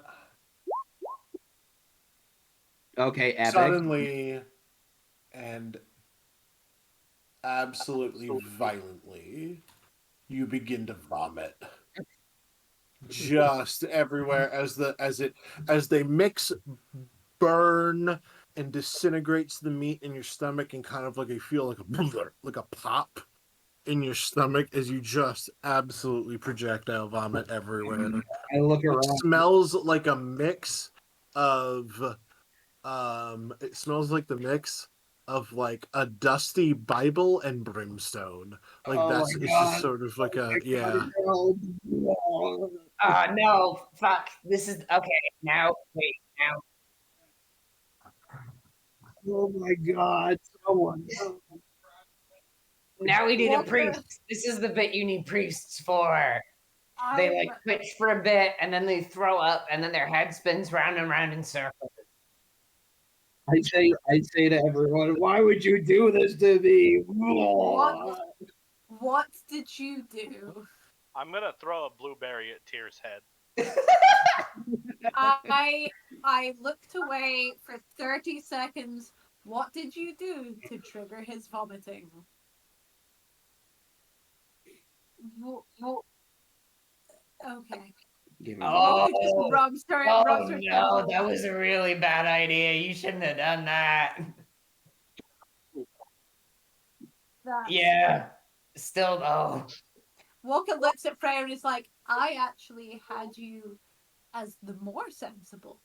Okay, epic. Suddenly and absolutely violently, you begin to vomit. Just everywhere as they mix, burn, and disintegrates the meat in your stomach, and kind of like you feel like a pop in your stomach as you just absolutely projectile vomit everywhere. I look It around. smells like a mix of it smells like the mix of like a dusty Bible and brimstone. Like Oh that's my it's just God. sort of like a yeah. Oh no, fuck. This is okay. Now, wait, now. Oh my God, someone. Now we need a Walker, priest. This is the bit you need priests for. They I'm like twitch for a bit and then they throw up and then their head spins round and round in circles. I say to everyone, why would you do this to me? what did you do? I'm gonna throw a blueberry at Tyr's head. I looked away for 30 seconds. What did you do to trigger his vomiting? Okay. Give me Walker just Oh, rubs her. oh Rubs her no, temple. that was a really bad idea. You shouldn't have done that. That's- Yeah. Still though. Walker looks at Freya and is like, I actually had you as the more sensible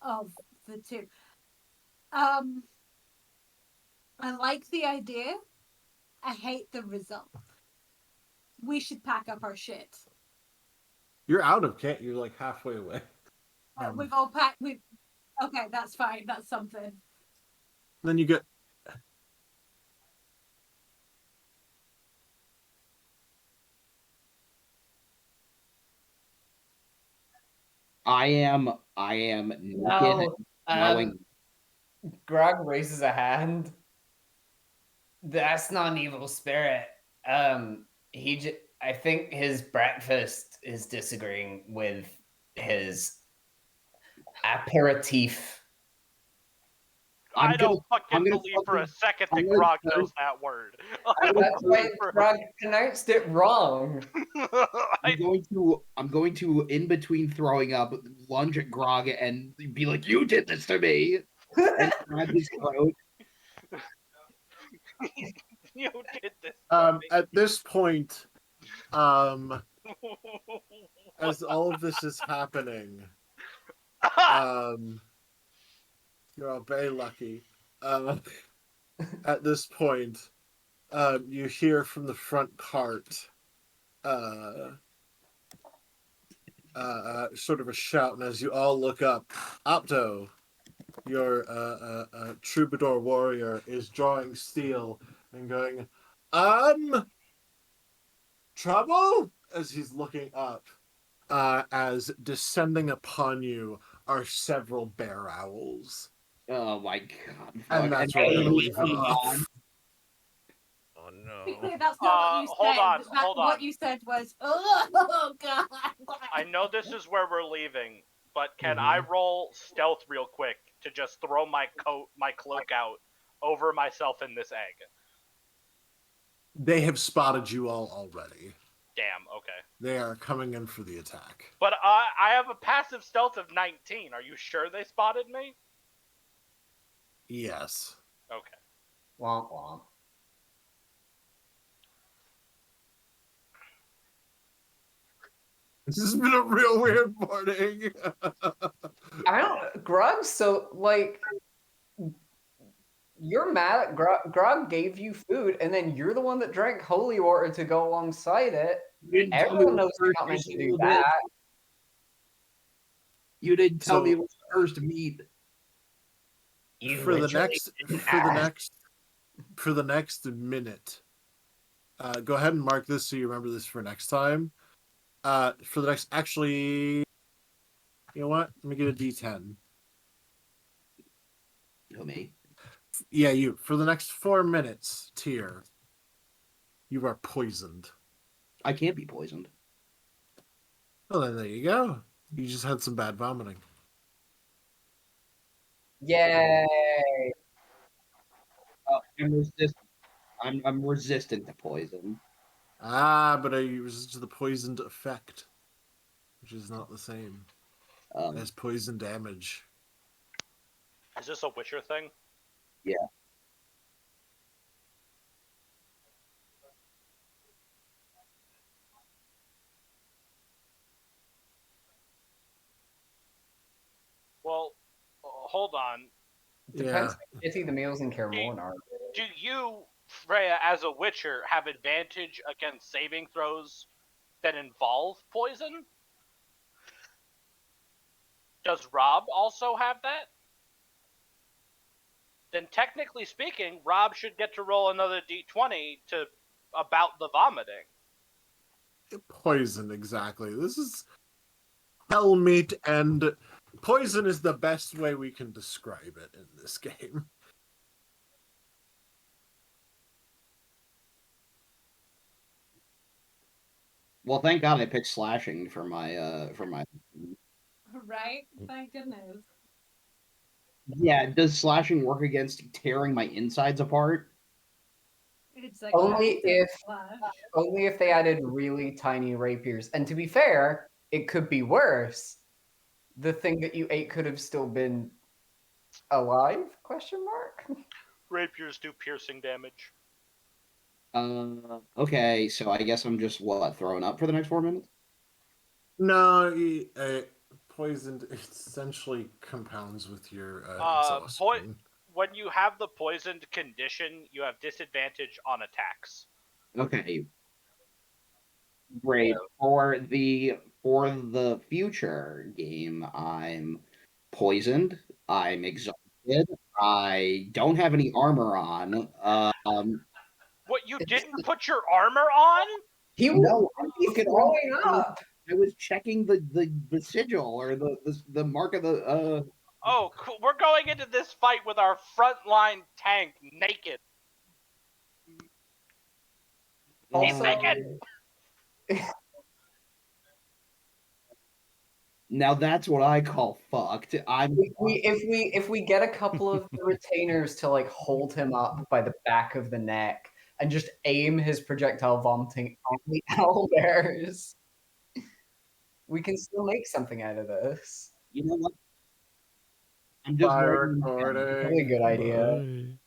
of the two. I like the idea. I hate the result. We should pack up our shit. You're out of camp. You're like halfway away. We've all packed. Okay, that's fine. That's something. Then you get. I am naked, No. knowing Grog raises a hand. That's not an evil spirit. I think his breakfast is disagreeing with his aperitif. I don't fucking I'm gonna believe for a fucking- second I'm that gonna Grog turn- knows that word. That's why Grog pronounced it wrong. I'm going to in between throwing up, lunge at Grog and be like, "You did this to me," and grab his throat. You did this. To me. At this point, as all of this is happening, you're all very lucky. At this point, you hear from the front cart, sort of a shout, and as you all look up, Opto, your troubadour warrior, is drawing steel and going, trouble? As he's looking up, as descending upon you are several bear owls. Oh my god! And that's where we're going to leave it off. Oh Be no. clear, that's not what you said. Hold on. What you said was, oh god. I know this is where we're leaving, but can I roll stealth real quick to just throw my cloak out over myself in this egg? They have spotted you all already. Damn. Okay. They are coming in for the attack. But I have a passive stealth of 19. Are you sure they spotted me? Yes. Okay. Womp womp. This has been a real weird morning. I don't Grug, so like you're mad at Grug gave you food and then you're the one that drank holy water to go alongside it. Everyone knows you're not meant to do that. You didn't tell So- me it was first meat. You for the literally next didn't for the ask. next for the next minute, go ahead and mark this so you remember this for next time. For the next, actually, you know what? Let me get a D10. Oh, me. Yeah, you. For the next 4 minutes, Tyr, you are poisoned. I can't be poisoned. Well, then there you go. You just had some bad vomiting. Yay! I'm resistant to poison. But are you resistant to the poisoned effect, which is not the same as poison damage. Is this a Witcher thing? Yeah. Well, hold on. Depends how shitty the meals in Caermorn are. Do you, Freya, as a Witcher, have advantage against saving throws that involve poison? Does Rob also have that? Then technically speaking, Rob should get to roll another d20 to about the vomiting. Poison, exactly. This is hellmeat, and poison is the best way we can describe it in this game. Well, thank God I picked slashing for my Right? Thank goodness. Yeah, does slashing work against tearing my insides apart? It's like Only if Flash. only if they added really tiny rapiers. And to be fair, it could be worse. The thing that you ate could have still been alive? Question mark. Rapiers do piercing damage. Okay, so I guess I'm just throwing up for the next 4 minutes? No, poisoned essentially compounds with your exhaustion. When you have the poisoned condition, you have disadvantage on attacks. Okay. Great. For the future game, I'm poisoned, I'm exhausted, I don't have any armor on. What, you didn't put your armor on? He No, was throwing up. I was checking the sigil or the mark of the Oh, cool. We're going into this fight with our frontline tank naked. Also, naked! Now that's what I call fucked. if we get a couple of the retainers to like hold him up by the back of the neck and just aim his projectile vomiting at the owlbears, we can still make something out of this. You know what? I'm just Fire writing. Probably a recording. good idea. Bye.